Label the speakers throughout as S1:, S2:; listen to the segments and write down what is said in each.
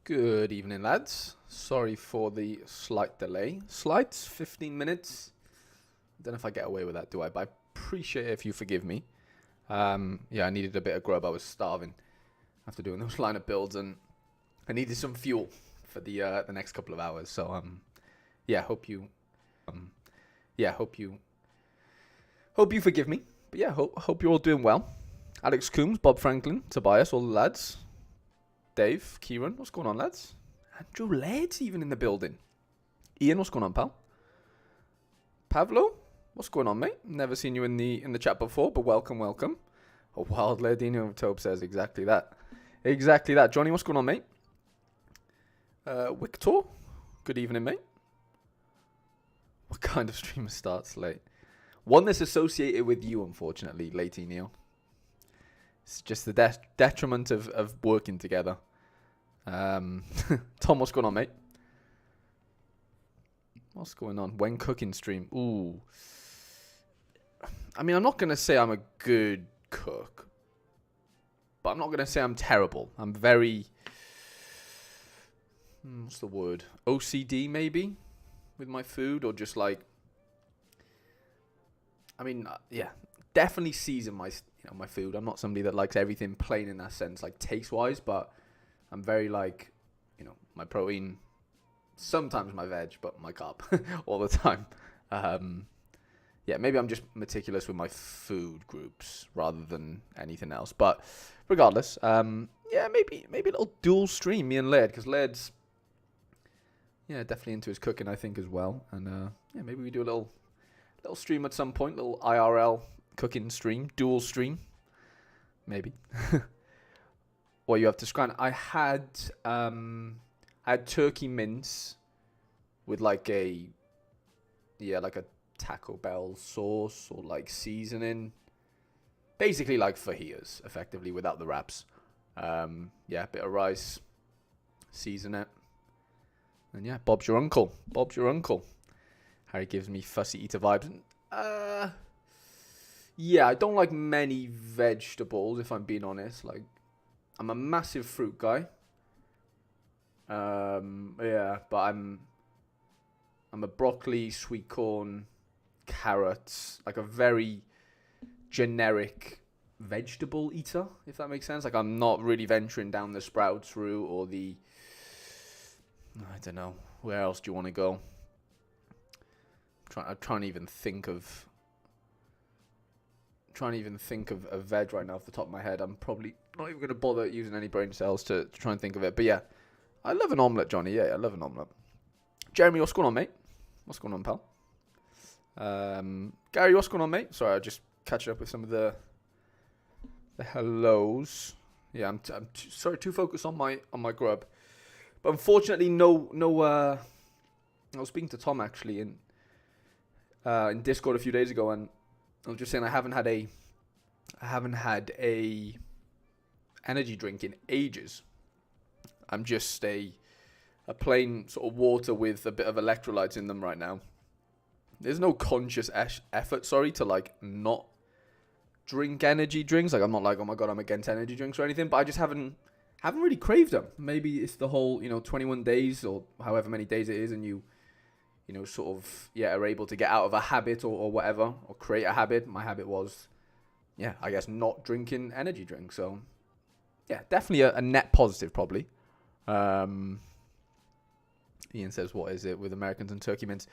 S1: Good evening, lads. Sorry for the slight delay. Slight, 15 minutes. Don't know if I get away with that, do I? But I appreciate it if you forgive me. Yeah, I needed a bit of grub. I was starving after doing those lineup builds, and I needed some fuel for the next couple of hours. So yeah, hope you forgive me. But yeah, hope you're all doing well. Alex Coombs, Bob Franklin, Tobias, all the lads. Dave, Kieran, what's going on, lads? Andrew Laird's even in the building. Ian, what's going on, pal? Pavlo, what's going on, mate? Never seen you in the chat before, but welcome. A wild Ladino Tobe says exactly that. Exactly that. Johnny, what's going on, mate? Victor, good evening, mate. What kind of streamer starts late? One that's associated with you, unfortunately, Lady Neil. It's just the detriment of working together. Tom, what's going on, mate? What's going on? When cooking stream? Ooh. I mean, I'm not going to say I'm a good cook, but I'm not going to say I'm terrible. I'm very, what's the word? OCD, maybe, with my food, or just like, I mean, yeah, definitely season my food. I'm not somebody that likes everything plain in that sense, like taste-wise, but I'm very like, my protein, sometimes my veg, but my carb all the time. Yeah, maybe I'm just meticulous with my food groups rather than anything else. But regardless, yeah, maybe a little dual stream, me and Laird, because Laird's, yeah, definitely into his cooking, I think, as well. And yeah, maybe we do a little stream at some point, little IRL cooking stream, dual stream, maybe. What you have to scran? I had turkey mince with like a Taco Bell sauce or like seasoning, basically like fajitas, effectively without the wraps. Yeah, bit of rice, season it, and yeah, Bob's your uncle. Harry gives me fussy eater vibes. Yeah, I don't like many vegetables, if I'm being honest. Like, I'm a massive fruit guy. Yeah, but I'm a broccoli, sweet corn, carrots, like a very generic vegetable eater, if that makes sense. Like, I'm not really venturing down the sprouts route or I don't know, where else do you want to go? I'm trying to even think of a veg right now off the top of my head. I'm probably not even going to bother using any brain cells to try and think of it. But yeah, I love an omelette, Johnny. Yeah, I love an omelette. Jeremy, what's going on, mate? What's going on, pal? Gary, what's going on, mate? Sorry, I just catching up with some of the hellos. Yeah, I'm sorry, too focused on my grub. But unfortunately, no. I was speaking to Tom actually in Discord a few days ago, and I was just saying I haven't had a energy drink in ages. I'm just a plain sort of water with a bit of electrolytes in them right now. There's no conscious effort, to like not drink energy drinks. Like, I'm not like, oh my god, I'm against energy drinks or anything, but I just haven't really craved them. Maybe it's the whole 21 days or however many days it is, and you sort of, yeah, are able to get out of a habit or whatever, or create a habit. My habit was, yeah, I guess not drinking energy drinks. So, yeah, definitely a net positive, probably. Ian says, what is it with Americans and turkey mince?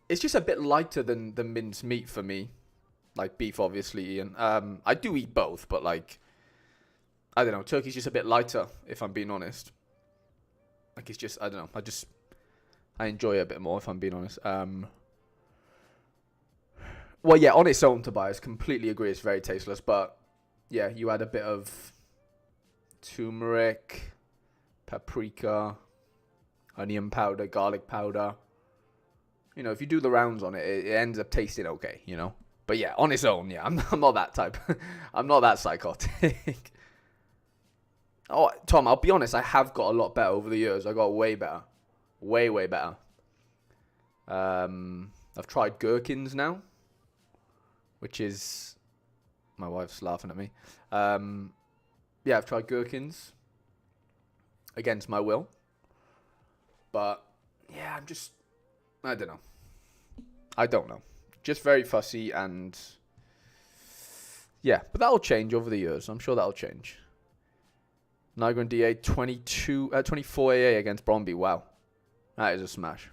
S1: It's just a bit lighter than the mince meat for me. Like beef, obviously, Ian. I do eat both, but like, I don't know, turkey's just a bit lighter, if I'm being honest. Like, it's just, I don't know, I enjoy it a bit more, if I'm being honest. Well, yeah, on its own, Tobias, completely agree, it's very tasteless. But, yeah, you add a bit of turmeric, paprika, onion powder, garlic powder. If you do the rounds on it, it ends up tasting okay, But, yeah, on its own, yeah, I'm not that type. I'm not that psychotic. Oh, Tom, I'll be honest, I have got a lot better over the years. I got way better. Way, way better. I've tried gherkins now, which is, my wife's laughing at me. Yeah, I've tried gherkins. against my will. But yeah, I don't know. I don't know. Just very fussy, and yeah, but that'll change over the years. I'm sure that'll change. Niagara and DA 24 AA against Bromby. Wow. That is a smash.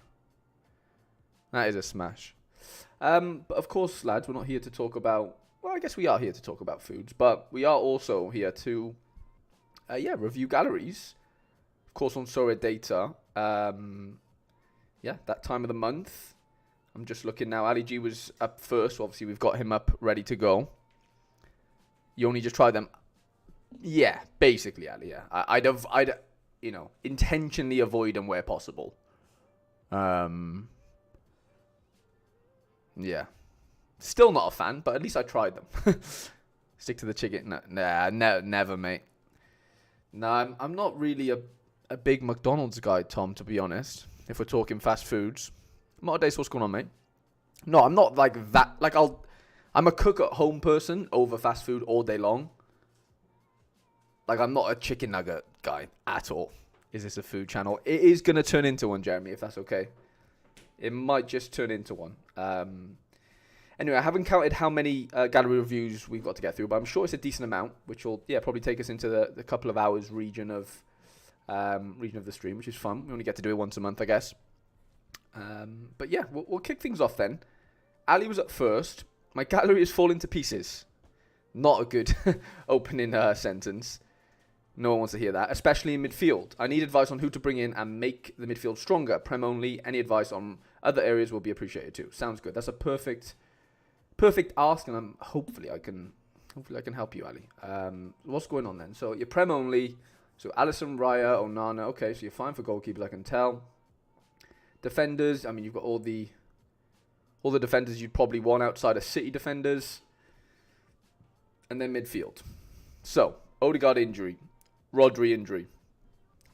S1: That is a smash. But of course, lads, we're not here to talk about... Well, I guess we are here to talk about foods, but we are also here to, review galleries. Of course, on Sorare Data. That time of the month. I'm just looking now. Ali G was up first. So obviously, we've got him up ready to go. You only just tried them. Yeah, basically, Ali. Yeah, I'd intentionally avoid them where possible. Yeah, still not a fan, but at least I tried them. Stick to the chicken. Never, mate. No, I'm not really a big McDonald's guy, Tom. To be honest, if we're talking fast foods. Dace, what's going on, mate? No, I'm not like that. Like I'm a cook at home person over fast food all day long. Like I'm not a chicken nugget guy at all. Is this a food channel? It is gonna turn into one, Jeremy, if that's okay. It might just turn into one. Anyway, I haven't counted how many gallery reviews we've got to get through, but I'm sure it's a decent amount, which will probably take us into the couple of hours region of the stream, which is fun. We only get to do it once a month, I guess. But yeah, we'll kick things off then. Ali was up first. My gallery is falling to pieces. Not a good opening sentence. No one wants to hear that, especially in midfield. I need advice on who to bring in and make the midfield stronger. Prem only. Any advice on other areas will be appreciated too. Sounds good. That's a perfect ask, and hopefully I can help you, Ali. What's going on then? So you're Prem only. So Alisson, Raya, Onana. Okay, so you're fine for goalkeepers, I can tell. Defenders. I mean, you've got all the defenders you'd probably want outside of City defenders. And then midfield. So, Odegaard injury. Rodri injury.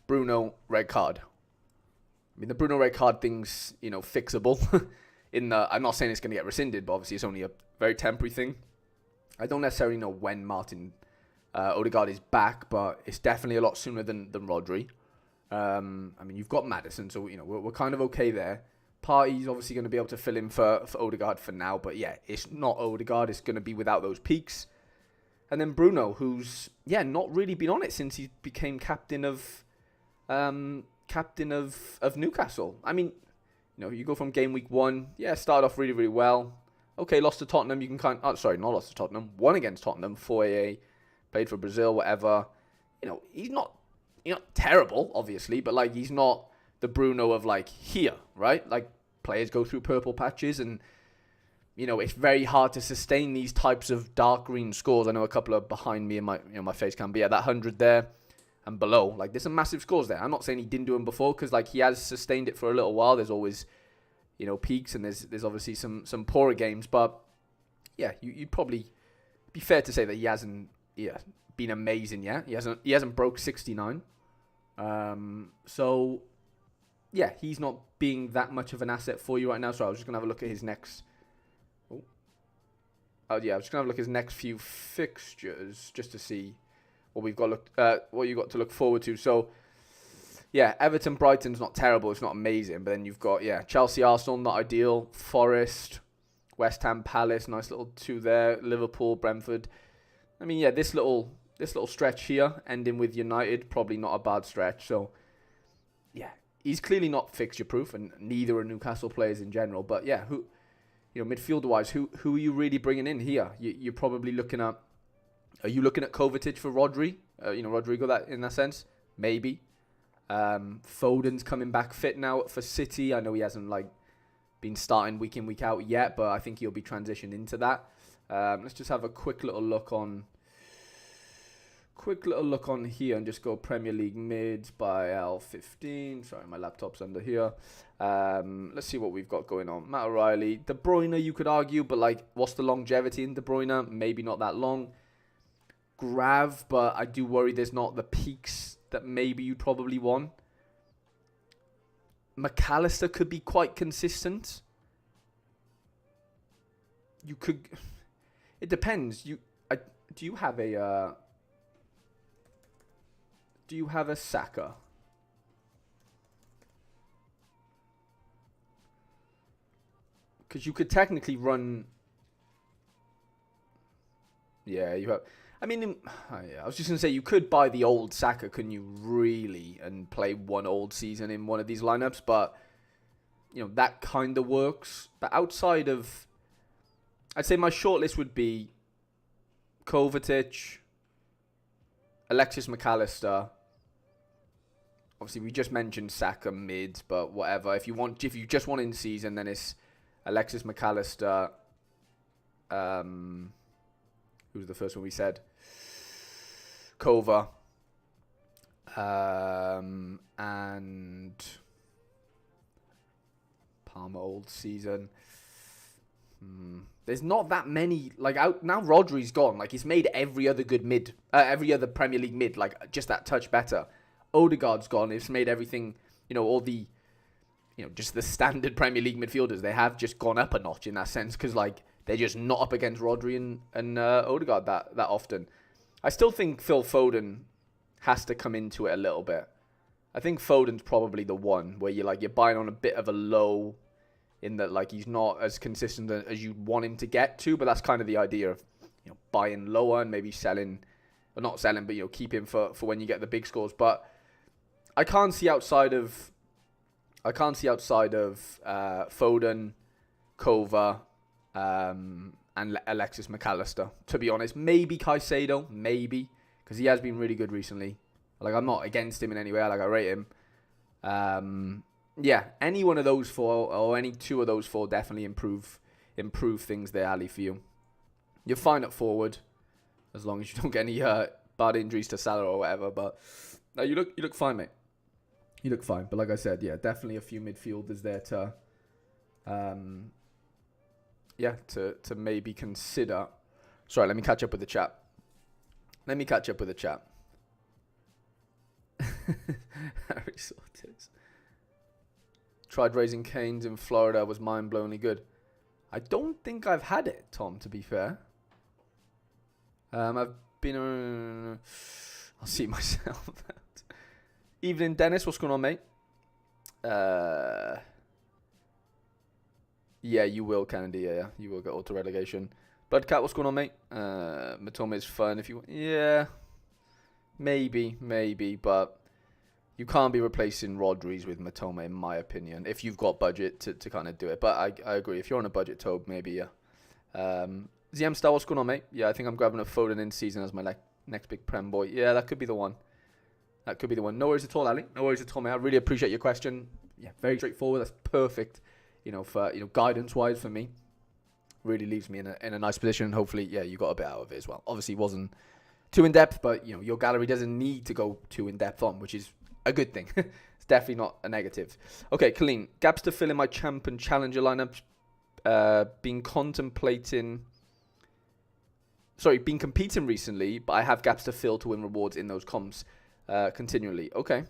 S1: Bruno, red card. I mean, the Bruno red card thing's, fixable. I'm not saying it's going to get rescinded, but obviously it's only a very temporary thing. I don't necessarily know when Martin Odegaard is back, but it's definitely a lot sooner than Rodri. I mean, you've got Maddison, so, we're kind of okay there. Partey's obviously going to be able to fill in for Odegaard for now, but yeah, it's not Odegaard. It's going to be without those peaks. And then Bruno, who's, not really been on it since he became captain of Newcastle. I mean, you go from game week 1, start off really, really well. Okay, lost to Tottenham. You can not lost to Tottenham. Won against Tottenham, 4-A, played for Brazil, whatever. He's not terrible, obviously, but, like, he's not the Bruno of, like, here, right? Like, players go through purple patches and... it's very hard to sustain these types of dark green scores. I know a couple are behind me in my face cam, but yeah, that 100 there and below. Like, there's some massive scores there. I'm not saying he didn't do them before, because, like, he has sustained it for a little while. There's always, peaks, and there's obviously some poorer games. But, yeah, you'd probably be fair to say that he hasn't been amazing yet. He hasn't broke 69. So, yeah, he's not being that much of an asset for you right now. So I was just going to have a look at his next... I'm just gonna have a look at his next few fixtures just to see what we've got. What you got to look forward to. So, yeah, Everton, Brighton's not terrible. It's not amazing, but then you've got Chelsea, Arsenal, not ideal. Forest, West Ham, Palace, nice little 2 there. Liverpool, Brentford. I mean, this little stretch here, ending with United, probably not a bad stretch. So, yeah, he's clearly not fixture proof, and neither are Newcastle players in general. But yeah, midfielder-wise, who are you really bringing in here? You're probably looking at... Are you looking at Kovacic for Rodri? Rodrigo, that in that sense? Maybe. Foden's coming back fit now for City. I know he hasn't, been starting week in, week out yet, but I think he'll be transitioned into that. Let's just have a quick little look on here and just go Premier League mids by L15. Sorry, my laptop's under here. Let's see what we've got going on. Matt O'Reilly. De Bruyne, you could argue, but what's the longevity in De Bruyne? Maybe not that long. Grav, but I do worry there's not the peaks that maybe you'd probably want. McAllister could be quite consistent. You could... It depends. Do you have a Saka? Because you could technically run. Yeah, you have. I mean, I was just going to say, you could buy the old Saka, couldn't you, really, and play one old season in one of these lineups, but, that kind of works. But outside of, I'd say my shortlist would be Kovacic, Alexis McAllister. Obviously, we just mentioned Saka mid, but whatever. If you just want in season, then it's Alexis McAllister. Who was the first one we said? Kova. And Palmer old season. There's not that many. Like, out now Rodri's gone. Like, he's made every other good mid, every other Premier League mid, like, just that touch better. Odegaard's gone. It's made everything, all the, just the standard Premier League midfielders, they have just gone up a notch in that sense, because, like, they're just not up against Rodri and Odegaard that often. I still think Phil Foden has to come into it a little bit. I think Foden's probably the one where you're buying on a bit of a low, in that, like, he's not as consistent as you want him to get to, but that's kind of the idea of, buying lower and maybe selling, or not selling, but, keep him for when you get the big scores. But I can't see outside of Foden, Kova, and Alexis McAllister, to be honest. Maybe Caicedo, because he has been really good recently. Like, I'm not against him in any way. I rate him. Yeah, any one of those four, or any two of those four, definitely improve things there, Ali, for you. You're fine at forward, as long as you don't get any bad injuries to Salah or whatever. But no, you look fine, mate. You look fine. But like I said, yeah, definitely a few midfielders there to maybe consider. Sorry, let me catch up with the chat. Harry Sortes. Tried raising canes in Florida, was mind-blowingly good. I don't think I've had it, Tom, to be fair. I've been... I'll see myself out. Evening, Dennis. What's going on, mate? Yeah, you will, Kennedy. Yeah, you will get auto-relegation. Bloodcat, what's going on, mate? Matoma is fun if you... Yeah, maybe, but you can't be replacing Rodri's with Matoma, in my opinion, if you've got budget to kind of do it. But I agree. If you're on a budget, Tobe, maybe, yeah. ZM Star, what's going on, mate? Yeah, I think I'm grabbing a Foden in season as my next big Prem boy. Yeah, that could be the one. No worries at all, Ali. No worries at all, mate. I really appreciate your question. Yeah, very straightforward. That's perfect, for, guidance-wise for me. Really leaves me in a nice position. Hopefully, yeah, you got a bit out of it as well. Obviously, it wasn't too in-depth, but, your gallery doesn't need to go too in-depth on, which is a good thing. It's definitely not a negative. Okay, Colleen. Gaps to fill in my champ and challenger lineups. Been competing recently, but I have gaps to fill to win rewards in those comps continually. Okay.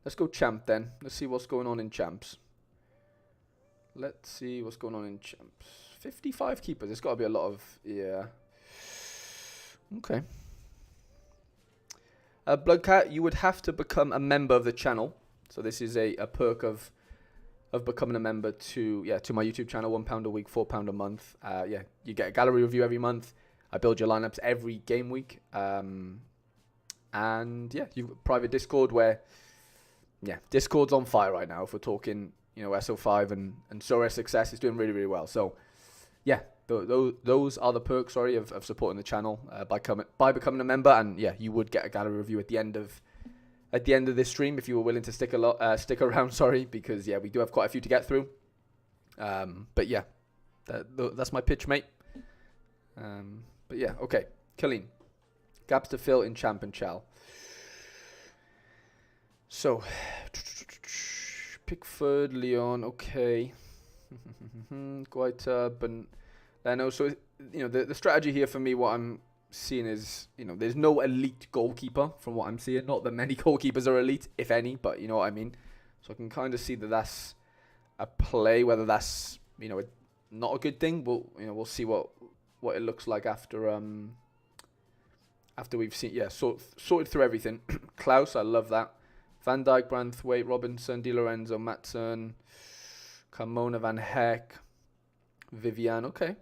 S1: Let's go champ then. Let's see what's going on in champs. 55 keepers. There's got to be a lot of... Yeah. Okay. Bloodcat, you would have to become a member of the channel. So this is a perk of becoming a member to my YouTube channel. £1 a week, £4 a month. You get a gallery review every month. I build your lineups every game week. And yeah, you've got private Discord where, Discord's on fire right now. If we're talking, SO5 and Sorare Success is doing really, really well. So yeah, those are the perks, of supporting the channel by becoming a member. And yeah, you would get a gallery review at the end of this stream if you were willing to stick around. Because yeah, we do have quite a few to get through. But yeah, that's my pitch, mate. But yeah, okay, Colleen, gaps to fill in champ and chal. So Pickford, Leon, okay. Guaita, but Leno. So the strategy here for me, what I'm seeing is there's no elite goalkeeper from what I'm seeing. Not that many goalkeepers are elite, if any, but you know what I mean. So I can kind of see that that's a play. Whether that's not a good thing, but we'll see what it looks like after we've seen sorted through everything. Klaus, I love that. Van Dijk, Branthwaite, Robinson, Di Lorenzo, Matson, Carmona, Van Heck, Vivian, okay.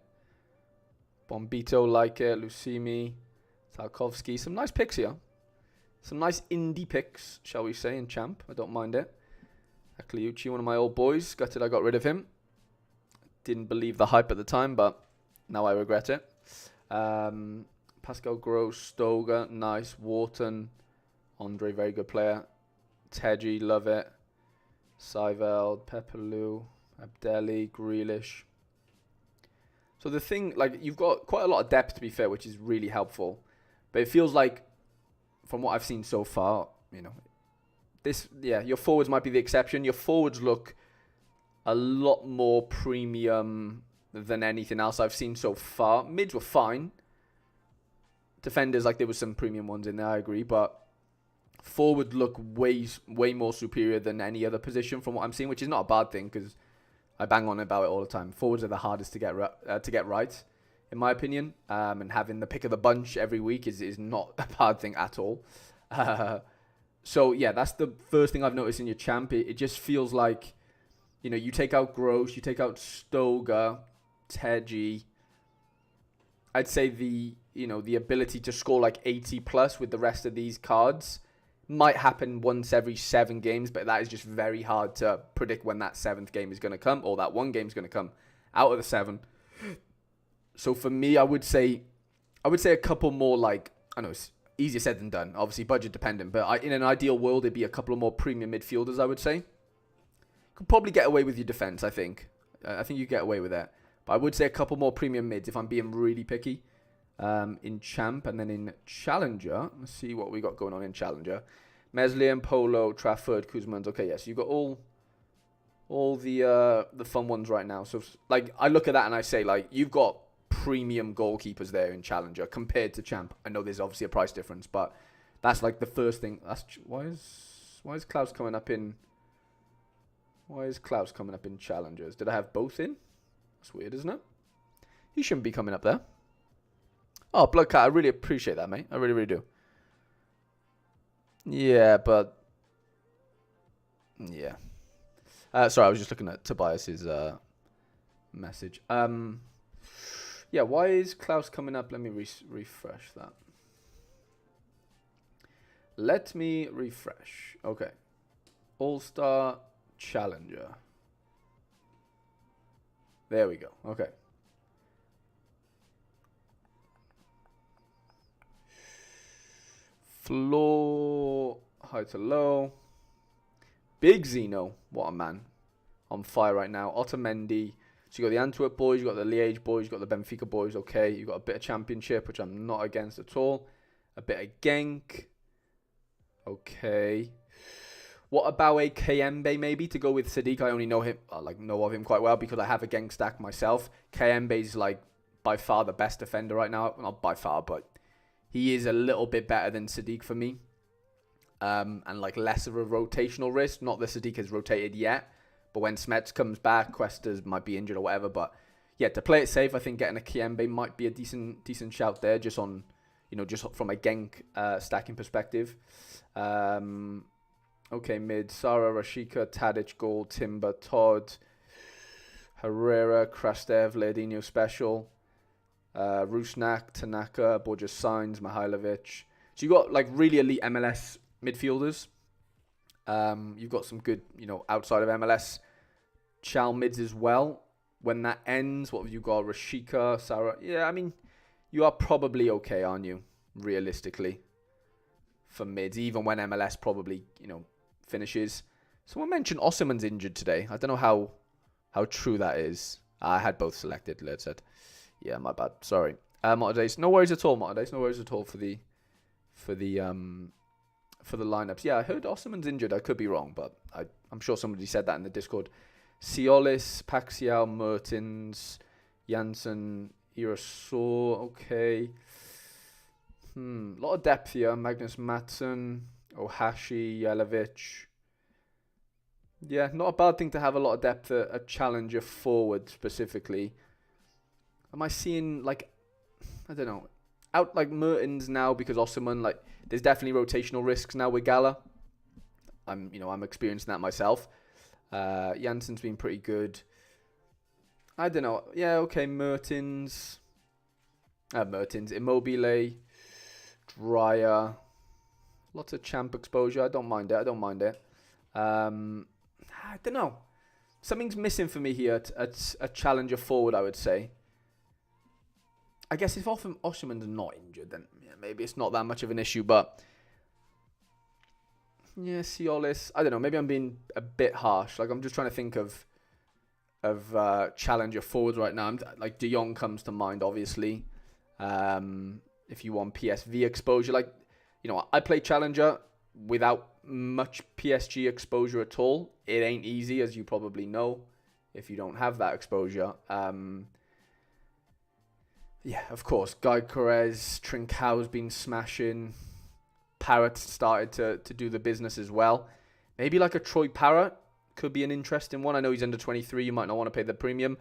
S1: Bombito, like it. Lucimi, Tarkovsky. Some nice picks here. Some nice indie picks, shall we say, in Champ. I don't mind it. Akliucci, one of my old boys. Gutted I got rid of him. Didn't believe the hype at the time, but now I regret it. Pascal Gross, Stoga, nice. Wharton, Andre, very good player. Teji, love it. Seiveld, Pepperloo, Abdelli, Grealish. So the thing, like, you've got quite a lot of depth, to be fair, which is really helpful. But it feels like, from what I've seen so far, you know, your forwards might be the exception. Your forwards look a lot more premium than anything else I've seen so far. Mids were fine. Defenders, like, there was some premium ones in there, I agree. But forward look way more superior than any other position from what I'm seeing, which is not a bad thing because I bang on about it all the time. Forwards are the hardest to get right, in my opinion. And having the pick of the bunch every week is not a bad thing at all. So, yeah, that's the first thing I've noticed in your Champ. It just feels like, you know, you take out Gross, you take out Stoga, Teji. I'd say the ability to score like 80 plus with the rest of these cards might happen once every 7 games, but that is just very hard to predict when that 7th game is going to come, or that one game is going to come out of the 7. So for me, I would say a couple more, like, I know it's easier said than done, obviously budget dependent, but in an ideal world, it'd be a couple of more premium midfielders, I would say. Could probably get away with your defense, I think. I think you get away with that. But I would say a couple more premium mids if I'm being really picky. In Champ, and then in Challenger, let's see what we got going on in Challenger. Meslian, Polo, Trafford, Kuzmans. Okay, yes, you've got all the fun ones right now. So, like, I look at that and I say, like, you've got premium goalkeepers there in Challenger compared to Champ. I know there's obviously a price difference, but that's like the first thing. Why is Klaus coming up in? Why is Klaus coming up in Challengers? Did I have both in? That's weird, isn't it? He shouldn't be coming up there. Oh, Bloodcat, I really appreciate that, mate. I really, really do. Yeah, but... Yeah. Sorry, I was just looking at Tobias's message. Yeah, why is Klaus coming up? Let me refresh that. Let me refresh. Okay. All-Star Challenger. There we go. Okay. Floor, high to low. Big Zeno, what a man. On fire right now. Otamendi. So you got the Antwerp boys, you got the Liège boys, you got the Benfica boys, okay. You got a bit of Championship, which I'm not against at all. A bit of Genk. Okay. What about a Kayembe maybe to go with Sadiq? I only know of him quite well because I have a Genk stack myself. Kayembe's like by far the best defender right now. Not by far, but he is a little bit better than Sadiq for me. And like less of a rotational risk. Not that Sadiq has rotated yet. But when Smets comes back, Cuestas might be injured or whatever. But yeah, to play it safe, I think getting a Kayembe might be a decent shout there. Just on, just from a Genk stacking perspective. Okay, mid. Sara, Rashika, Tadic, Gold, Timber, Todd, Herrera, Krastev, Ledinho Special. Rusnak, Tanaka, Borges Sainz, Mihailovic. So you got like really elite MLS midfielders. You've got some good, outside of MLS Chal mids as well. When that ends, what have you got? Rashika, Sarah. Yeah, I mean, you are probably okay, aren't you? Realistically, for mids, even when MLS probably, finishes. Someone mentioned Osimhen's injured today. I don't know how true that is. I had both selected. Let's said. Yeah, my bad. Sorry. Motordays. No worries at all, Motordays. No worries at all for the lineups. Yeah, I heard Osimhen's injured. I could be wrong, but I'm sure somebody said that in the Discord. Ciolis, Paxiao, Mertens, Janssen, Irasor. Okay. A lot of depth here. Magnus Matson, Ohashi, Jelavic. Yeah, not a bad thing to have a lot of depth at a challenger forward specifically. Am I seeing, like, I don't know, out like Mertens now because Osimhen, like, there's definitely rotational risks now with Gala. I'm experiencing that myself. Janssen's been pretty good. I don't know. Yeah, okay, Immobile, Dryer, lots of champ exposure. I don't mind it. I don't know. Something's missing for me here at a challenger forward, I would say. I guess if Osherman's not injured, then yeah, maybe it's not that much of an issue. But yeah, Ciolis, I don't know. Maybe I'm being a bit harsh. Like, I'm just trying to think of challenger forwards right now. Like, De Jong comes to mind, obviously. If you want PSV exposure, like, you know, I play challenger without much PSG exposure at all. It ain't easy, as you probably know, if you don't have that exposure. Yeah, of course, Guy Carrez, Trincão's been smashing. Parrott started to do the business as well. Maybe like a Troy Parrott could be an interesting one. I know he's under 23. You might not want to pay the premium.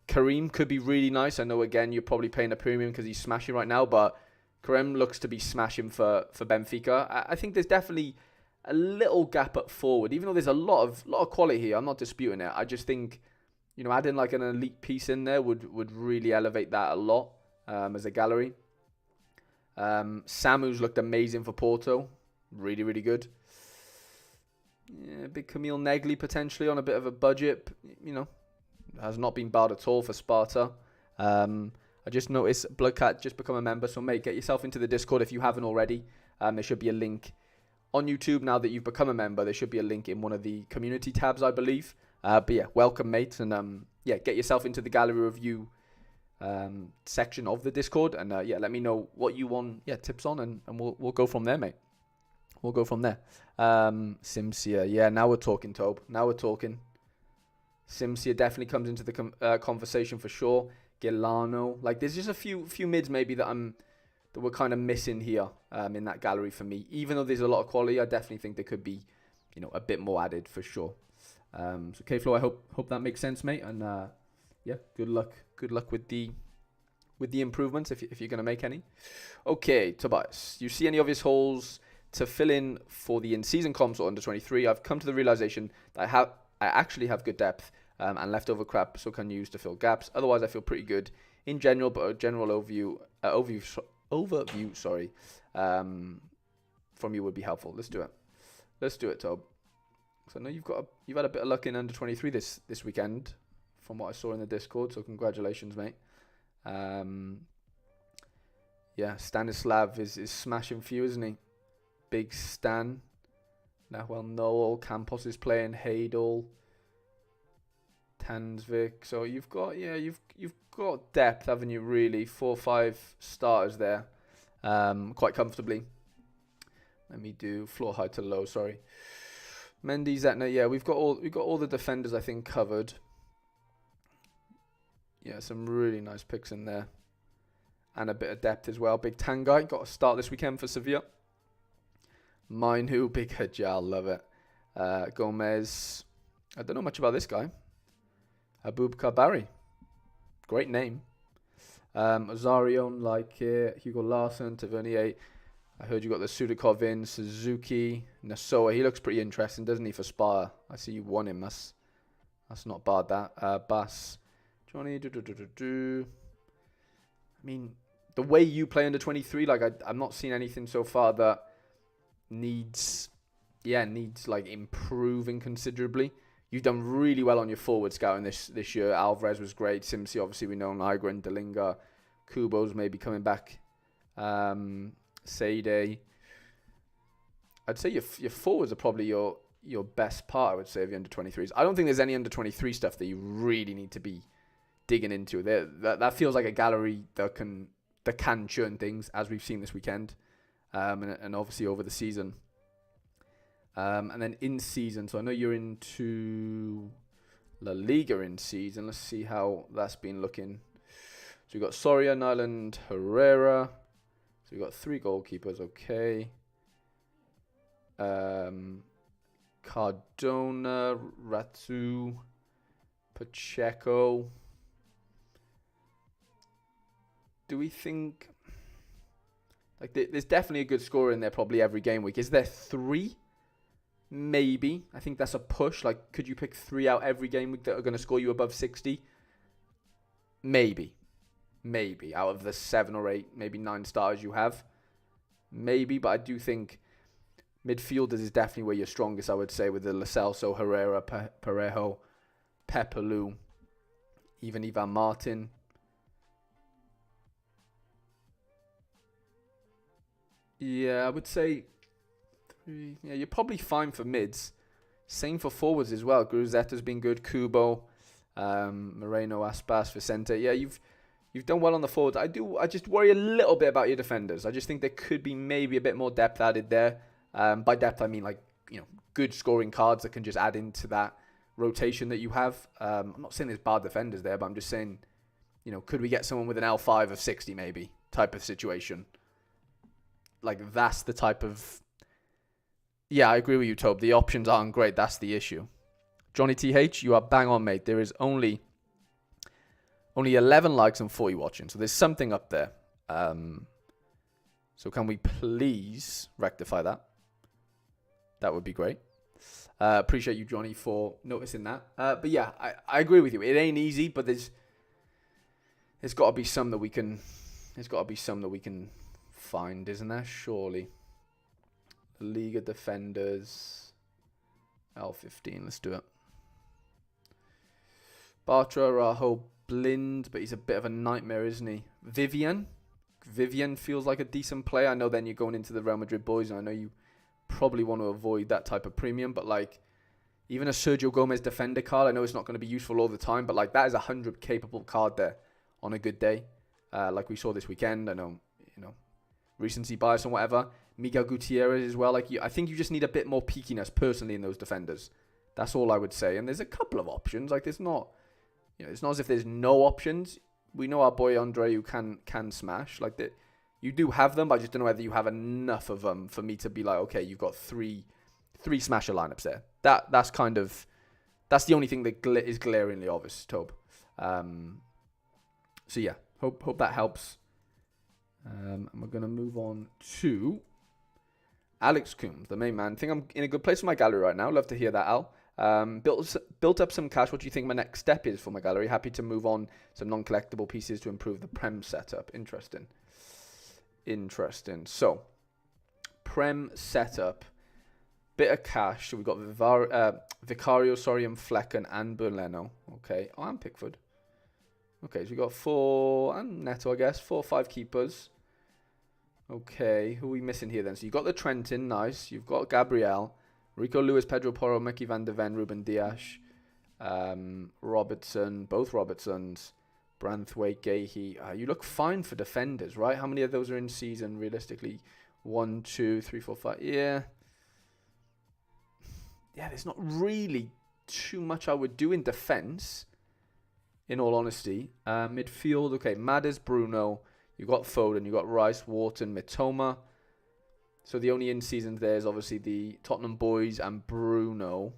S1: Kareem could be really nice. I know, again, you're probably paying a premium because he's smashing right now, but Kareem looks to be smashing for Benfica. I think there's definitely a little gap up forward, even though there's a lot of quality here. I'm not disputing it. I just think, you know, adding like an elite piece in there would really elevate that a lot as a gallery. Samu's looked amazing for Porto. Really, really good. Yeah, big Camille Negli potentially on a bit of a budget. You know, has not been bad at all for Sparta. I just noticed Bloodcat just become a member. So, mate, get yourself into the Discord if you haven't already. There should be a link on YouTube now that you've become a member. There should be a link in one of the community tabs, I believe. But yeah, welcome, mate. And yeah, get yourself into the gallery review section of the Discord. And yeah, let me know what you want tips on. And we'll go from there, mate. We'll go from there. Simsia. Yeah, now we're talking, Tobe. Now we're talking. Simsia definitely comes into the conversation for sure. Gilano. Like, there's just a few mids maybe that we're kind of missing here in that gallery for me. Even though there's a lot of quality, I definitely think there could be, you know, a bit more added for sure. So K-Flow, I hope that makes sense, mate. And yeah, good luck. Good luck with the improvements if you're going to make any. Okay, Tobias, you see any obvious holes to fill in for the in-season comps or under 23? I've come to the realization that I actually have good depth and leftover crap so can use to fill gaps. Otherwise, I feel pretty good in general, but a general overview, from you would be helpful. Let's do it, Tob. So I know you've had a bit of luck in under 23 this weekend, from what I saw in the Discord. So congratulations, mate. Yeah, Stanislav is smashing for you, isn't he? Big Stan. Nahuel Noel, Campos is playing, Heydel, Tansvik. So you've got depth, haven't you? Really, 4 or 5 starters there, quite comfortably. Let me do floor high to low. Sorry, Mendy, Zetner. Yeah, we've got all the defenders, I think, covered. Yeah, some really nice picks in there, and a bit of depth as well. Big Tanguy got a start this weekend for Sevilla. Mainu, big Hajjal, love it. Gomez, I don't know much about this guy. Abubakar Barry, great name. Ozarion, like it. Hugo Larson, Tavernier. I heard you got the Sudakov in. Suzuki, Nasoa. He looks pretty interesting, doesn't he, for Spa? I see you won him. That's not bad, that. Bass, Johnny. I mean, the way you play under 23, like I'm not seeing anything so far that needs like improving considerably. You've done really well on your forward scouting this year. Alvarez was great. Simsi, obviously, we know. Nigren, Delinga, Kubo's maybe coming back. Seide. I'd say your forwards are probably your best part, I would say, of your under 23s. I don't think there's any under 23 stuff that you really need to be digging into. That feels like a gallery that can churn things, as we've seen this weekend, and obviously over the season. And then in season, so I know you're into La Liga in season. Let's see how that's been looking. So we've got Soria, Nyland, Herrera. So we've got 3 goalkeepers, okay. Cardona, Ratu, Pacheco. Do we think, like, there's definitely a good scorer in there probably every game week. Is there 3? Maybe. I think that's a push. Like, could you pick 3 out every game week that are going to score you above 60? maybe out of the 7 or 8, maybe 9 stars you have, maybe. But I do think midfielders is definitely where you're strongest, I would say, with the Lo Celso, Herrera, Parejo, Pepelu, even Ivan Martin. Yeah, I would say 3. Yeah, you're probably fine for mids. Same for forwards as well. Gruzetta's been good. Kubo, Moreno, Aspas, Vicente. Yeah, you've done well on the forwards. I just worry a little bit about your defenders. I just think there could be maybe a bit more depth added there. By depth, I mean like, good scoring cards that can just add into that rotation that you have. I'm not saying there's bad defenders there, but I'm just saying, could we get someone with an L5 of 60 maybe type of situation? Like, that's the type of... Yeah, I agree with you, Tobe. The options aren't great. That's the issue. Johnny TH, you are bang on, mate. There is only 11 likes and 40 watching. So there's something up there. So can we please rectify that? That would be great. Appreciate you, Johnny, for noticing that. But yeah, I agree with you. It ain't easy, but there's got to be some that we can... There's got to be some that we can find, isn't there? Surely. League of Defenders. L15. Let's do it. Bartra, Raho, Blind, but he's a bit of a nightmare, isn't he? Vivian feels like a decent player. I know then you're going into the Real Madrid boys, and I know you probably want to avoid that type of premium, but like even a Sergio Gomez defender card, I know it's not going to be useful all the time, but like that is a 100 capable card there on a good day, like we saw this weekend. I know, recency bias and whatever. Miguel Gutierrez as well. Like, I think you just need a bit more peakiness personally in those defenders. That's all I would say. And there's a couple of options. Like, there's not, it's not as if there's no options. We know our boy Andre who can smash. Like, that, you do have them, but I just don't know whether you have enough of them for me to be like, okay, you've got three smasher lineups there. That's the only thing that is glaringly obvious, Tobe. So yeah, hope that helps. And we're gonna move on to Alex Coombs, the main man. I think I'm in a good place with my gallery right now. Love to hear that, Al. Built up some cash. What do you think my next step is for my gallery? Happy to move on some non-collectible pieces to improve the Prem setup. Interesting. So, Prem setup. Bit of cash. So we've got Vicario, and Flecken and Berleno. Okay. Oh, and Pickford. Okay, so we've got 4, and Neto, I guess. 4 or 5 keepers. Okay, who are we missing here then? So you've got the Trentin, nice. You've got Gabriel, Rico Lewis, Pedro Porro, Mickey van de Ven, Ruben Dias, Robertson, both Robertsons, Branthwaite, Gahey. You look fine for defenders, right? How many of those are in season, realistically? 1, 2, 3, 4, 5. Yeah, there's not really too much I would do in defense, in all honesty. Midfield, okay, Madders, Bruno. You've got Foden, you've got Rice, Wharton, Mitoma. So the only in-seasons there is obviously the Tottenham boys and Bruno.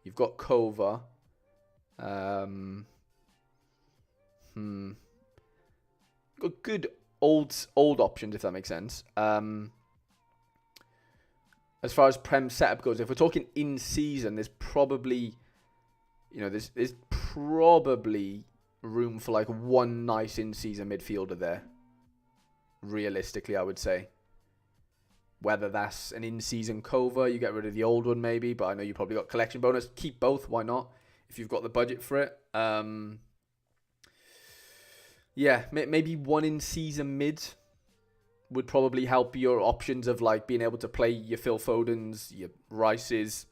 S1: You've got Kova. Got good old options, if that makes sense. As far as Prem setup goes, if we're talking in-season, there's probably, there's probably room for like one nice in-season midfielder there. Realistically, I would say. Whether that's an in-season Kova, you get rid of the old one maybe, but I know you probably got collection bonus. Keep both, why not? If you've got the budget for it. Yeah, maybe one in-season mid would probably help your options of like being able to play your Phil Fodens, your Rices,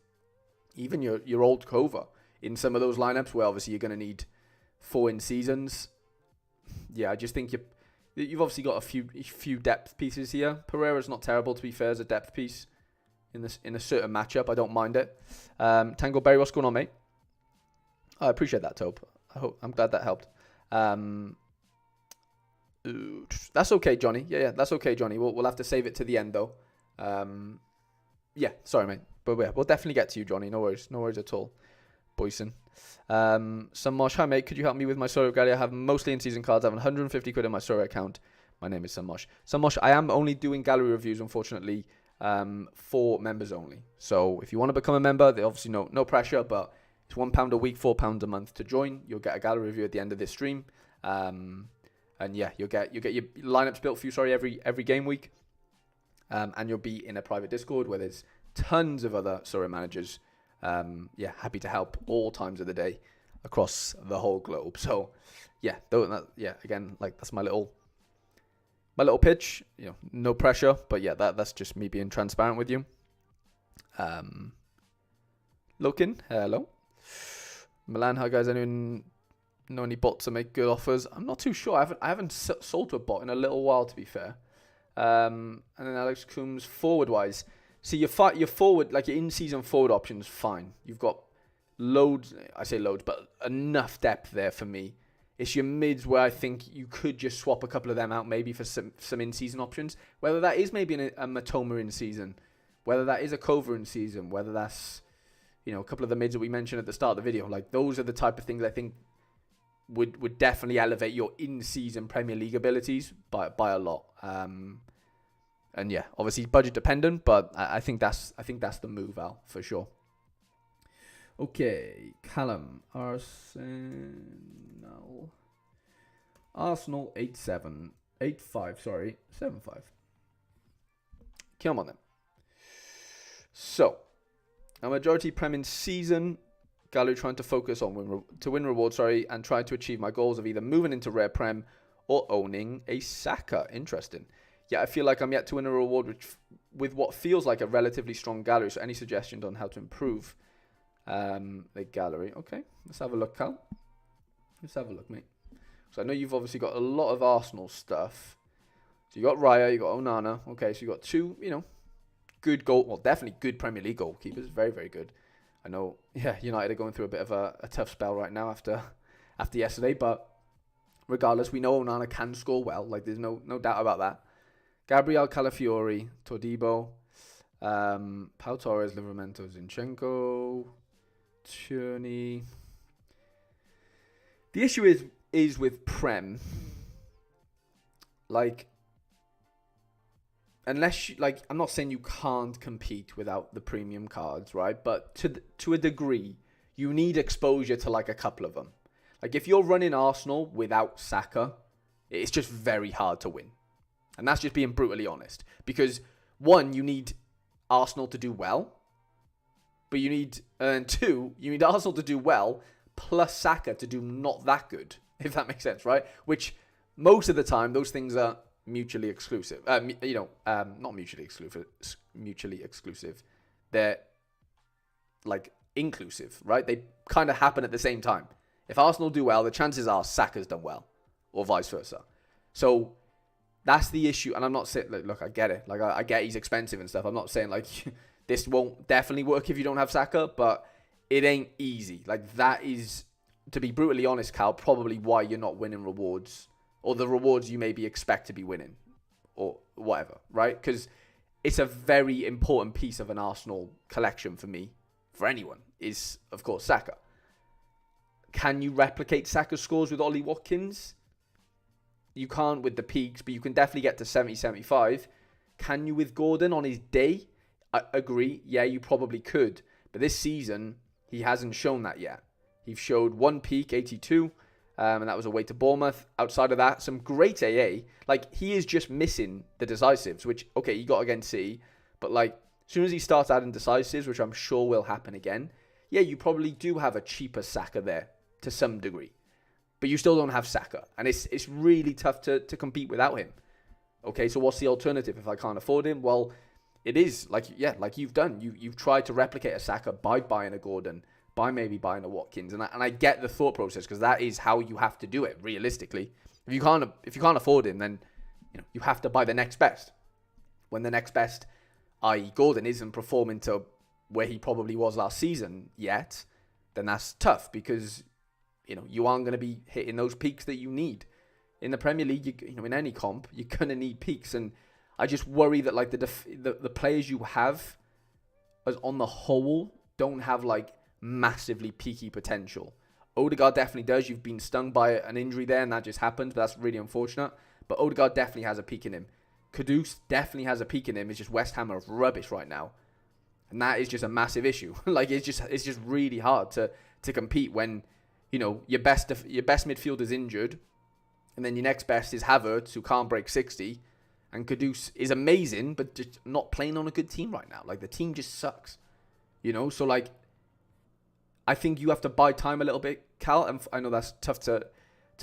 S1: even your old Kova in some of those lineups where obviously you're going to need 4 in-seasons. Yeah, I just think you've obviously got a few depth pieces here. Pereira's not terrible, to be fair, as a depth piece in a certain matchup. I don't mind it. Tangleberry, what's going on, mate? I appreciate that, Tope. I'm glad that helped. That's okay, Johnny. Yeah, that's okay, Johnny. We'll have to save it to the end, though. Yeah, sorry, mate. But yeah, we'll definitely get to you, Johnny. No worries at all. Boyson. Samosh, hi mate, could you help me with my Sorare gallery? I have mostly in-season cards. I have 150 quid in my Sorare account. My name is Samosh. Samosh, I am only doing gallery reviews, unfortunately, for members only. So if you want to become a member, they obviously no pressure, but It's £1 a week, £4 a month to join. You'll get a gallery review at the end of this stream. And yeah, you'll get your lineups built for you, every game week. And you'll be in a private Discord where there's tons of other Sorare managers. Happy to help all times of the day across the whole globe. So again, like that's my little pitch. No pressure, but yeah, that's just me being transparent with you. Lokin, hello. Milan, hi guys. Anyone know any bots that make good offers? I'm not too sure. I haven't sold to a bot in a little while, to be fair. And then Alex Coombs, forward wise. See, your forward, like your in-season forward options, fine. You've got loads, I say loads, but enough depth there for me. It's your mids where I think you could just swap a couple of them out maybe for some in-season options. Whether that is maybe a Matoma in-season, whether that is a Kova in-season, whether that's, a couple of the mids that we mentioned at the start of the video. Like, those are the type of things I think would definitely elevate your in-season Premier League abilities by a lot. And yeah, obviously budget dependent, but I think that's the move, Al, for sure. Okay, Callum, Arsenal 75. Come on then. So, a majority Prem in season. Gallery trying to focus on win rewards, and trying to achieve my goals of either moving into rare Prem or owning a Saka. Interesting. Yeah, I feel like I'm yet to win a reward with what feels like a relatively strong gallery. So any suggestions on how to improve the gallery? Okay, let's have a look, Cal. Let's have a look, mate. So I know you've obviously got a lot of Arsenal stuff. So you got Raya, you got Onana. Okay, so you got two, good definitely good Premier League goalkeepers. Very, very good. I know, yeah, United are going through a bit of a tough spell right now after yesterday, but regardless, we know Onana can score well. Like, there's no doubt about that. Gabriel Calafiori, Todibo, Pau Torres, Livramento, Zinchenko, Tierney. The issue is with Prem, like, unless I'm not saying you can't compete without the premium cards, right? But to a degree, you need exposure to like a couple of them. Like, if you're running Arsenal without Saka, it's just very hard to win. And that's just being brutally honest. Because, one, you need Arsenal to do well. But you need Arsenal to do well, plus Saka to do not that good, if that makes sense, right? Which, most of the time, those things are mutually exclusive. Not mutually exclusive. Mutually exclusive. They're, like, inclusive, right? They kind of happen at the same time. If Arsenal do well, the chances are Saka's done well. Or vice versa. So, that's the issue, and I'm not saying, look, I get it. Like, I get he's expensive and stuff. I'm not saying, like, this won't definitely work if you don't have Saka, but it ain't easy. Like, that is, to be brutally honest, Cal, probably why you're not winning rewards, or the rewards you maybe expect to be winning, or whatever, right? Because it's a very important piece of an Arsenal collection for me, for anyone, is, of course, Saka. Can you replicate Saka's scores with Ollie Watkins? You can't with the peaks, but you can definitely get to 70, 75. Can you with Gordon on his day? I agree. Yeah, you probably could. But this season, he hasn't shown that yet. He showed one peak, 82, and that was away to Bournemouth. Outside of that, some great AA. Like, he is just missing the decisives, which, okay, he got against City. But, like, as soon as he starts adding decisives, which I'm sure will happen again, yeah, you probably do have a cheaper Saka there to some degree. But you still don't have Saka. And it's really tough to compete without him. Okay, so what's the alternative if I can't afford him? Well, it is, like you've done. You've tried to replicate a Saka by buying a Gordon, by maybe buying a Watkins. And I get the thought process, because that is how you have to do it, realistically. If you can't afford him, then you have to buy the next best. When the next best, i.e. Gordon, isn't performing to where he probably was last season yet, then that's tough, because you aren't going to be hitting those peaks that you need. In the Premier League, in any comp, you're going to need peaks. And I just worry that, like, the players you have, as on the whole, don't have, like, massively peaky potential. Odegaard definitely does. You've been stung by an injury there, and that just happened. That's really unfortunate. But Odegaard definitely has a peak in him. Kudus definitely has a peak in him. It's just West Ham are rubbish right now. And that is just a massive issue. Like, it's just really hard to to compete when, you know, your best midfielder is injured, and then your next best is Havertz, who can't break 60, and Kudus is amazing, but just not playing on a good team right now. Like, the team just sucks, you know? So, like, I think you have to buy time a little bit, Cal, and I know that's tough to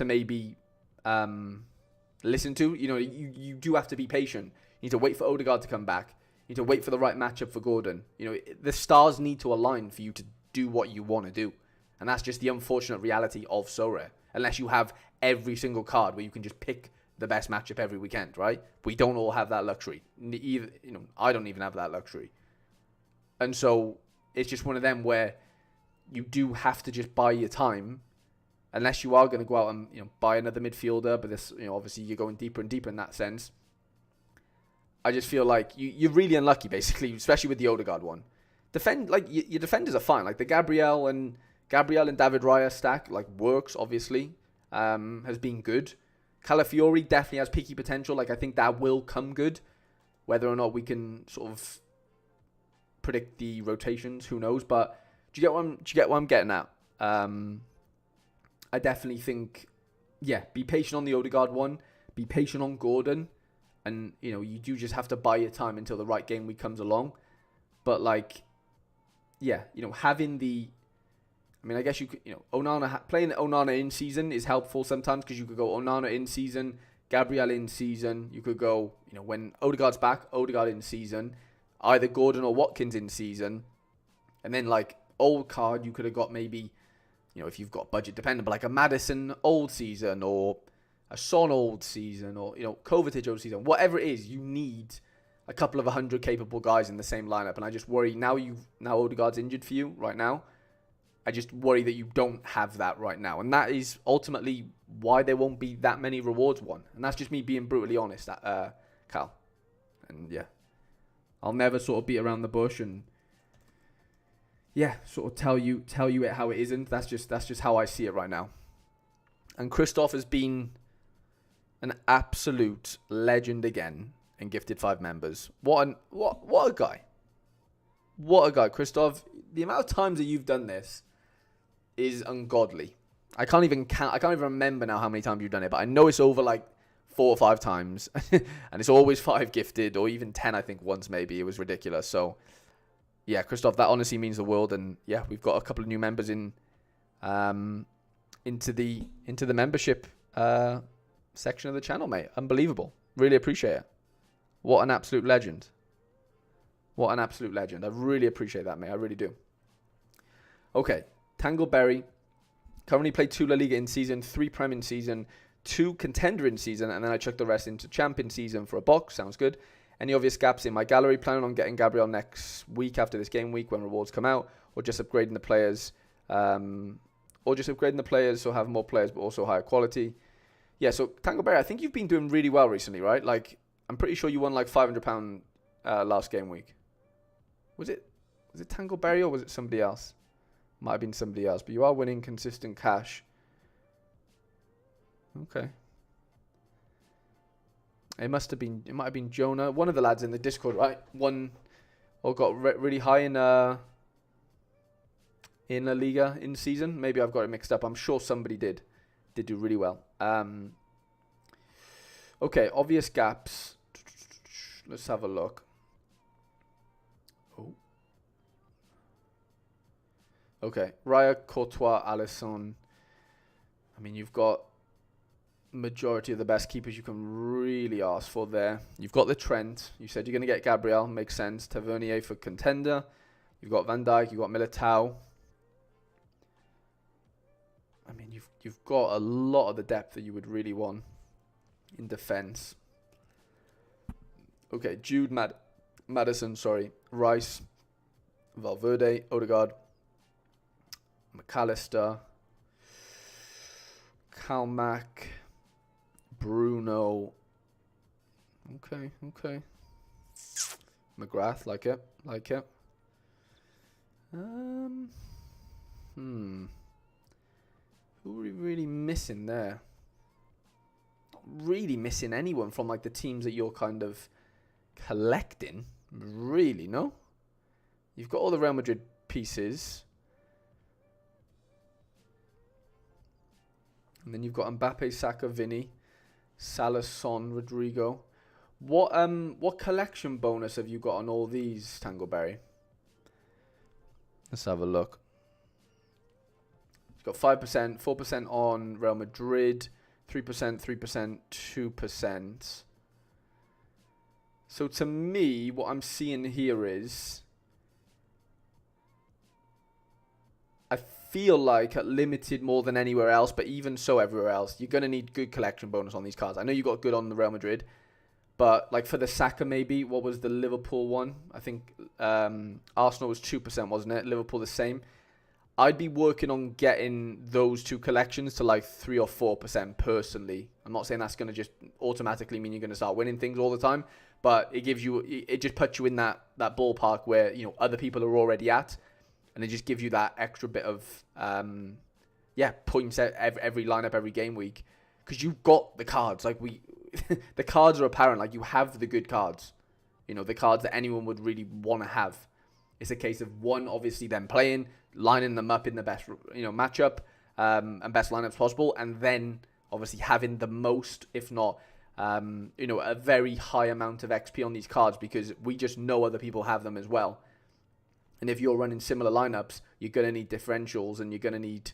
S1: maybe listen to. You know, you do have to be patient. You need to wait for Odegaard to come back. You need to wait for the right matchup for Gordon. You know, the stars need to align for you to do what you want to do. And that's just the unfortunate reality of Sorare. Unless you have every single card where you can just pick the best matchup every weekend, right? We don't all have that luxury. Either, you know, I don't even have that luxury. And so it's just one of them where you do have to just buy your time, unless you are going to go out and, you know, buy another midfielder. But this, you know, obviously you're going deeper and deeper in that sense. I just feel like you're really unlucky, basically, especially with the Odegaard one. Your defenders are fine. Like the Gabriel and David Raya stack, like, works, obviously, has been good. Calafiori definitely has peaky potential. Like, I think that will come good. Whether or not we can sort of predict the rotations, who knows? But do you get what I'm getting at? I definitely think, yeah, be patient on the Odegaard one. Be patient on Gordon. And, you know, you do just have to buy your time until the right game week comes along. But, like, yeah, you know, having the... I mean, I guess you could, you know, playing Onana in season is helpful sometimes, because you could go Onana in season, Gabriel in season. You could go, you know, when Odegaard's back, Odegaard in season, either Gordon or Watkins in season. And then, like, old card, you could have got maybe, you know, if you've got budget dependent, but like a Maddison old season, or a Son old season, or, you know, Kovacic old season. Whatever it is, you need a couple of 100 capable guys in the same lineup. And I just worry, now Odegaard's injured for you right now. I just worry that you don't have that right now. And that is ultimately why there won't be that many rewards won. And that's just me being brutally honest, Cal. And yeah, I'll never sort of beat around the bush and, yeah, sort of tell you it how it isn't. That's just how I see it right now. And Christoph has been an absolute legend again and gifted 5 members. What a guy. What a guy, Christoph. The amount of times that you've done this is ungodly. I can't even count. I can't even remember now how many times you've done it, but I know it's over like 4 or 5 times. And it's always 5 gifted, or even 10, I think, once maybe. It was ridiculous. So, yeah, Christoph, that honestly means the world. And yeah, we've got a couple of new members in into the membership section of the channel, mate. Unbelievable. Really appreciate it. What an absolute legend. What an absolute legend. I really appreciate that, mate. I really do. Okay. Tangleberry. Currently played 2 La Liga in season, 3 Prem in season, 2 Contender in season, and then I chucked the rest into Champion season for a box. Sounds good. Any obvious gaps in my gallery? Planning on getting Gabriel next week after this game week when rewards come out, or just upgrading the players, so have more players but also higher quality. Yeah, so Tangleberry, I think you've been doing really well recently, right? Like, I'm pretty sure you won like £500 last game week. Was it Tangleberry or was it somebody else? Might have been somebody else, but you are winning consistent cash. Okay. It might have been Jonah, one of the lads in the Discord, right? One, or got really high in La Liga in season. Maybe I've got it mixed up. I'm sure somebody did do really well. Okay, obvious gaps. Let's have a look. Oh. Okay, Raya, Courtois, Alisson. I mean, you've got majority of the best keepers you can really ask for there. You've got the Trent. You said you're going to get Gabriel. Makes sense. Tavernier for Contender. You've got Van Dijk. You've got Militao. I mean, you've got a lot of the depth that you would really want in defense. Okay, Jude, Maddison, Rice, Valverde, Odegaard, McAllister, Kalmack, Bruno. Okay. McGrath, like it. Who are we really missing there? Not really missing anyone from like the teams that you're kind of collecting. Really, no? You've got all the Real Madrid pieces. And then you've got Mbappe, Saka, Vinny, Salah, Son, Rodrigo. What collection bonus have you got on all these, Tangleberry? Let's have a look. It's got 5%, 4% on Real Madrid, 3%, 3%, 2%. So to me, what I'm seeing here is, I feel like at limited more than anywhere else, but even so everywhere else, you're going to need good collection bonus on these cards. I know you got good on the Real Madrid, but like for the Saka maybe, what was the Liverpool one? I think Arsenal was 2%, wasn't it? Liverpool the same. I'd be working on getting those two collections to like 3 or 4% personally. I'm not saying that's going to just automatically mean you're going to start winning things all the time, but it gives you, it just puts you in that ballpark where, you know, other people are already at, and it just gives you that extra bit of points every lineup, every game week, because you've got the cards. Like the cards are apparent. Like you have the good cards, you know, the cards that anyone would really want to have. It's a case of one, obviously them playing, lining them up in the best, you know, matchup and best lineups possible, and then obviously having the most, if not, you know, a very high amount of XP on these cards, because we just know other people have them as well. And if you're running similar lineups, you're gonna need differentials, and you're gonna need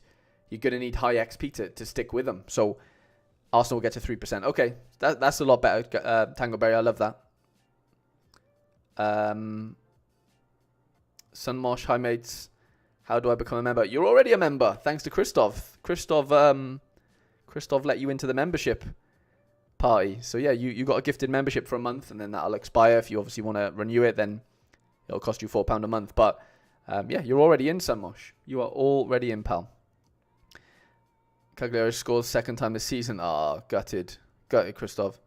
S1: high XP to stick with them. So Arsenal will get to 3%. Okay, that's a lot better, Tangleberry. I love that. Sunmosh, hi mates. How do I become a member? You're already a member, thanks to Christoph. Christoph let you into the membership party. So yeah, you got a gifted membership for a month, and then that'll expire. If you obviously want to renew it, then it'll cost you £4 a month. But yeah, you're already in, Sunmosh. You are already in, pal. Cagliari scores second time this season. Ah, gutted, Christoph.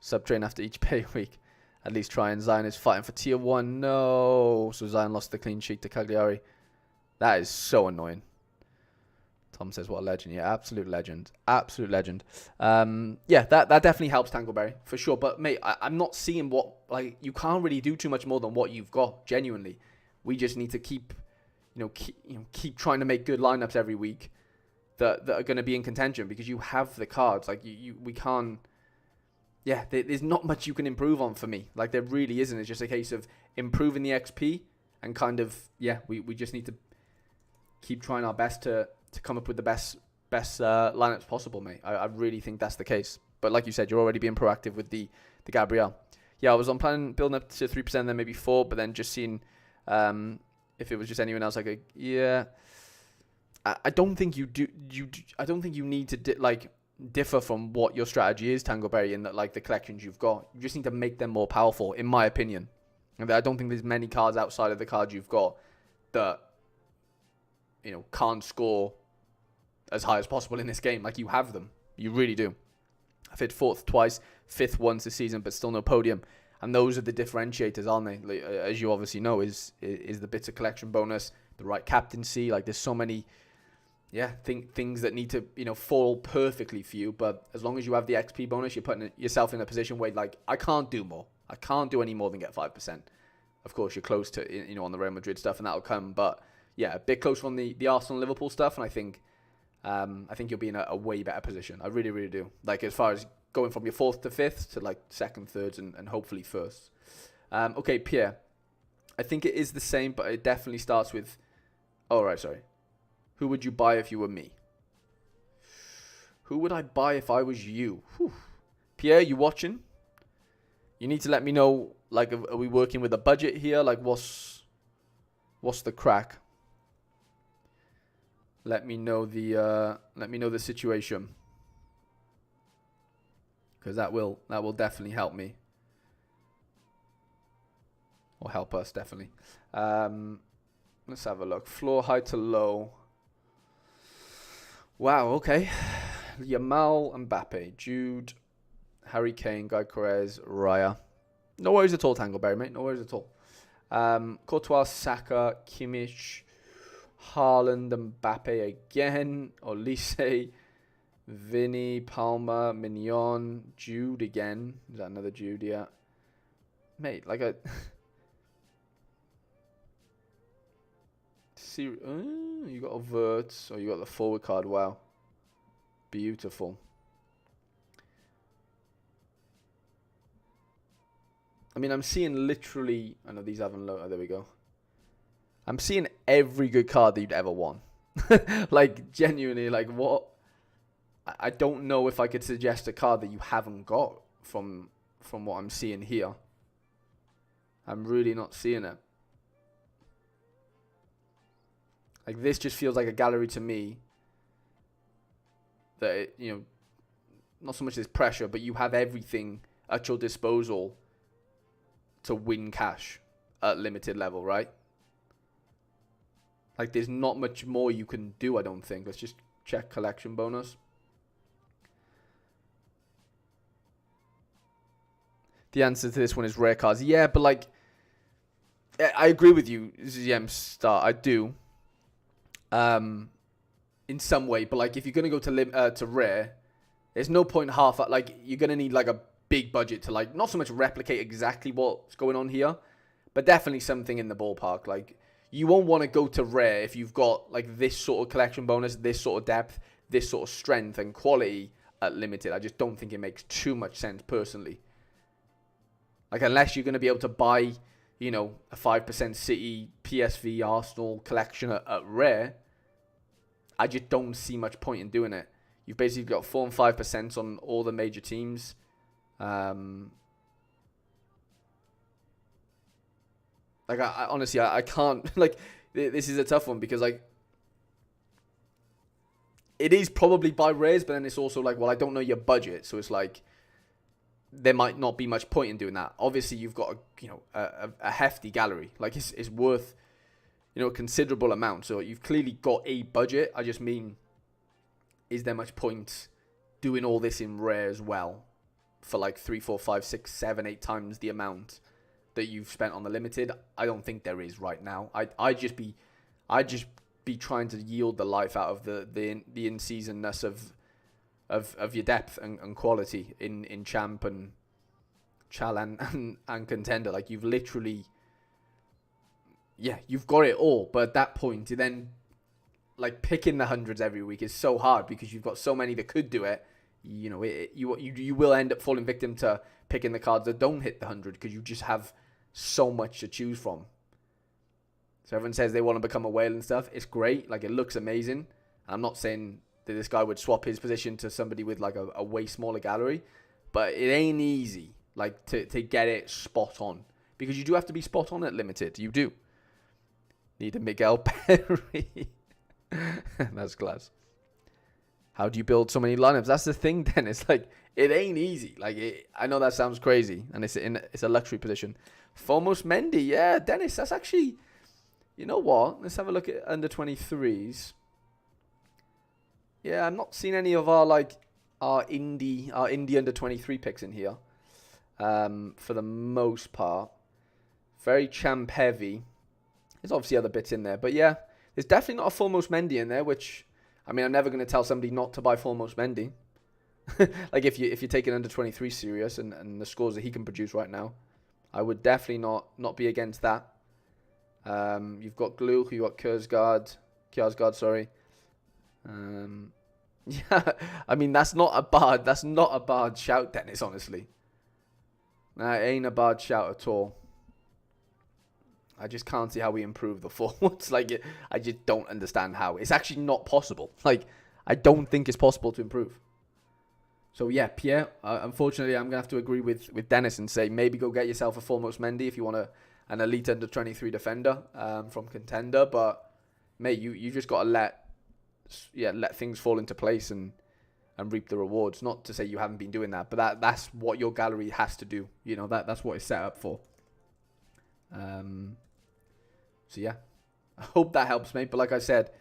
S1: Sub-train after each pay week. At least try, and Zion is fighting for tier 1. No. So Zion lost the clean sheet to Cagliari. That is so annoying. Tom says, what a legend. Yeah, absolute legend. Absolute legend. Yeah, that definitely helps Tangleberry, for sure. But, mate, I'm not seeing what... Like, you can't really do too much more than what you've got, genuinely. We just need to keep trying to make good lineups every week that are going to be in contention, because you have the cards. Like, we can't... Yeah, there's not much you can improve on for me. Like, there really isn't. It's just a case of improving the XP and kind of, yeah, we just need to keep trying our best to come up with the best lineups possible, mate. I really think that's the case. But like you said, you're already being proactive with the Gabriel. Yeah, I was on plan building up to 3%, then maybe 4%, but then just seeing if it was just anyone else. Like, yeah, I don't think you do. I don't think you need to differ from what your strategy is, Tangleberry, in that, like, the collections you've got. You just need to make them more powerful, in my opinion. And I don't think there's many cards outside of the cards you've got that, you know, can't score as high as possible in this game. Like, you have them. You really do. I've hit 4th twice, 5th once this season, but still no podium. And those are the differentiators, aren't they? Like, as you obviously know, is the bits of collection bonus, the right captaincy. Like, there's so many... Yeah, things that need to, you know, fall perfectly for you. But as long as you have the XP bonus, you're putting yourself in a position where, like, I can't do more. I can't do any more than get 5%. Of course, you're close to, you know, on the Real Madrid stuff, and that'll come. But yeah, a bit closer on the Arsenal Liverpool stuff, and I think you'll be in a way better position. I really, really do. Like, as far as going from your 4th to 5th to, like, 2nd, 3rd, and hopefully 1st. Okay, Pierre. I think it is the same, but it definitely starts with... Oh, right, sorry. Who would you buy if you were me? Who would I buy if I was you? Whew. Pierre, you watching? You need to let me know, like, are we working with a budget here? Like, what's the crack? Let me know the situation. Because that will definitely help me. Or help us, definitely. Let's have a look. Floor, high to low. Wow, okay. Yamal, Mbappe, Jude, Harry Kane, Guy Correz, Raya. No worries at all, Tangleberry, mate. No worries at all. Courtois, Saka, Kimmich, Haaland, Mbappe again, Olise, Vinny, Palmer, Mignon, Jude again. Is that another Jude? Yeah. Mate, like a... you got a Vert, or you got the forward card. Wow. beautiful. I mean, I'm seeing literally... I know these haven't loaded. Oh, there we go. I'm seeing every good card that you'd ever want. Like, genuinely, like, what... I don't know if I could suggest a card that you haven't got from what I'm seeing here. I'm really not seeing it. Like, this just feels like a gallery to me that, it, you know, not so much as pressure, but you have everything at your disposal to win cash at limited level, right? Like, there's not much more you can do, I don't think. Let's just check collection bonus. The answer to this one is rare cards. Yeah, but, like, I agree with you, ZM Star. I do. In some way. But, like, if you're going to go to rare, there's no point half... Like, you're going to need, like, a big budget to, like, not so much replicate exactly what's going on here, but definitely something in the ballpark. Like, you won't want to go to rare if you've got, like, this sort of collection bonus, this sort of depth, this sort of strength and quality at limited. I just don't think it makes too much sense personally. Like, unless you're going to be able to buy, you know, a 5% City, PSV, Arsenal collection at rare, I just don't see much point in doing it. You've basically got 4 and 5% on all the major teams. Like, I honestly, I can't, like, this is a tough one because, like, it is probably by rares, but then it's also like, well, I don't know your budget, so it's like, there might not be much point in doing that. Obviously, you've got a hefty gallery. Like, it's worth, you know, a considerable amount. So you've clearly got a budget. I just mean, is there much point doing all this in rare as well for like 3, 4, 5, 6, 7, 8 times the amount that you've spent on the limited? I don't think there is right now. I'd just be trying to yield the life out of the in-seasonness of your depth and quality in champ and chal and contender. Like, you've literally, yeah, you've got it all. But at that point, then, like, picking the hundreds every week is so hard because you've got so many that could do it. You know, you will end up falling victim to picking the cards that don't hit the 100 because you just have so much to choose from. So everyone says they want to become a whale and stuff. It's great. Like, it looks amazing. I'm not saying that this guy would swap his position to somebody with, like, a way smaller gallery. But it ain't easy, like, to get it spot on. Because you do have to be spot on at limited. You do. Need a Miguel Perry. That's class. How do you build so many lineups? That's the thing, then. It's like, it ain't easy. Like, I know that sounds crazy. And it's a luxury position. Foremost Mendy. Yeah, Dennis, that's actually... You know what? Let's have a look at under 23s. Yeah, I'm not seeing any of our indie under 23 picks in here. For the most part. Very champ heavy. There's obviously other bits in there. But yeah, there's definitely not a Foremost Mendy in there, which, I mean, I'm never going to tell somebody not to buy Foremost Mendy. Like, if you're taking under 23 serious and the scores that he can produce right now, I would definitely not be against that. You've got Gluch, you've got Kjaersgaard, sorry. Yeah, I mean, that's not a bad shout, Dennis, honestly. That ain't a bad shout at all. I just can't see how we improve the forwards. Like, I just don't understand how. It's actually not possible. Like, I don't think it's possible to improve. So, yeah, Pierre, unfortunately, I'm going to have to agree with Dennis and say maybe go get yourself a Foremost Mendy if you want an elite under 23 defender from contender. But, mate, you just got to let things fall into place and reap the rewards. Not to say you haven't been doing that, but that's what your gallery has to do. You know, that's what it's set up for. So yeah, I hope that helps, mate. But like I said,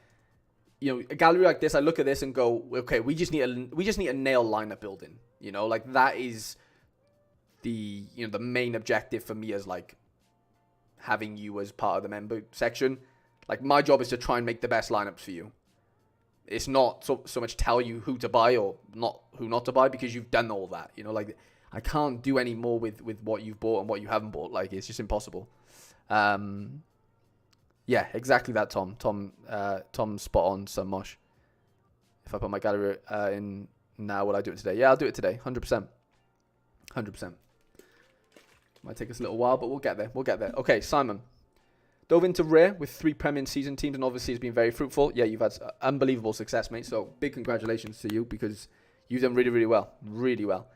S1: you know, a gallery like this, I look at this and go, okay, we just need a nail lineup building. You know, like, that is the main objective for me as, like, having you as part of the member section. Like, my job is to try and make the best lineups for you. It's not so much tell you who to buy or who not to buy, because you've done all that. You know, like, I can't do any more with what you've bought and what you haven't bought. Like, it's just impossible. Yeah, exactly that, Tom. Tom's spot on, Son Mosh. if I put my gallery in now, will I do it today? Yeah, I'll do it today. 100%. 100%. Might take us a little while, but we'll get there. We'll get there. Okay, Simon. Dove into Rare with 3 Prem in-season teams, and obviously it's been very fruitful. Yeah, you've had unbelievable success, mate. So big congratulations to you, because you've done really, really well. Really well.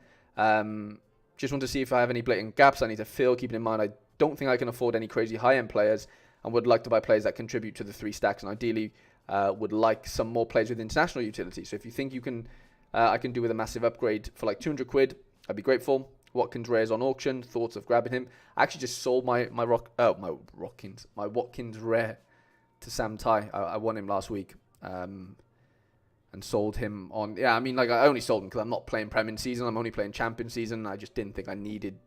S1: Just want to see if I have any blatant gaps I need to fill, keeping in mind I don't think I can afford any crazy high-end players, and would like to buy players that contribute to the 3 stacks, and ideally would like some more players with international utility. So if you think you can, I can do with a massive upgrade for like 200 quid, I'd be grateful. Watkins Rare's on auction. Thoughts of grabbing him? I actually just sold my Watkins Rare to Sam Tai. I won him last week, and sold him on. Yeah, I mean, like, I only sold him because I'm not playing Prem in season. I'm only playing Champion season. I just didn't think I needed.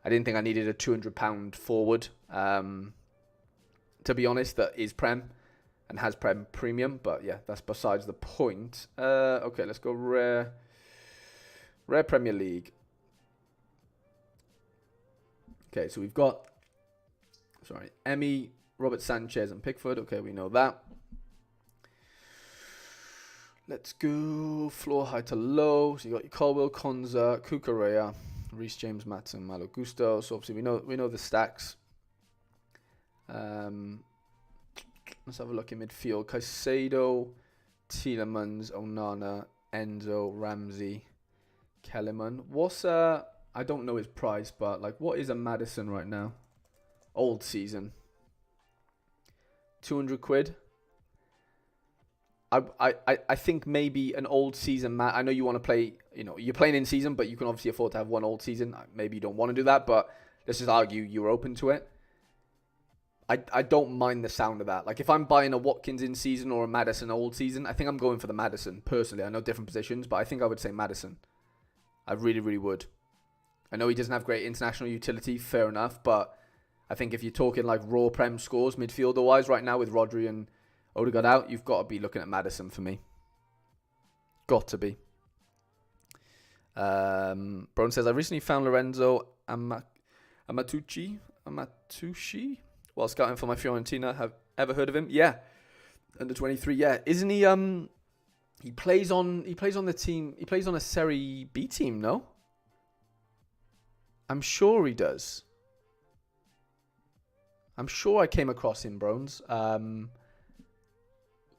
S1: I didn't think I needed a £200 forward. To be honest, that is Prem and has Prem premium. But yeah, that's besides the point. Okay, let's go Rare Premier League. Okay, so we've got, Emmy, Robert Sanchez, and Pickford. Okay, we know that. Let's go floor high to low. So you got your Colwell, Konza, Kukurea, Reece James, Matson, Malo Gusto. So obviously we know the stacks. Let's have a look in midfield. Caicedo, Tielemans, Onana, Enzo, Ramsey, Kellerman. What's I don't know his price, but like, what is a Maddison right now? Old season. 200 quid. I think maybe an old season. I know you want to play, you're playing in season, but you can obviously afford to have one old season. Maybe you don't want to do that, but let's just argue you're open to it. I don't mind the sound of that. Like, if I'm buying a Watkins in season or a Maddison old season, I think I'm going for the Maddison personally. I know different positions, but I think I would say Maddison. I really, really would. I know he doesn't have great international utility, fair enough, but I think if you're talking like raw Prem scores midfielder-wise right now with Rodri and Odegaard out, you've got to be looking at Maddison for me. Got to be. Brown says, I recently found Lorenzo Amatucci while scouting for my Fiorentina. Have ever heard of him? Yeah. Under 23, yeah. Isn't he he plays on the team, he plays on a Serie B team, no? I'm sure he does. I'm sure I came across him, Brones.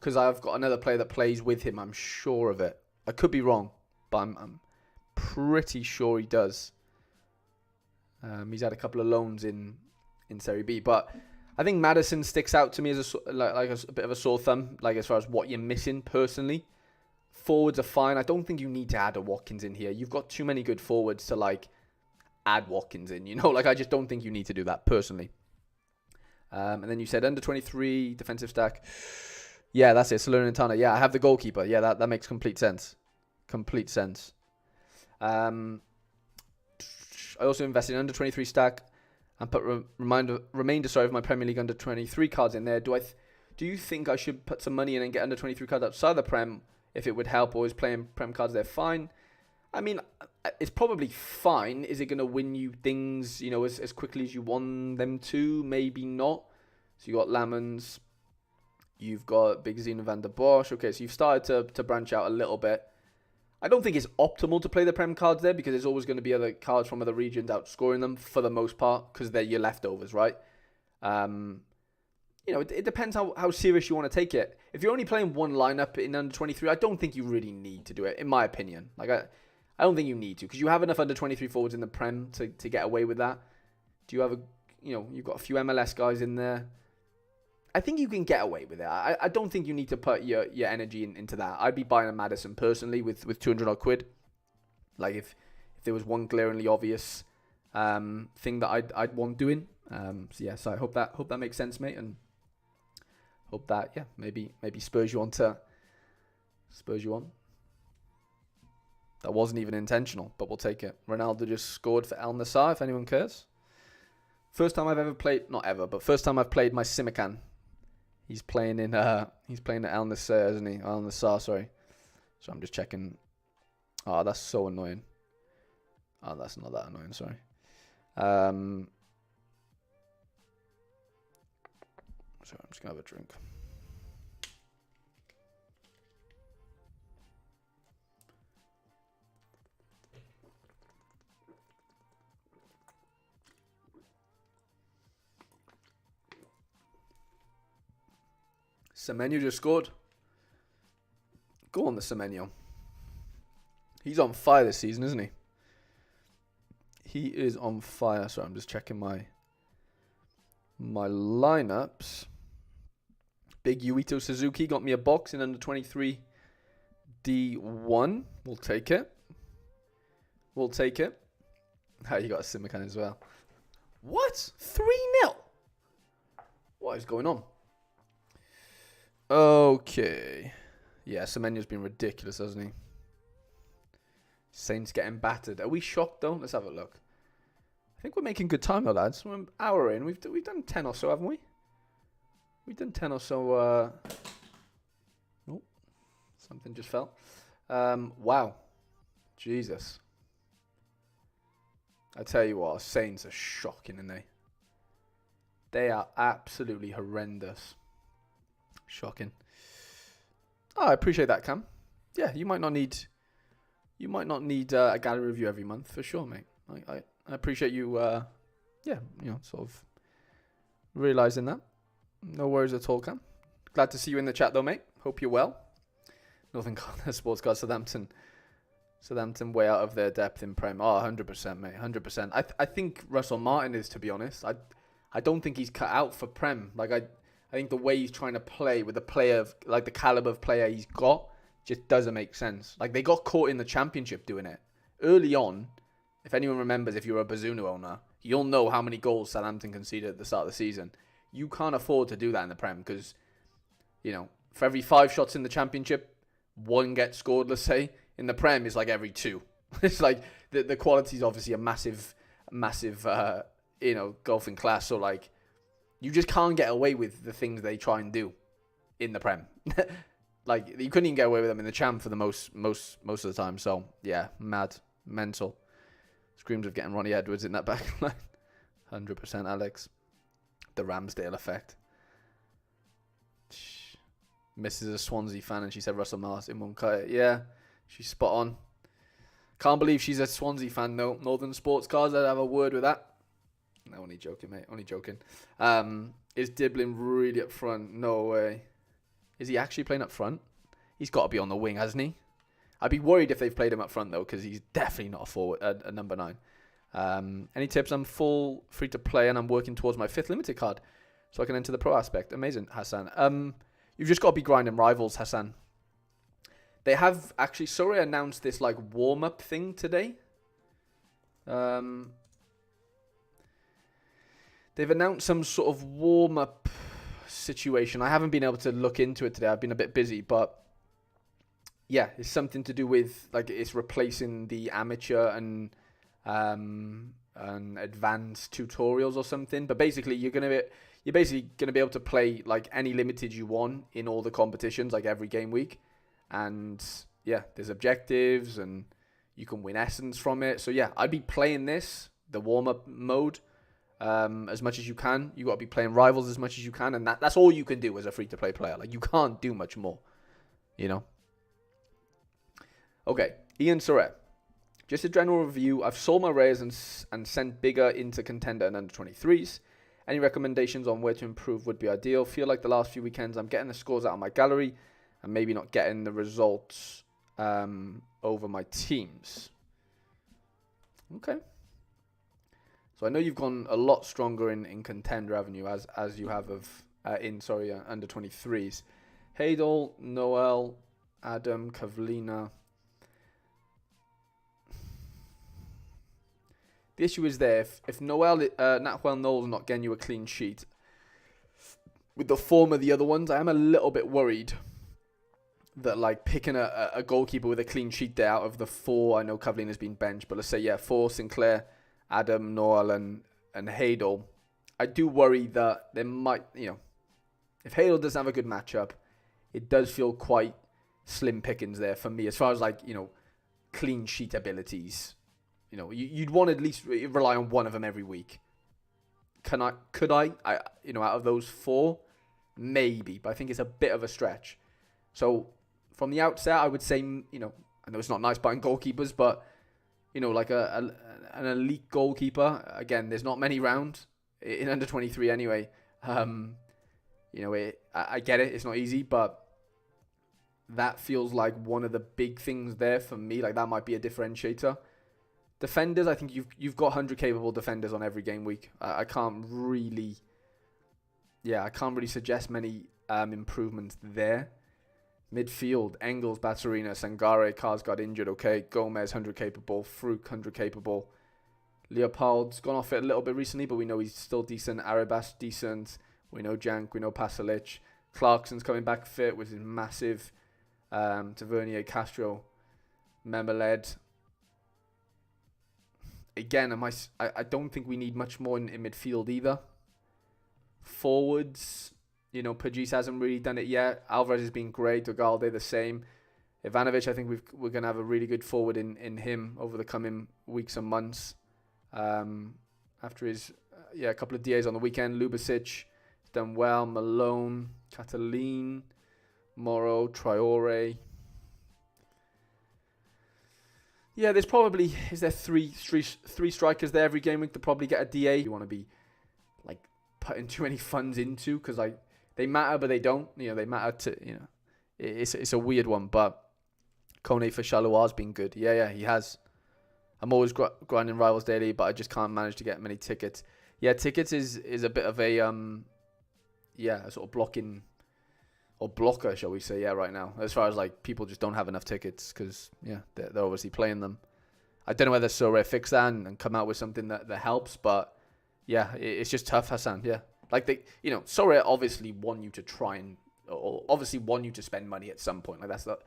S1: Because I've got another player that plays with him. I'm sure of it. I could be wrong, but I'm pretty sure he does. He's had a couple of loans in Serie B, but I think Maddison sticks out to me as a bit of a sore thumb, like as far as what you're missing personally. Forwards are fine. I don't think you need to add a Watkins in here. You've got too many good forwards to like add Watkins in, like I just don't think you need to do that personally. And then you said under 23 defensive stack. Yeah, that's it. Salernitana. Yeah, I have the goalkeeper. Yeah, that makes complete sense. Complete sense. I also invested in under 23 stack and put remainder of my Premier League under 23 cards in there. Do you think I should put some money in and get under 23 cards outside the Prem if it would help, or is playing Prem cards there fine? I mean, it's probably fine. Is it going to win you things, as quickly as you want them to? Maybe not. So you got Lamans. You've got Big Zina van der Bosch. Okay, so you've started to branch out a little bit. I don't think it's optimal to play the Prem cards there because there's always going to be other cards from other regions outscoring them for the most part because they're your leftovers, right? It depends how serious you want to take it. If you're only playing one lineup in under 23, I don't think you really need to do it, in my opinion. Like, I don't think you need to because you have enough under 23 forwards in the Prem to get away with that. Do you have you've got a few MLS guys in there. I think you can get away with it. I don't think you need to put your energy into that. I'd be buying a Maddison personally with 200 odd quid. Like if there was one glaringly obvious thing that I'd want doing. So I hope that makes sense, mate, and hope that maybe spurs you on. That wasn't even intentional, but we'll take it. Ronaldo just scored for Al Nassr, if anyone cares. First time I've ever played, not ever, but first time I've played my Simican. He's playing at Al Nassr, isn't he? Al Nassr, sorry. So I'm just checking. Oh, that's so annoying. Oh, that's not that annoying, sorry. Sorry, I'm just going to have a drink. Semenyo just scored. Go on, the Semenyo. He's on fire this season, isn't he? He is on fire. Sorry, I'm just checking my lineups. Big Yuito Suzuki got me a box in under 23 D1. We'll take it. We'll take it. How you got a Simakan as well? What? 3-0? What is going on? Okay. Yeah, Semenyo's been ridiculous, hasn't he? Saints getting battered. Are we shocked though? Let's have a look. I think we're making good time though, lads. We're an hour in. We've done 10 or so, haven't we? We've done 10 or so. Oh, something just fell. Wow. Jesus. I tell you what, Saints are shocking, aren't they? They are absolutely horrendous. Shocking. Oh, I appreciate that, Cam. Yeah, you might not need a gallery review every month for sure, mate. I appreciate you. Sort of realizing that. No worries at all, Cam. Glad to see you in the chat though, mate. Hope you're well. Nothing called the sports card. Southampton way out of their depth in Prem. Oh, 100%, mate. 100%. I think Russell Martin is, to be honest. I don't think he's cut out for Prem. Like I think the way he's trying to play with the player of like the caliber of player he's got just doesn't make sense. Like they got caught in the Championship doing it early on. If anyone remembers, if you're a Bazunu owner, you'll know how many goals Southampton conceded at the start of the season. You can't afford to do that in the Prem because, for every 5 shots in the Championship, 1 gets scored, let's say. In the Prem, it's like every 2. It's like the quality is obviously a massive, gulf in class. So, like, you just can't get away with the things they try and do in the Prem. Like, you couldn't even get away with them in the Champ for the most of the time. So, yeah, mad, mental. Screams of getting Ronnie Edwards in that back line. 100%, Alex. The Ramsdale effect. Mrs. a Swansea fan and she said Russell Martin won't cut it. Yeah, she's spot on. Can't believe she's a Swansea fan though. Northern Sports Cars, I'd have a word with that. No, only joking, mate. Only joking. Is Diblin really up front? No way. Is he actually playing up front? He's got to be on the wing, hasn't he? I'd be worried if they've played him up front though, because he's definitely not a forward, a number 9. Any tips? I'm full free to play and I'm working towards my 5th limited card so I can enter the pro aspect. Amazing, Hassan. You've just got to be grinding rivals, Hassan. They have actually, Sorare announced this like warm-up thing today. They've announced some sort of warm-up situation. I haven't been able to look into it today. I've been a bit busy, but yeah, it's something to do with like it's replacing the amateur and advanced tutorials or something. But basically, you're basically gonna be able to play like any limited you want in all the competitions, like every game week. And yeah, there's objectives and you can win essence from it. So yeah, I'd be playing this, the warm-up mode, as much as you can. You got to be playing rivals as much as you can, and that's all you can do as a free-to-play player. Like you can't do much more, Okay, Ian Sorare. Just a general review. I've sold my rares and sent bigger into contender and under 23s. Any recommendations on where to improve would be ideal. Feel like the last few weekends I'm getting the scores out of my gallery and maybe not getting the results over my teams. Okay. So I know you've gone a lot stronger in contender, haven't you, as you have under 23s. Haydel, Noel, Adam, Kavlina. The issue is there, if Nathuel Noel's not getting you a clean sheet, with the form of the other ones, I am a little bit worried that like picking a goalkeeper with a clean sheet there out of the 4, I know Kavlin has been benched, but let's say, 4, Sinclair, Adam, Noel, and Haydel, I do worry that there might, if Haydel doesn't have a good matchup, it does feel quite slim pickings there for me, as far as like, clean sheet abilities. You'd want to at least rely on one of them every week. Could I, out of those 4, maybe, but I think it's a bit of a stretch. So from the outset, I would say, I know it's not nice buying goalkeepers, but, like an elite goalkeeper, again, there's not many round in under 23 anyway. I get it. It's not easy, but that feels like one of the big things there for me. Like, that might be a differentiator. Defenders, I think you've got 100 capable defenders on every game week. I can't really suggest many improvements there. Midfield, Engels, Baturina, Sangare, Kars got injured, okay. Gomez, 100 capable. Fruk, 100 capable. Leopold's gone off it a little bit recently, but we know he's still decent. Arabas, decent. We know Jank, we know Pasalic. Clarkson's coming back fit, which is massive. Tavernier, Castro, Memeled. Again, I don't think we need much more in midfield either. Forwards, Pajis hasn't really done it yet. Alvarez has been great. Ugalde the same. Ivanovic, I think we're going to have a really good forward in him over the coming weeks and months. After his a couple of DAs on the weekend. Lubasic has done well. Malone, Catalin, Moro, Traore. Yeah, there's probably three strikers there every game week to probably get a DA. You want to be like putting too many funds into, because like they matter but they don't. They matter to it's a weird one. But Kone for Shaloir's been good. Yeah, he has. I'm always grinding Rivals Daily, but I just can't manage to get many tickets. Yeah, tickets is a bit of a a sort of blocking or blocker, shall we say, right now. As far as like people just don't have enough tickets because they're obviously playing them. I don't know whether Sorare fix that and come out with something that helps, but yeah, it's just tough, Hassan. Yeah, like Sorare obviously want you to try and or obviously want you to spend money at some point. Like that's the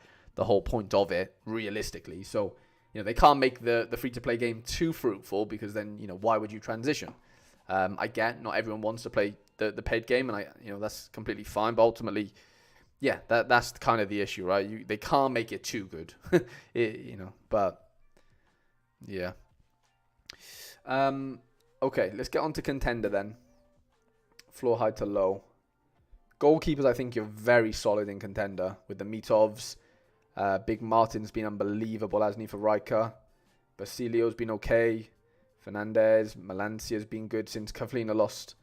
S1: whole point of it, realistically. So they can't make the free to play game too fruitful, because then why would you transition? I get not everyone wants to play the paid game, and that's completely fine. But ultimately, that's kind of the issue, right? They can't make it too good, But yeah. Okay, let's get on to contender then. Floor high to low. Goalkeepers, I think you're very solid in contender with the Mitovs. Big Martin's been unbelievable, hasn't he, for Riker? Basilio's been okay. Fernandez, Malancia's been good since Kavlina lost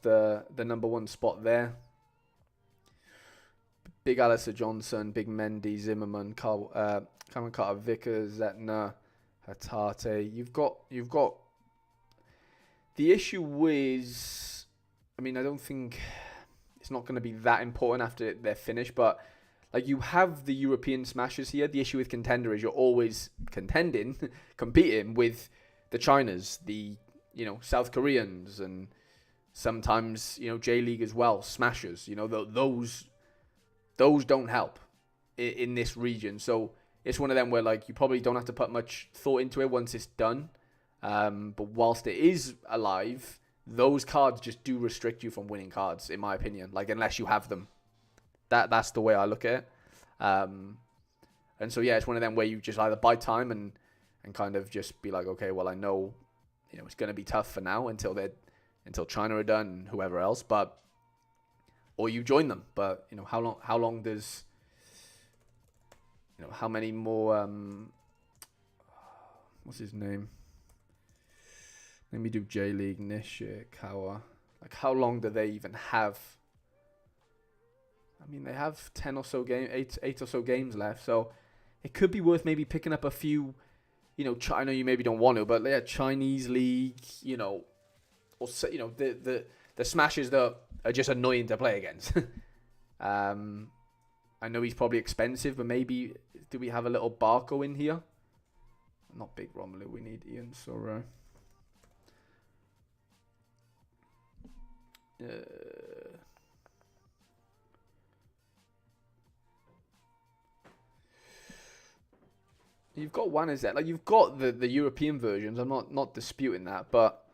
S1: the number one spot there. Big Alistair Johnson, Big Mendy, Zimmerman, Cameron Carter, Vickers, Zetner, Hatate. You've got the issue is, I don't think it's not going to be that important after they're finished, but like you have the European smashers here. The issue with contender is you're always competing with the Chinas, the South Koreans, and sometimes J League as well, smashers. Those don't help in this region. So it's one of them where like you probably don't have to put much thought into it once it's done. But whilst it is alive, those cards just do restrict you from winning cards, in my opinion. Like unless you have them. That's the way I look at it. And so it's one of them where you just either buy time and kind of just be like, okay, well I know it's going to be tough for now until China are done and whoever else, or you join them. But how long does how many more what's his name? Let me do J League, Nishik, Kawa. Like how long do they even have? They have 10 or so games, 8 or so games left, so it could be worth maybe picking up a few, I know you maybe don't want to, but Chinese league, or the smashes that are just annoying to play against. I know he's probably expensive, but maybe do we have a little Barco in here? Not Big Romelu, we need Ian Sorare. You've got one, is that like you've got the European versions. I'm not disputing that, but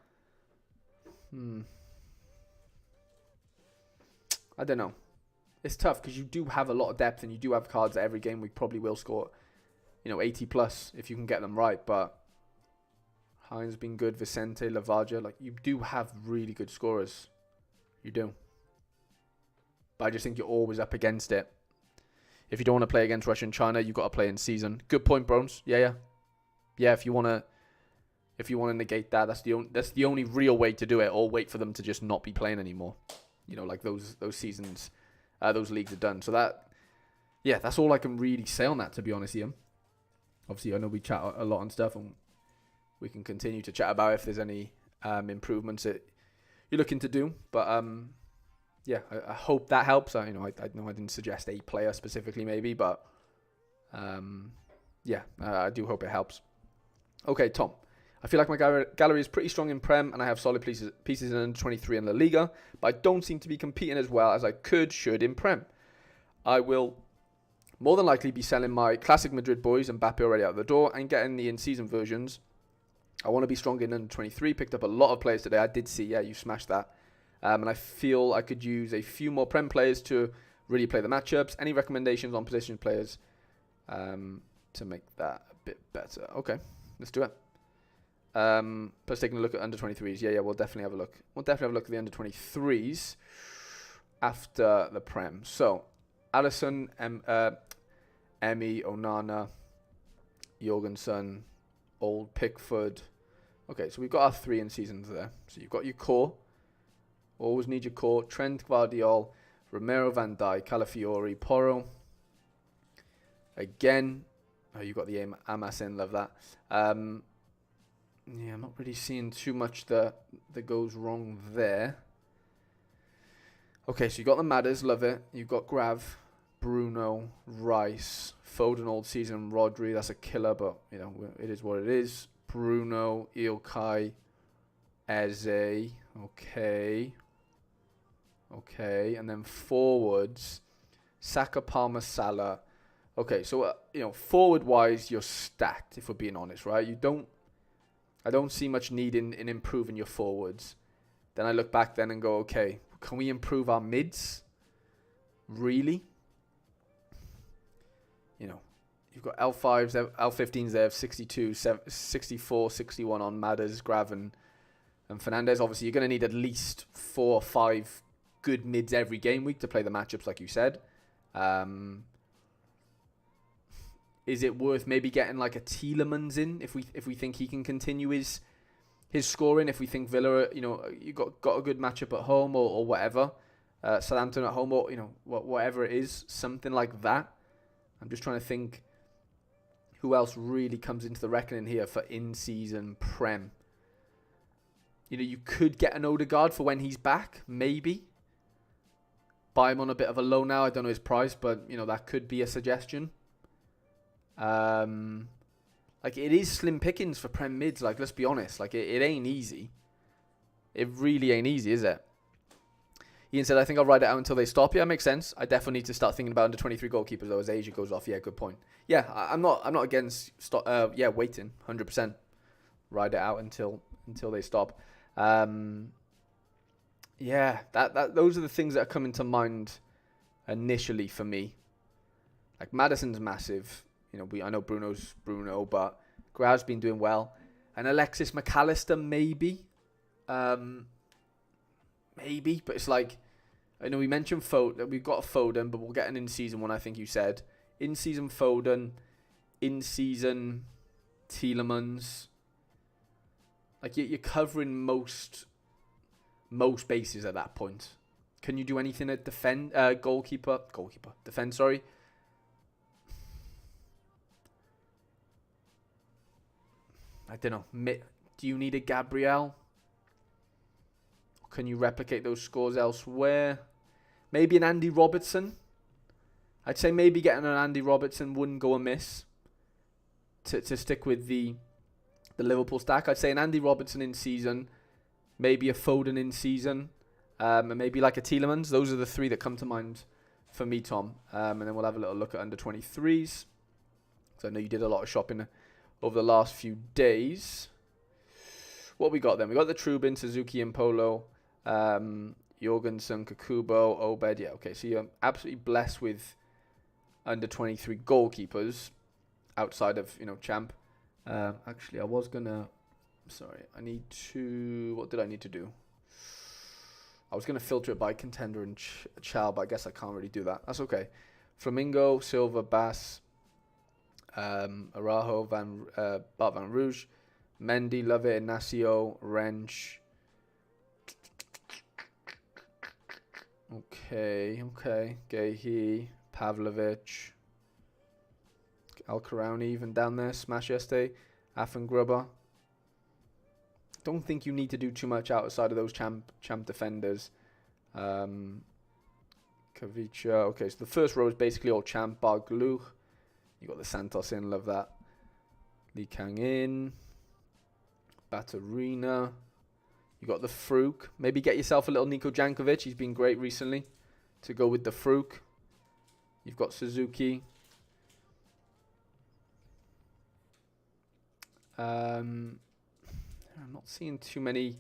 S1: I don't know. It's tough because you do have a lot of depth and you do have cards that every game we probably will score, 80 plus if you can get them right. But Hines been good, Vicente, Lavaja, like you do have really good scorers. You do. But I just think you're always up against it. If you don't want to play against Russia and China, you've got to play in season. Good point, Brones. Yeah. If you want to negate that, that's the only real way to do it, or wait for them to just not be playing anymore. like those seasons, those leagues are done. So that's all I can really say on that, to be honest, Ian. Obviously, I know we chat a lot on stuff, and we can continue to chat about if there's any improvements that you're looking to do. But I hope that helps. I know I didn't suggest a player specifically, maybe, but I do hope it helps. Okay, Tom. I feel like my gallery is pretty strong in Prem, and I have solid pieces in under 23 in La Liga, but I don't seem to be competing as well as I should in Prem. I will more than likely be selling my classic Madrid boys and Mbappe already out the door and getting the in-season versions. I want to be stronger in under 23. Picked up a lot of players today. I did see, you smashed that. And I feel I could use a few more Prem players to really play the matchups. Any recommendations on position players to make that a bit better? Okay, let's do it. Plus taking a look at under 23s. Yeah, we'll definitely have a look. We'll definitely have a look at the under 23s after the Prem. So, Alisson, Emmy, Onana, Jorgensen, Old Pickford. Okay, so we've got our 3 in seasons there. So you've got your core. Always need your core. Trent, Guardiola, Romero, Van Dijk, Calafiori, Porro. Again, you've got the Amas in. Love that. I'm not really seeing too much that goes wrong there. Okay, so you got the Madders, love it. You've got Grav, Bruno, Rice, Foden old season, Rodri. That's a killer, but it is what it is. Bruno, Ilkay, Eze. Okay, and then forwards, Saka, Palmer, Salah. Okay, so forward wise, you're stacked. If we're being honest, right? I don't see much need in improving your forwards. Then I look back then and go, okay, can we improve our mids? Really? You've got L5s, L15s there of 62, 64, 61 on Madders, Grav, and Fernandez. Obviously, you're going to need at least 4 or 5 good mids every game week to play the matchups, like you said. Is it worth maybe getting like a Tielemans in if we think he can continue his scoring? If we think Villa, you got a good matchup at home or whatever, Southampton at home or whatever it is, something like that. I'm just trying to think who else really comes into the reckoning here for in-season Prem. You could get an Odegaard for when he's back, maybe. Buy him on a bit of a low now. I don't know his price, but that could be a suggestion. It is slim pickings for Prem mids. Let's be honest. It ain't easy. It really ain't easy, is it? Ian said, I think I'll ride it out until they stop. Yeah, makes sense. I definitely need to start thinking about under 23 goalkeepers though as Asia goes off. Yeah, good point. Yeah, I'm not against waiting 100%. Ride it out until they stop. Those are the things that are coming to mind initially for me. Maddison's massive. I know Bruno's Bruno, but Grav's been doing well. And Alexis McAllister, maybe. Maybe, but it's I know we mentioned Foden. We've got a Foden, but we'll get an in-season one, I think you said. In-season Foden, in-season Tielemans. You're covering most bases at that point. Can you do anything at defend? Defend, sorry. I don't know. Do you need a Gabriel? Can you replicate those scores elsewhere? Maybe an Andy Robertson. I'd say maybe getting an Andy Robertson wouldn't go amiss. To stick with the Liverpool stack, I'd say an Andy Robertson in season, maybe a Foden in season, and maybe like a Tielemans. Those are the 3 that come to mind for me, Tom. And then we'll have a little look at under 23s. So I know you did a lot of shopping over the last few days. What we got then? We got the Trubin, Suzuki, and Polo. Jorgensen, Kakubo, Obed. Yeah, okay. So you're absolutely blessed with under 23 goalkeepers outside of, Champ. Actually, I was going to... Sorry, what did I need to do? I was going to filter it by contender and Chal, but I guess I can't really do that. That's okay. Flamingo, Silva, Bass, Araujo, Bart Van Rouge, Mendy, love it, Inacio, Wrench. Okay. Gahey, Pavlovich, Alcarown even down there. Smash Este, Affengrubber. Don't think you need to do too much outside of those champ defenders. Kavicha. Okay, so the first row is basically all champ, bar Gluch. You got the Santos in, love that. Li Kang in. Batarina. You got the Fruk. Maybe get yourself a little Niko Jankovic. He's been great recently. To go with the Fruk. You've got Suzuki. I'm not seeing too many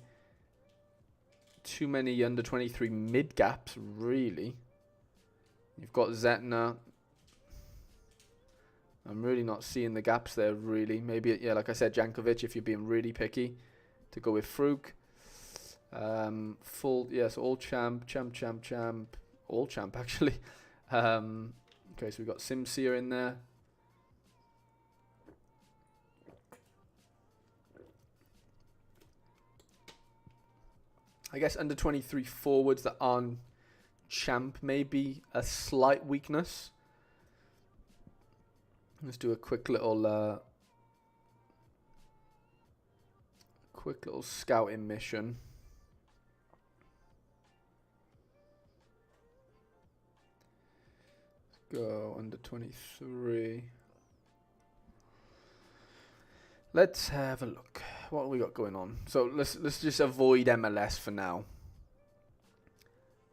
S1: under 23 mid gaps really. You've got Zetner. I'm really not seeing the gaps there really. Maybe, yeah, like I said, Jankovic if you're being really picky, to go with Fruk. Full, yes, all champ, all champ actually. Okay, so we've got Simsia in there. I guess under 23 forwards that aren't champ may be a slight weakness. Let's do a quick little scouting mission. Let's go under 23. Let's have a look. What have we got going on? So let's just avoid MLS for now.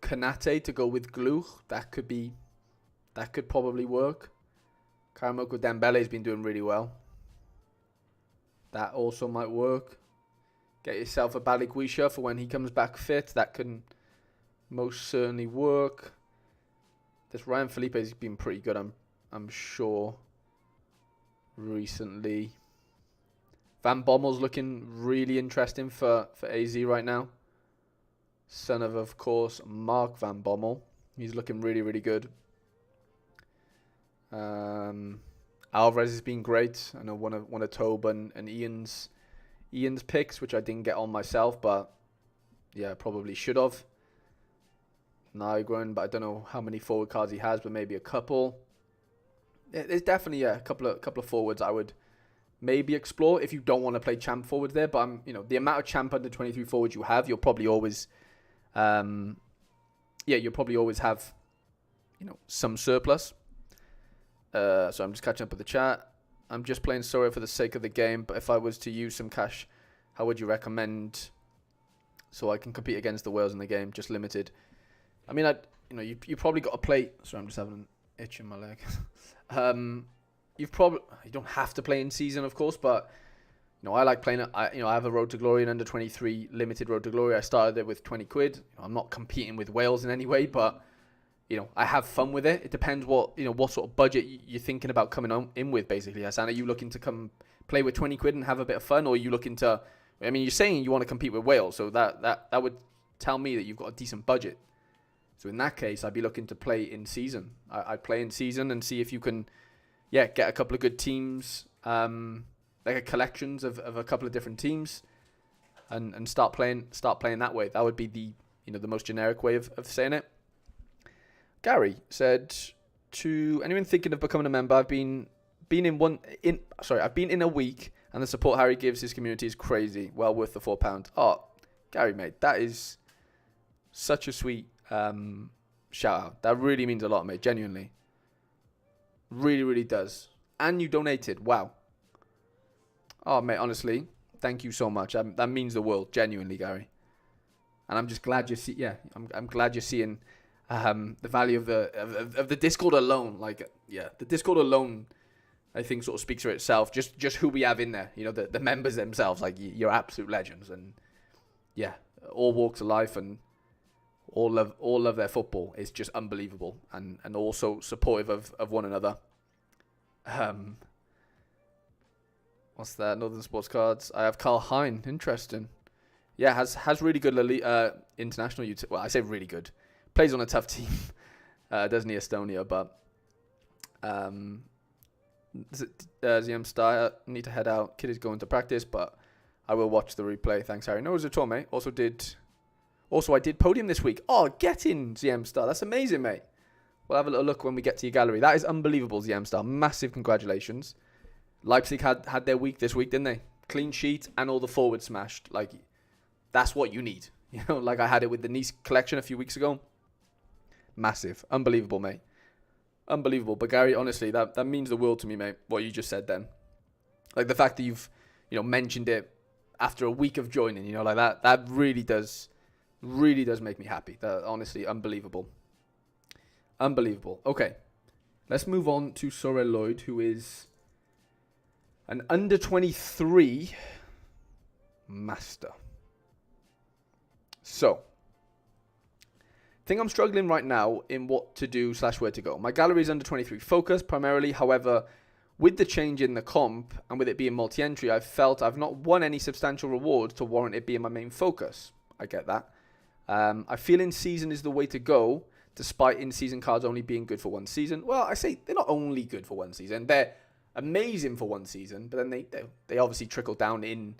S1: Kanate to go with Gluch. That could probably work. Karamoko Dembele's been doing really well. That also might work. Get yourself a Balikwisha for when he comes back fit. That can most certainly work. This Ryan Felipe's been pretty good, I'm sure, recently. Van Bommel's looking really interesting for AZ right now. Son of course, Mark Van Bommel. He's looking really, really good. Alvarez has been great. I know one of Tobe and Ian's picks, which I didn't get on myself, but yeah, probably should have. Nygren, but I don't know how many forward cards he has, but maybe a couple. There's definitely a couple of forwards I would maybe explore if you don't want to play champ forwards there. But the amount of champ under 23 forwards you have, you'll probably always, you'll probably always have, some surplus. So I'm just catching up with the chat. I'm just playing Sorare for the sake of the game, but if I was to use some cash, how would you recommend so I can compete against the whales in the game? Just limited. I mean, you probably got to play. Sorry, I'm just having an itch in my leg. You don't have to play in season, of course, but I like playing it. I have a Road to Glory, an under 23 limited Road to Glory. I started it with 20 quid. I'm not competing with Wales in any way, but I have fun with it. It depends what sort of budget you're thinking about coming in with, basically. Hassan, are you looking to come play with 20 quid and have a bit of fun, or are you looking to? I mean, you're saying you want to compete with Wales, so that would tell me that you've got a decent budget. So in that case, I'd be looking to play in season. I'd play in season and see if you can, get a couple of good teams, like a collections of a couple of different teams, and start playing that way. That would be the the most generic way of saying it. Gary said, to anyone thinking of becoming a member, I've been in a week, and the support Harry gives his community is crazy. Well worth the £4. Oh, Gary, mate, that is such a sweet shout out. That really means a lot, mate. Genuinely, really, really does. And you donated. Wow. Oh, mate, honestly, thank you so much. That means the world. Genuinely, Gary. And I'm just glad I'm glad you're seeing the value of the Discord alone. The Discord alone, I think, sort of speaks for itself. Just who we have in there. The members themselves. You're absolute legends, and all walks of life and all love their football. It's just unbelievable, and also supportive of one another. What's that? Northern Sports Cards. I have Carl Hein. Interesting. Yeah, has really good international utility. Well, I say really good. Plays on a tough team, doesn't he, Estonia? But ZM Steyer, need to head out. Kid is going to practice, but I will watch the replay. Thanks, Harry. No worries at all, mate. Also did Also, I did podium this week. Oh, get in, ZM Star. That's amazing, mate. We'll have a little look when we get to your gallery. That is unbelievable, ZM Star. Massive congratulations. Leipzig had their week this week, didn't they? Clean sheet and all the forwards smashed. Like, that's what you need. You know, like I had it with the Nice collection a few weeks ago. Massive. Unbelievable, mate. Unbelievable. But Gary, honestly, that means the world to me, mate, what you just said then. Like the fact that you've, mentioned it after a week of joining, like that really does make me happy. That, honestly, unbelievable. Unbelievable. Okay. Let's move on to Sorare Lloyd, who is an under 23 master. So, think I'm struggling right now in what to do / where to go. My gallery is under 23 focus primarily. However, with the change in the comp and with it being multi-entry, I've felt I've not won any substantial rewards to warrant it being my main focus. I get that. I feel in-season is the way to go, despite in-season cards only being good for one season. Well, I say they're not only good for one season. They're amazing for one season, but then they obviously trickle down in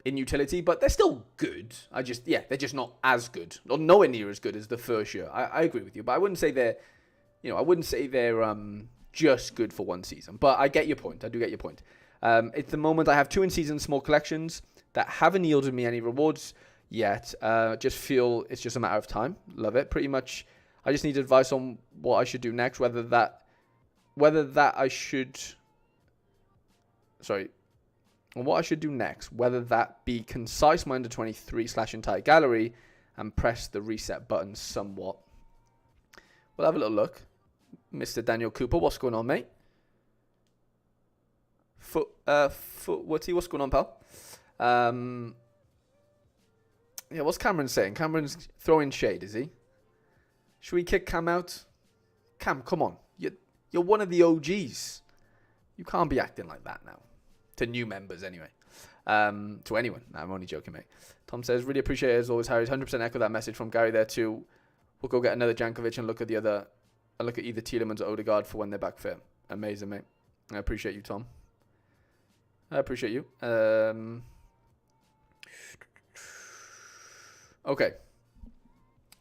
S1: utility, but they're still good. They're just not as good, or nowhere near as good as the first year. I agree with you, but I wouldn't say they're just good for one season. But I get your point. I do get your point. At the moment, I have 2 in-season small collections that haven't yielded me any rewards yet. Just feel it's just a matter of time. Love it. Pretty much, I just need advice on what I should do next. On what I should do next, whether that be concise my under 23 / entire gallery and press the reset button somewhat. We'll have a little look. Mr. Daniel Cooper, what's going on, mate? What's going on, pal? What's Cameron saying? Cameron's throwing shade, is he? Should we kick Cam out? Cam, come on. You're one of the OGs. You can't be acting like that now. To new members, anyway. To anyone. No, I'm only joking, mate. Tom says, really appreciate it as always, Harry. 100% echo that message from Gary there too. We'll go get another Jankovic and look at either Tielemans or Odegaard for when they're back fit. Amazing, mate. I appreciate you, Tom. I appreciate you. Okay.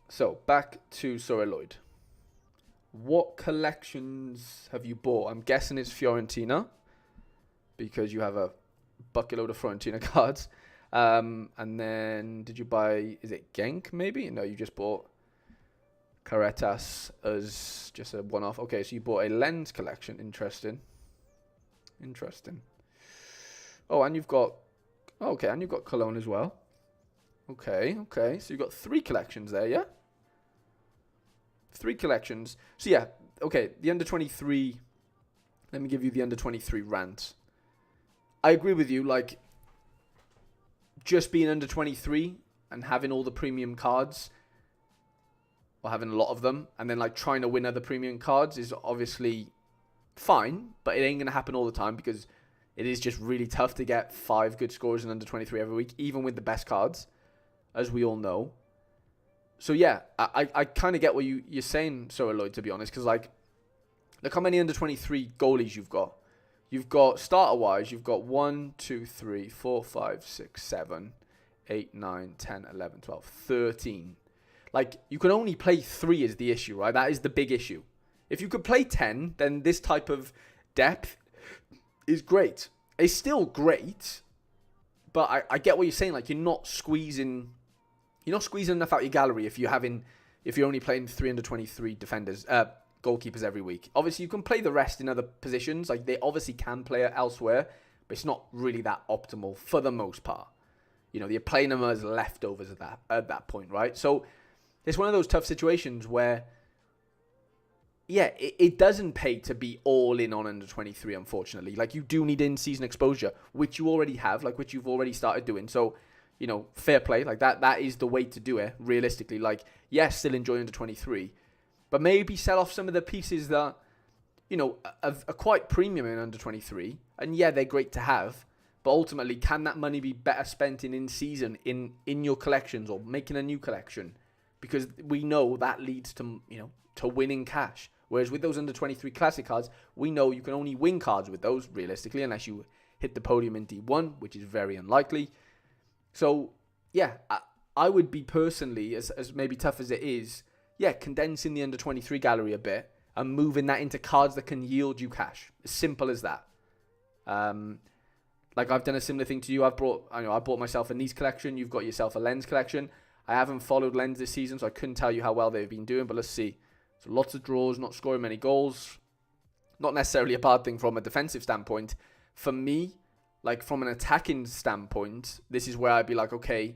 S1: So, back to Sorare Lloyd. What collections have you bought? I'm guessing it's Fiorentina, because you have a bucket load of Fiorentina cards. And then, did you buy, is it Genk maybe? No, you just bought Caritas as just a one-off. Okay, so you bought a lens collection. Interesting. Oh, and you've got Cologne as well. Okay. So you've got 3 collections there, yeah? 3 collections. So yeah, okay, the under 23, let me give you the under 23 rant. I agree with you, like, just being under 23 and having all the premium cards, or having a lot of them, and then like trying to win other premium cards is obviously fine, but it ain't going to happen all the time, because it is just really tough to get 5 good scores in under 23 every week, even with the best cards, as we all know. So yeah, I kind of get what you're saying, Sorare Lloyd, to be honest, because like, look how many under 23 goalies you've got. You've got, starter-wise, you've got 1, 2, 3, 4, 5, 6, 7, 8, 9, 10, 11, 12, 13. Like, you can only play 3 is the issue, right? That is the big issue. If you could play 10, then this type of depth is great. It's still great, but I get what you're saying. Like, you're not squeezing enough out your gallery if you're only playing 3 under 23 defenders, goalkeepers every week. Obviously, you can play the rest in other positions. Like, they obviously can play it elsewhere, but it's not really that optimal for the most part. You're playing them as leftovers at that point, right? So it's one of those tough situations where, yeah, it doesn't pay to be all in on under 23, unfortunately. Like, you do need in-season exposure, which you already have, like, which you've already started doing. So, fair play. Like, that is the way to do it, realistically. Like, yes, still enjoy under 23, but maybe sell off some of the pieces that, are quite premium in under 23. And yeah, they're great to have, but ultimately, can that money be better spent in season in your collections, or making a new collection? Because we know that leads to, to winning cash. Whereas with those under 23 classic cards, we know you can only win cards with those, realistically, unless you hit the podium in D1, which is very unlikely. So, yeah, I would be personally, as maybe tough as it is, condensing the under 23 gallery a bit and moving that into cards that can yield you cash. As simple as that. Like I've done a similar thing to you. I bought myself a Nice collection. You've got yourself a Lens collection. I haven't followed Lens this season, so I couldn't tell you how well they've been doing, but let's see. So lots of draws, not scoring many goals. Not necessarily a bad thing from a defensive standpoint. For me, like from an attacking standpoint, this is where I'd be like, okay,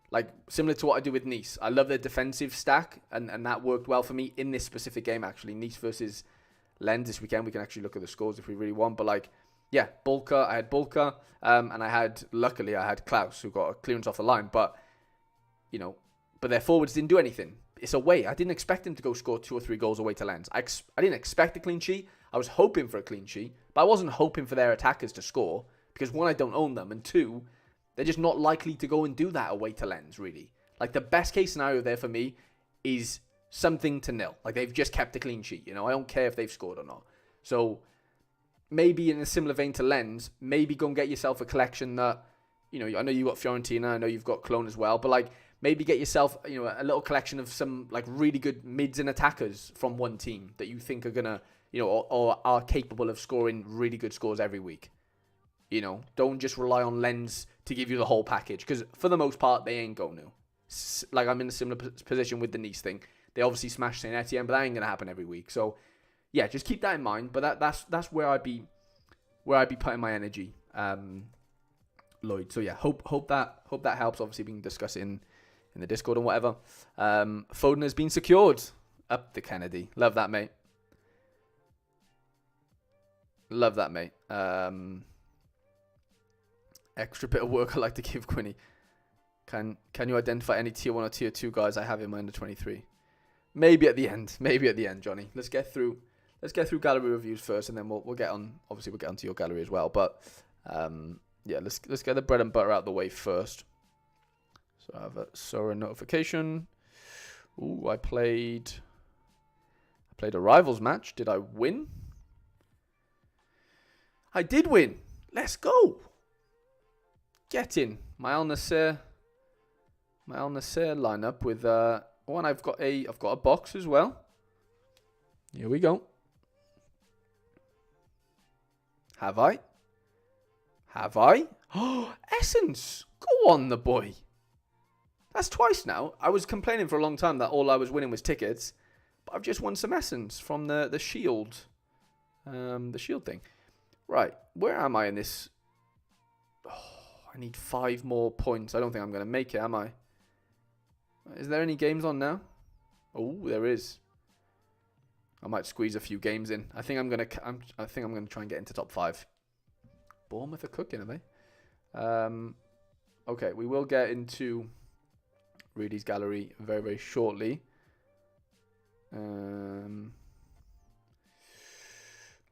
S1: like similar to what I do with Nice. I love their defensive stack, and that worked well for me in this specific game, actually. Nice versus Lens this weekend. We can actually look at the scores if we really want, but like, yeah, Bulka. I had Bulka, and luckily I had Klaus, who got a clearance off the line, but their forwards didn't do anything. It's away. I didn't expect him to go score 2 or 3 goals away to Lens. I didn't expect a clean sheet. I was hoping for a clean sheet, but I wasn't hoping for their attackers to score, because one, I don't own them, and two, they're just not likely to go and do that away to Lens, really. Like, the best case scenario there for me is something to nil. Like, they've just kept a clean sheet, I don't care if they've scored or not. So, maybe in a similar vein to Lens, maybe go and get yourself a collection that, I know you've got Fiorentina, I know you've got Cologne as well, but, like, maybe get yourself, a little collection of some, like, really good mids and attackers from one team that you think are going to, or are capable of scoring really good scores every week. Don't just rely on Lens to give you the whole package, because for the most part, they ain't going to. Like, I'm in a similar position with the Nice thing. They obviously smashed Saint Etienne, but that ain't going to happen every week. So, yeah, just keep that in mind. But that's where I'd be putting my energy, Lloyd. So, yeah, hope that helps. Obviously, we can discuss it in the Discord and whatever. Foden has been secured. Up the Kennedy. Love that, mate. Love that, mate. Extra bit of work I like to give Quinny. Can you identify any tier 1 or tier 2 guys I have in my under 23? Maybe at the end, Johnny. Let's get through gallery reviews first, and then we'll get on. Obviously, we'll get onto your gallery as well. But let's get the bread and butter out of the way first. So I have a Sorare notification. Ooh, I played a rivals match. Did I win? I did win. Let's go. Get in my Al Nassr lineup with one. I've got a box as well. Here we go. Have I? Oh, Essence. Go on, the boy. That's twice now. I was complaining for a long time that all I was winning was tickets, but I've just won some Essence from the Shield. The Shield thing. Right, where am I in this? Oh, I need 5 more points. I don't think I'm going to make it, am I? Is there any games on now? Oh, there is. I might squeeze a few games in. I think I'm going to try and get into top 5. Bournemouth are cooking, are they? Okay, we will get into Rudy's gallery very, very shortly.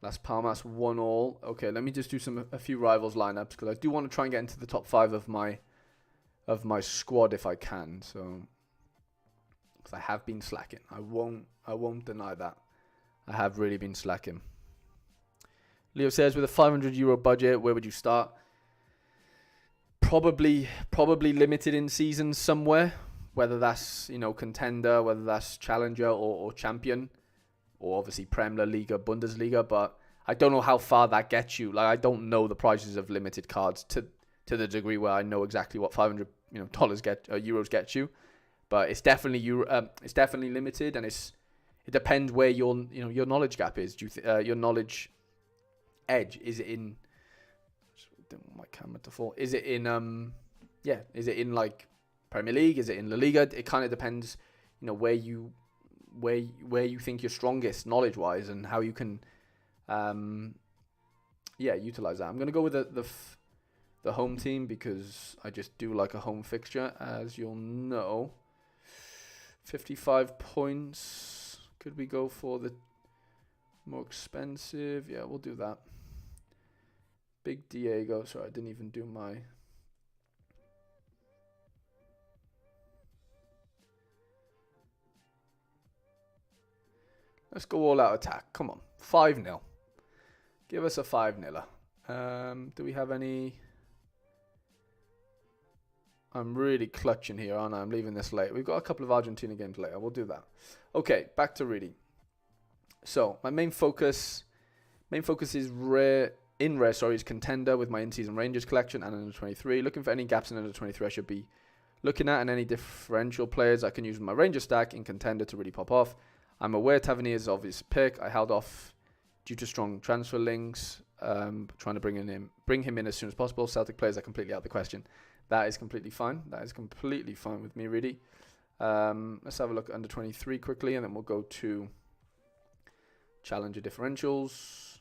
S1: Las Palmas 1-1. Okay, let me just do a few rivals lineups, because I do want to try and get into the top 5 of my squad if I can. So, because I have been slacking, I won't deny that. I have really been slacking. Leo says, with a €500 budget, where would you start? Probably limited in seasons somewhere, whether that's contender, whether that's challenger or champion, or obviously Premier League, Bundesliga. But I don't know how far that gets you. Like, I don't know the prices of limited cards to the degree where I know exactly what $500 euros gets you. But it's definitely limited, and it depends where your knowledge gap is. Do you your knowledge edge, is it in? Don't want my camera to fall. Is it in is it in like Premier League? Is it in La Liga? It kind of depends, where you think you're strongest knowledge wise, and how you can utilize that. I'm gonna go with the home team, because I just do like a home fixture, as you'll know. 55 points. Could we go for the more expensive? Yeah, we'll do that. Big Diego. Sorry, I didn't even do my... Let's go all out attack. Come on. 5-0. Give us a 5-0. Do we have any... I'm really clutching here, aren't I? I'm leaving this late. We've got a couple of Argentina games later. We'll do that. Okay, back to reading. So my main focus is rare. Is contender with my in-season Rangers collection and under 23. Looking for any gaps in under 23 I should be looking at, and any differential players I can use with my Rangers stack in contender to really pop off. I'm aware Tavernier is an obvious pick. I held off due to strong transfer links, trying to bring him in as soon as possible. Celtic players are completely out of the question. That is completely fine. That is completely fine with me, really. Let's have a look at under 23 quickly, and then we'll go to Challenger differentials.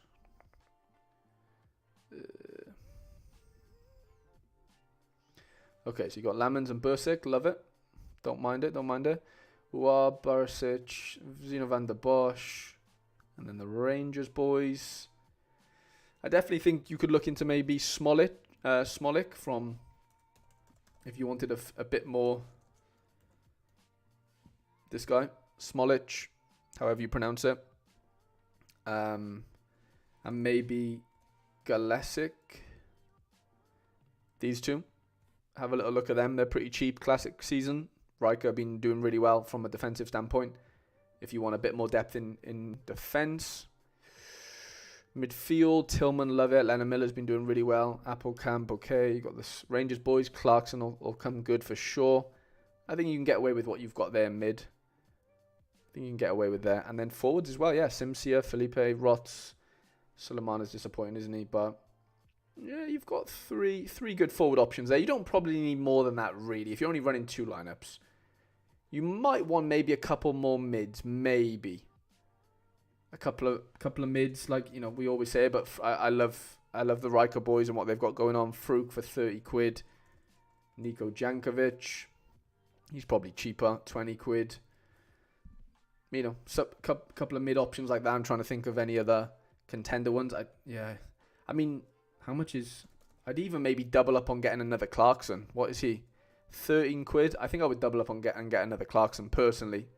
S1: Okay, so you got Lamans and Bursic. Love it. Don't mind it. Uar, Barisic, Zino van der Bosch, and then the Rangers boys. I definitely think you could look into maybe Smolik from, if you wanted a bit more. This guy, Smolich, however you pronounce it. And maybe Galesic. These two. Have a little look at them. They're pretty cheap. Classic season. Riker been doing really well from a defensive standpoint. If you want a bit more depth in defense. Midfield, Tillman, love it. Lennon Miller's been doing really well. Applecamp, okay. You got the Rangers boys. Clarkson will come good for sure. I think you can get away with what you've got there mid. I think you can get away with that. And then forwards as well, yeah. Simsia, Felipe, Rotz. Suleiman is disappointing, isn't he? But yeah, you've got three good forward options there. You don't probably need more than that, really. If you're only running 2 lineups, you might want maybe a couple more mids, maybe a couple of mids, like we always say. But I love the Riker boys and what they've got going on. Fruk for 30 quid. Niko Jankovic, he's probably cheaper, 20 quid. Couple of mid options like that. I'm trying to think of any other contender ones. I mean, how much is... I'd even maybe double up on getting another Clarkson. What is he? 13 quid? I think I would double up on get another Clarkson personally.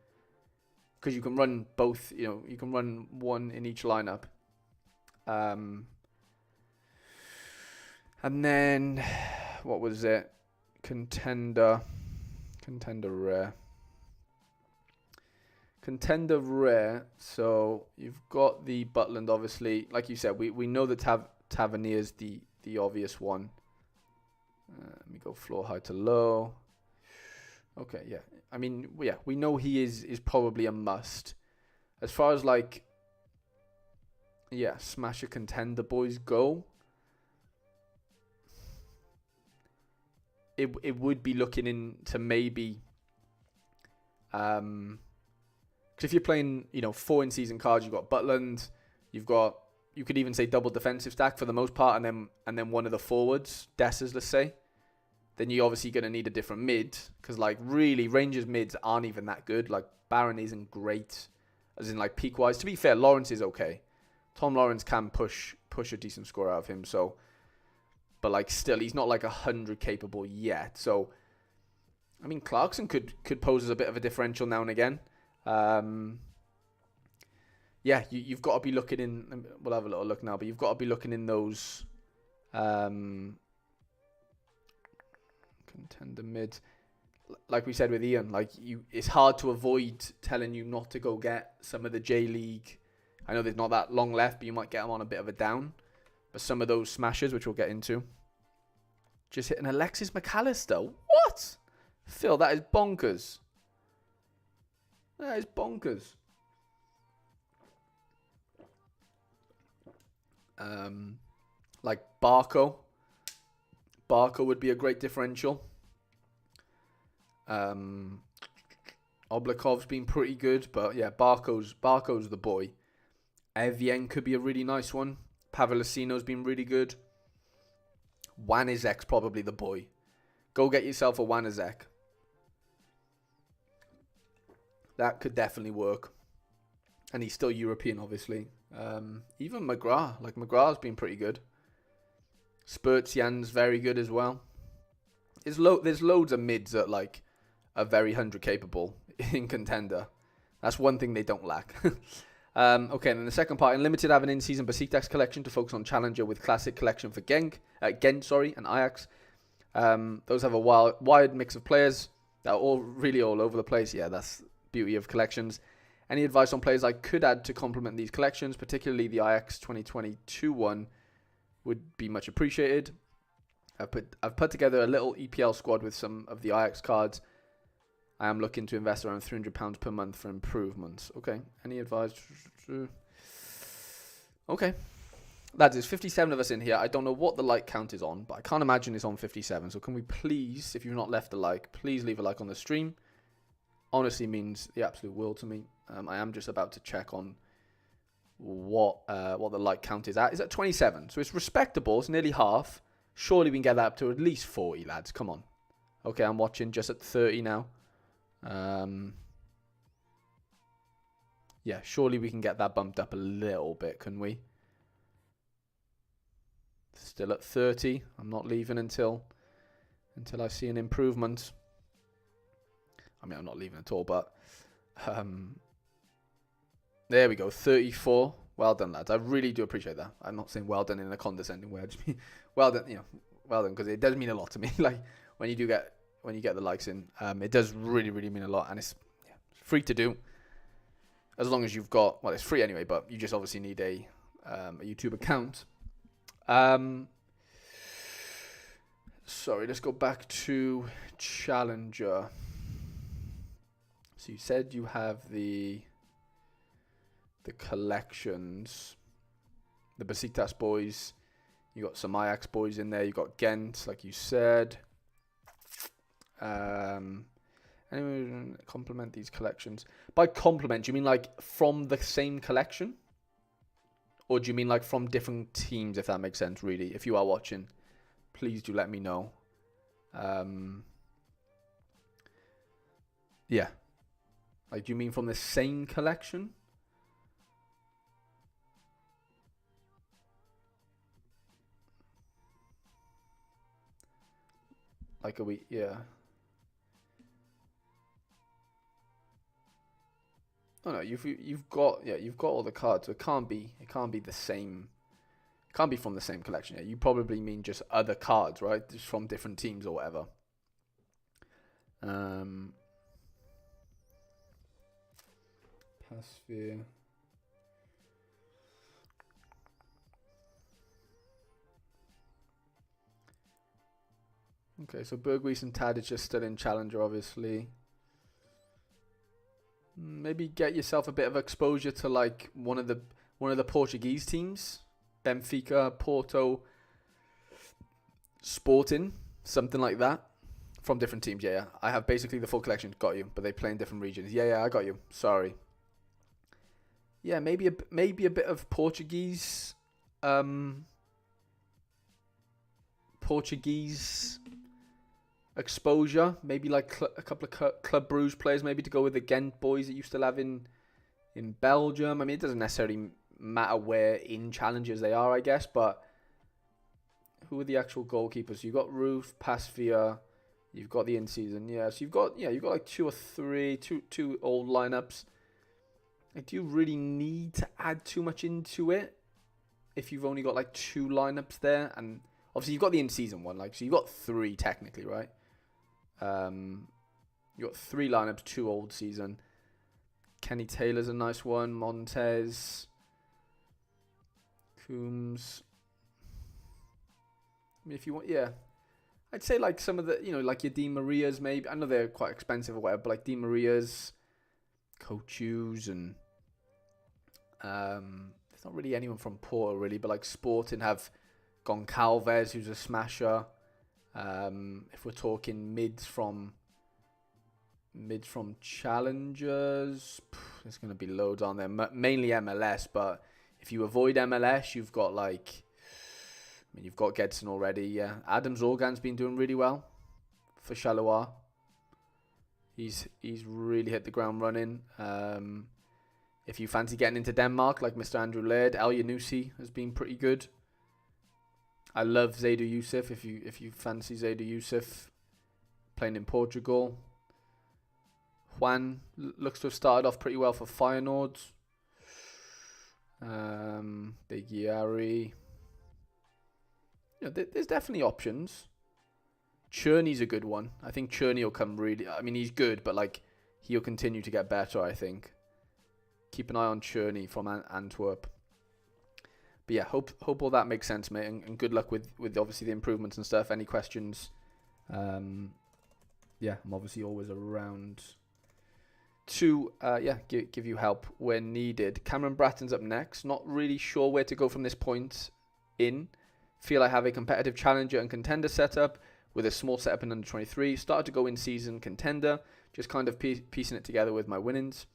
S1: Because you can run both, you can run one in each lineup. And then, what was it? Contender rare. Contender rare. So you've got the Butland, obviously. Like you said, we know that Tavernier is the obvious one. Let me go floor high to low. Okay, yeah. I mean, yeah, we know he is probably a must. As far as smasher contender boys go, it would be looking into maybe because if you're playing 4 in season cards, you've got Butland, you could even say double defensive stack for the most part, and then one of the forwards, Dessers, let's say. Then you're obviously going to need a different mid, because really Rangers mids aren't even that good. Barron isn't great, as in peak wise. To be fair, Lawrence is okay. Tom Lawrence can push a decent score out of him. So, but still, he's not 100 capable yet. So, I mean, Clarkson could pose as a bit of a differential now and again. Yeah, you've got to be looking in. We'll have a little look now, but you've got to be looking in those contender mids. Like we said with Ian, it's hard to avoid telling you not to go get some of the J League. I know there's not that long left, but you might get them on a bit of a down. But some of those smashes, which we'll get into, just hitting Alexis McAllister. What? Phil, that is bonkers. That is bonkers. Barco. Barco would be a great differential. Oblikov's been pretty good, but yeah, Barco's the boy. Evian could be a really nice one. Pavlicino's been really good. Wanizek's probably the boy. Go get yourself a Wanizek. That could definitely work. And he's still European, obviously. Even McGrath. McGrath's been pretty good. Spurtsian's very good as well. There's loads of mids that are very 100 capable in contender. That's one thing they don't lack. Okay, and then the second part, in limited, I have an in-season Besiktas collection to focus on Challenger with classic collection for Gent, and Ajax. Those have a wide mix of players that are all really all over the place. Yeah, that's the beauty of collections. Any advice on players I could add to complement these collections, particularly the Ajax 2022 one, would be much appreciated. I've put together a little EPL squad with some of the Ajax cards. I am looking to invest around £300 per month for improvements. Okay, any advice? Okay. Lads, there's 57 of us in here. I don't know what the like count is on, but I can't imagine it's on 57. So can we please, if you've not left a like, please leave a like on the stream. Honestly means the absolute world to me. I am just about to check on what the like count is at. It's at 27, so it's respectable. It's nearly half. Surely we can get that up to at least 40, lads. Come on. Okay, I'm watching just at 30 now. Yeah, surely we can get that bumped up a little bit, can we? Still at 30. I'm not leaving until I see an improvement. I mean, I'm not leaving at all, but there we go, 34. Well done, lads. I really do appreciate that. I'm not saying well done in a condescending way. I just mean well done, well done, because it does mean a lot to me. Like when you get the likes in, it does really, really mean a lot, and it's free to do. As long as you've got, well, it's free anyway, but you just obviously need a YouTube account. Sorry, let's go back to Challenger. So you said you have the collections, the Besiktas boys. You got some Ajax boys in there. You got Ghent, like you said. Anyway, complement these collections. By complement, do you mean like from the same collection? Or do you mean like from different teams, if that makes sense, really? If you are watching, please do let me know. Yeah. Like, do you mean from the same collection? Like, are we, yeah. Oh no, you've got all the cards. So it can't be the same. It can't be from the same collection. Yeah, you probably mean just other cards, right? Just from different teams or whatever. Passphere. Okay, so Berghuis and Tadic are still in Challenger, obviously. Maybe get yourself a bit of exposure to like one of the Portuguese teams, Benfica, Porto, Sporting, something like that, from different teams. Yeah. I have basically the full collection. Got you, but they play in different regions. Yeah, I got you. Sorry. Yeah, maybe a bit of Portuguese exposure, maybe like a couple of Club Bruges players, maybe to go with the Ghent boys that you still have in Belgium. I mean, it doesn't necessarily matter where in challenges they are, I guess, but who are the actual goalkeepers? You've got Roof, Passphere, you've got the in-season, so you've got like two old lineups. Like, do you really need to add too much into it if you've only got like two lineups there? And obviously you've got the in-season one, like, so you've got three technically, right? You got three lineups, two old season. Kenny Taylor's a nice one. Montez, Coombs. I mean, if you want, I'd say like some of the, like your Di Marias maybe. I know they're quite expensive or whatever, but like Di Marias, Coutus, and there's not really anyone from Porto really, but like Sporting have Goncalves, who's a smasher. If we're talking mids from challengers, there's going to be loads on there. Mainly MLS, but if you avoid MLS, you've got you've got Gedson already. Yeah, Adam Zorgan's been doing really well for Charleroi. He's really hit the ground running. If you fancy getting into Denmark, like Mr. Andrew Laird, El Yanusi has been pretty good. I love Zaidu Youssef. If you fancy Zaidu Youssef playing in Portugal. Juan looks to have started off pretty well for Feyenoord. Big Yari. There's definitely options. Cherney's a good one. I think Cherney will come really... I mean, he's good, but like he'll continue to get better, I think. Keep an eye on Cherney from Antwerp. But yeah, hope all that makes sense, mate. And good luck with obviously the improvements and stuff. Any questions? Yeah, I'm obviously always around to give you help when needed. Cameron Bratton's up next. Not really sure where to go from this point in. Feel I have a competitive challenger and contender setup with a small setup in under 23. Started to go in season contender. Just kind of piecing it together with my winnings.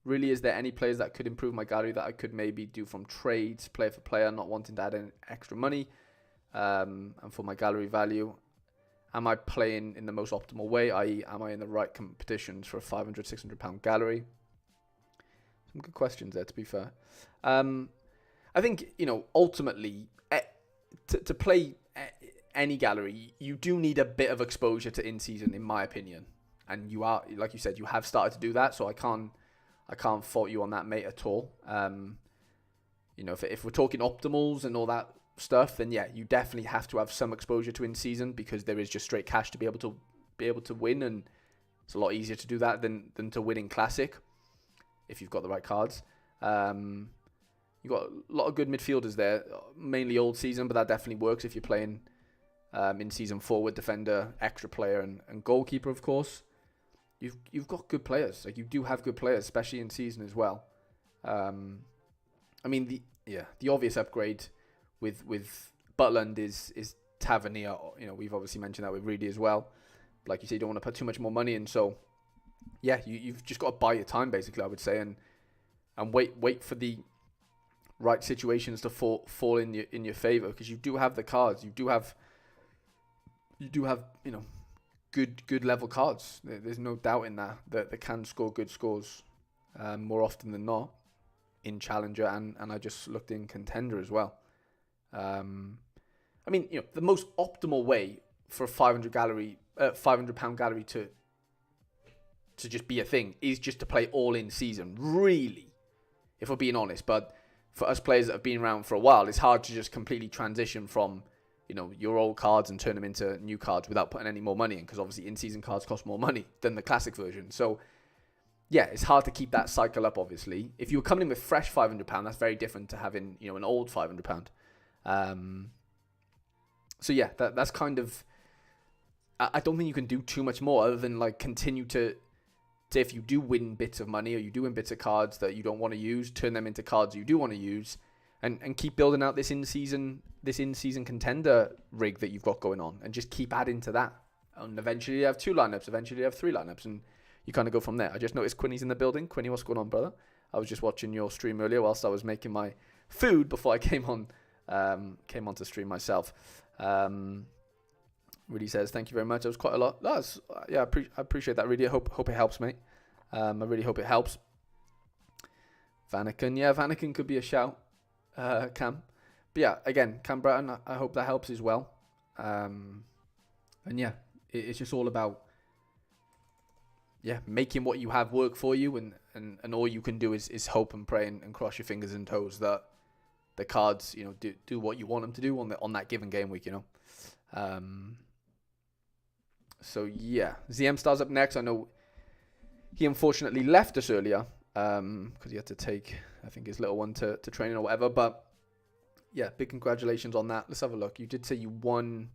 S1: Really, is there any players that could improve my gallery that I could maybe do from trades, player for player, not wanting to add in extra money, and for my gallery value? Am I playing in the most optimal way, i.e. am I in the right competitions for a £500, £600 gallery? Some good questions there, to be fair. I think, ultimately, to play any gallery, you do need a bit of exposure to in-season, in my opinion. And you are, like you said, you have started to do that, so I can't fault you on that, mate, at all. If we're talking optimals and all that stuff, then yeah, you definitely have to have some exposure to in-season because there is just straight cash to be able to win, and it's a lot easier to do that than to win in Classic if you've got the right cards. You've got a lot of good midfielders there, mainly old season, but that definitely works if you're playing in-season forward, defender, extra player, and goalkeeper, of course. You've got good players. Like, you do have good players, especially in season as well. The obvious upgrade with Butland is Tavernier. We've obviously mentioned that with Reedy as well. But like you say, you don't want to put too much more money in. So yeah, you've just got to buy your time, basically, I would say, and wait for the right situations to fall in your favor, because you do have the cards. You do have good level cards. There's no doubt in that they can score good scores more often than not in Challenger, and I just looked in Contender as well. The most optimal way for a £500 gallery to just be a thing is just to play all in season, really, if we're being honest. But for us players that have been around for a while, it's hard to just completely transition from your old cards and turn them into new cards without putting any more money in, because obviously in-season cards cost more money than the Classic version. So yeah, it's hard to keep that cycle up, obviously. If you were coming in with fresh £500, that's very different to having an old £500. So yeah, that's kind of... I don't think you can do too much more other than like continue to if you do win bits of money, or you do win bits of cards that you don't want to use, turn them into cards you do want to use, and keep building out this in-season contender rig that you've got going on, and just keep adding to that. And eventually you have 2 lineups, eventually you have 3 lineups, and you kind of go from there. I just noticed Quinny's in the building. Quinny, what's going on, brother? I was just watching your stream earlier whilst I was making my food before I came on to stream myself. Rudy says, thank you very much. That was quite a lot. I appreciate that, Rudy. I hope it helps, mate. I really hope it helps. Vanaken. Yeah, Vanaken could be a shout, Cam. But yeah, again, Cam Bratton, I hope that helps as well. And yeah, it's just all about making what you have work for you, and all you can do is hope and pray and cross your fingers and toes that the cards, do what you want them to do on that given game week, So yeah, ZM Star's up next. I know he unfortunately left us earlier because he had to take, I think, his little one to training or whatever. But yeah, big congratulations on that. Let's have a look. You did say you won.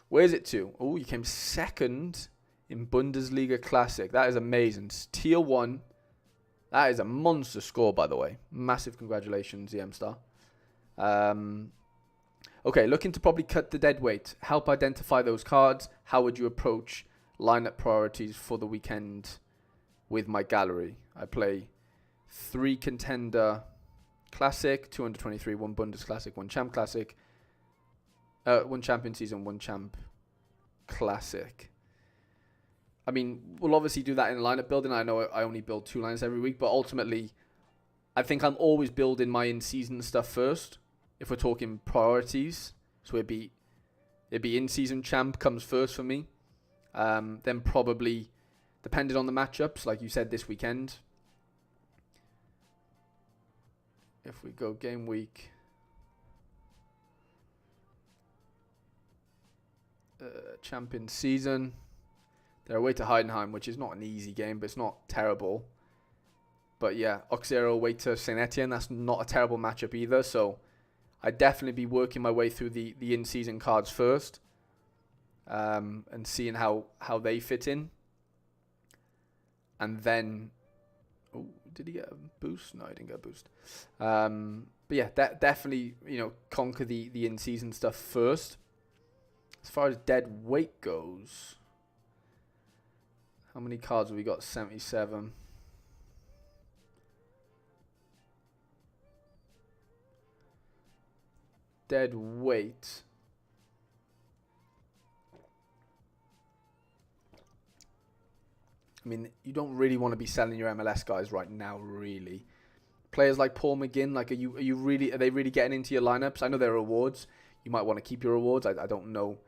S1: Where is it to? Oh, you came second in Bundesliga Classic. That is amazing. Tier 1. That is a monster score, by the way. Massive congratulations, ZM Star. Okay, looking to probably cut the dead weight. Help identify those cards. How would you approach lineup priorities for the weekend with my gallery? I play 3 Contender Classic, 2 under 23, 1 Bundes Classic, 1 Champ Classic, 1 Champion Season, 1 Champ Classic. I mean, we'll obviously do that in lineup building. I know I only build 2 lines every week, but ultimately, I think I'm always building my in-season stuff first. If we're talking priorities, so it'd be in-season champ comes first for me. Then probably, depending on the matchups, like you said this weekend. If we go game week Champions season. They're away to Heidenheim, which is not an easy game, but it's not terrible. But yeah, Auxerre away to Saint Etienne. That's not a terrible matchup either. So I'd definitely be working my way through the in-season cards first, and seeing how they fit in. And then, did he get a boost? No, he didn't get a boost. But yeah, definitely, conquer the in-season stuff first. As far as dead weight goes, how many cards have we got? 77. Dead weight. I mean, you don't really want to be selling your MLS guys right now, really. Players like Paul McGinn, are they really getting into your lineups? I know there are awards. You might want to keep your awards. I don't know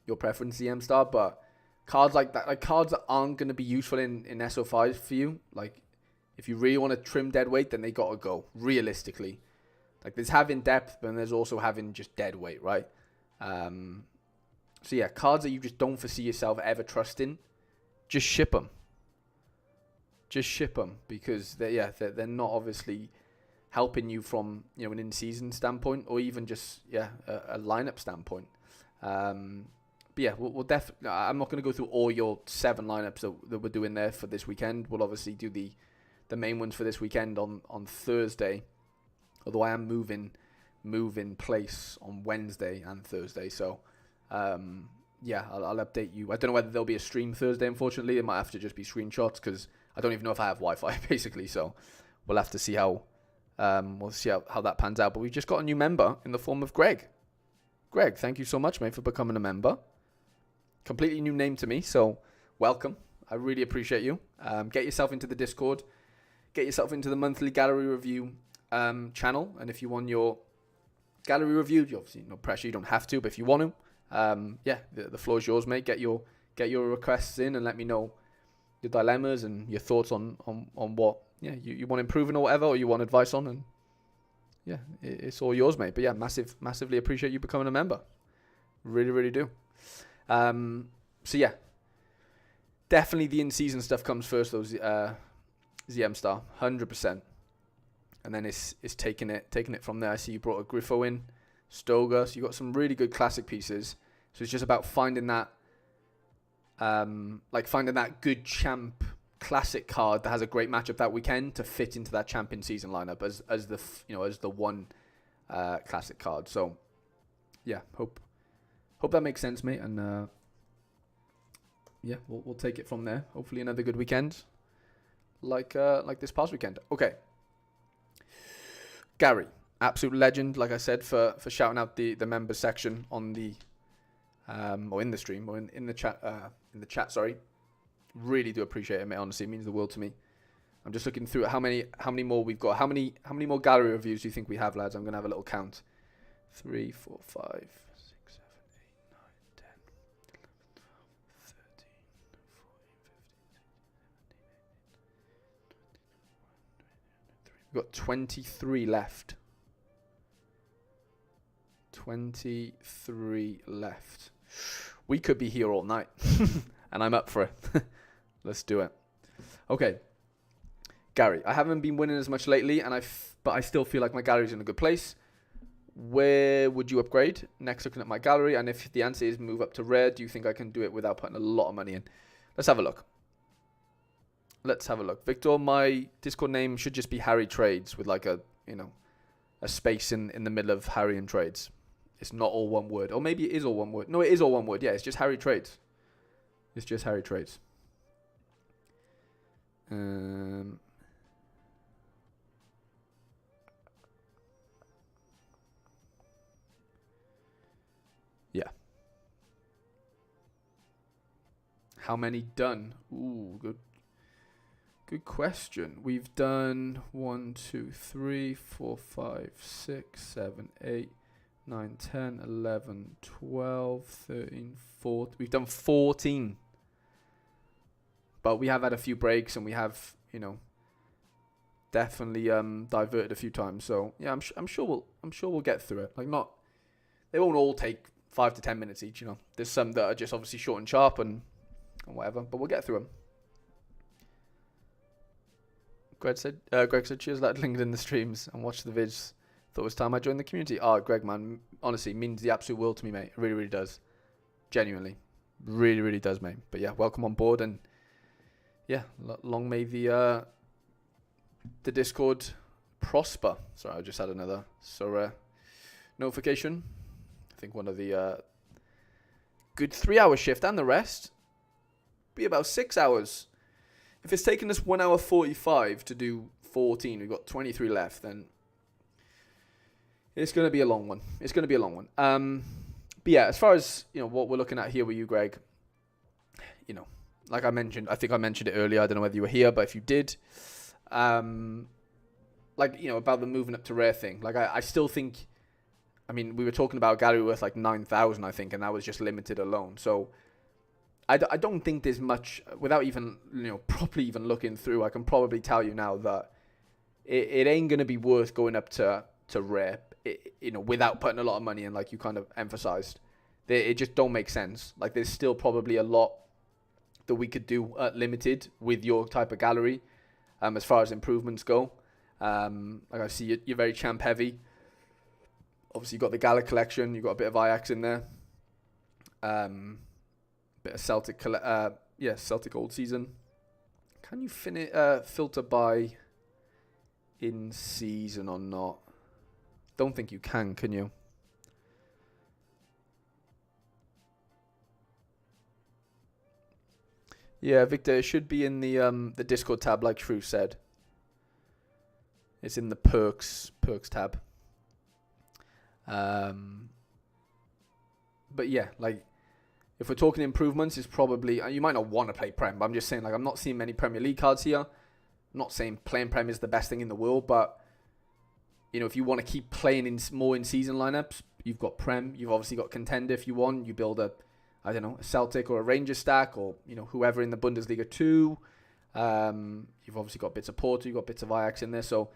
S1: your preference, CM Star, but cards like that, cards that aren't going to be useful in SO5 for you, if you really want to trim dead weight, then they got to go, realistically. There's having depth, but there's also having just dead weight, right? So yeah, cards that you just don't foresee yourself ever trusting, just ship them. Just ship them, because they're not obviously helping you from an in-season standpoint, or even just a lineup standpoint. But yeah, we'll definitely. I'm not going to go through all your 7 lineups that we're doing there for this weekend. We'll obviously do the main ones for this weekend on Thursday. Although I am moving place on Wednesday and Thursday, so I'll update you. I don't know whether there'll be a stream Thursday. Unfortunately, it might have to just be screenshots, because I don't even know if I have Wi-Fi, basically. So we'll have to see how that pans out. But we've just got a new member in the form of Greg. Greg, thank you so much, mate, for becoming a member. Completely new name to me, so welcome. I really appreciate you. Get yourself into the Discord. Get yourself into the monthly gallery review channel. And if you want your gallery reviewed, you obviously no pressure. You don't have to, but if you want to, the floor is yours, mate. Get your requests in and let me know your dilemmas and your thoughts on what you want improving or whatever, or you want advice on, and it's all yours, mate. But yeah, massively appreciate you becoming a member. Really, really do. So yeah, definitely the in-season stuff comes first, though, ZM Star, 100%. And then it's taking it from there. I see you brought a Griffo in, Stoga, so you got some really good classic pieces. So it's just about finding that good champ classic card that has a great matchup that weekend to fit into that champion season lineup as the one classic card. So yeah, hope that makes sense, mate. And we'll take it from there. Hopefully another good weekend, like this past weekend. Okay, Gary, absolute legend, like I said, for shouting out the members section on the or in the stream, or in the chat. Sorry, really do appreciate it, mate. Honestly, it means the world to me. I'm just looking through how many more we've got. How many more gallery reviews do you think we have, lads? I'm gonna have a little count. 3, 4, 5, 6, 7, 8, 9, 10, 11, 12, 13, 14, 15, 16, 17, 18, 19, 20. We've got 23 left. 23 left. We could be here all night. And I'm up for it. Let's do it. Okay. Gary, I haven't been winning as much lately, but I still feel like my gallery's in a good place. Where would you upgrade? Next, looking at my gallery, and if the answer is move up to rare, do you think I can do it without putting a lot of money in? Let's have a look. Victor, my Discord name should just be Harry Trades with like a space in the middle of Harry and Trades. It's not all one word. Or maybe it is all one word. No, it is all one word. Yeah, it's just Harry Trades. It's just Harry Trades. Yeah. How many done? Ooh, good question. We've done 1, 2, 3, 4, 5, 6, 7, 8, 9, 10, 11, 12, 13, 14. We've done 14. But we have had a few breaks, and we have, definitely diverted a few times. So yeah, I'm sure we'll get through it. They won't all take 5 to 10 minutes each. There's some that are just obviously short and sharp and whatever, but we'll get through them. Greg said, cheers, lad, linked in the streams and watch the vids. Thought it was time I joined the community. Oh, Greg, man, honestly, means the absolute world to me, mate. It really, really does. Genuinely. Really, really does, mate. But yeah, welcome on board, and yeah, long may the Discord prosper. Sorry, I just had another Sorare notification. I think one of the good 3-hour shift and the rest be about 6 hours. If it's taken us 1 hour 45 to do 14, we've got 23 left, then it's going to be a long one. It's going to be a long one. But yeah, as far as, what we're looking at here with you, Greg, like I mentioned, I think I mentioned it earlier. I don't know whether you were here, but if you did, about the moving up to rare thing. Like, I still think, we were talking about a gallery worth like 9,000, I think, and that was just limited alone. So I don't think there's much, without even, properly even looking through, I can probably tell you now that it ain't going to be worth going up to rare, without putting a lot of money in, like you kind of emphasized. It just don't make sense. Like, there's still probably a lot that we could do at limited with your type of gallery, as far as improvements go. Like I see you're very champ heavy. Obviously, you've got the Gala collection. You've got a bit of Ajax in there. Bit of Celtic, Celtic old season. Can you filter by in season or not? Don't think you can you? Yeah, Victor, it should be in the Discord tab, like Shrew said. It's in the perks tab. But yeah, like, if we're talking improvements, it's probably, you might not want to play Prem, but I'm just saying, like, I'm not seeing many Premier League cards here. I'm not saying playing Prem is the best thing in the world, but, if you want to keep playing more in season lineups, you've got Prem, you've obviously got Contender if you want. You build a Celtic or a Rangers stack, or, whoever in the Bundesliga 2. You've obviously got bits of Porto, you've got bits of Ajax in there, so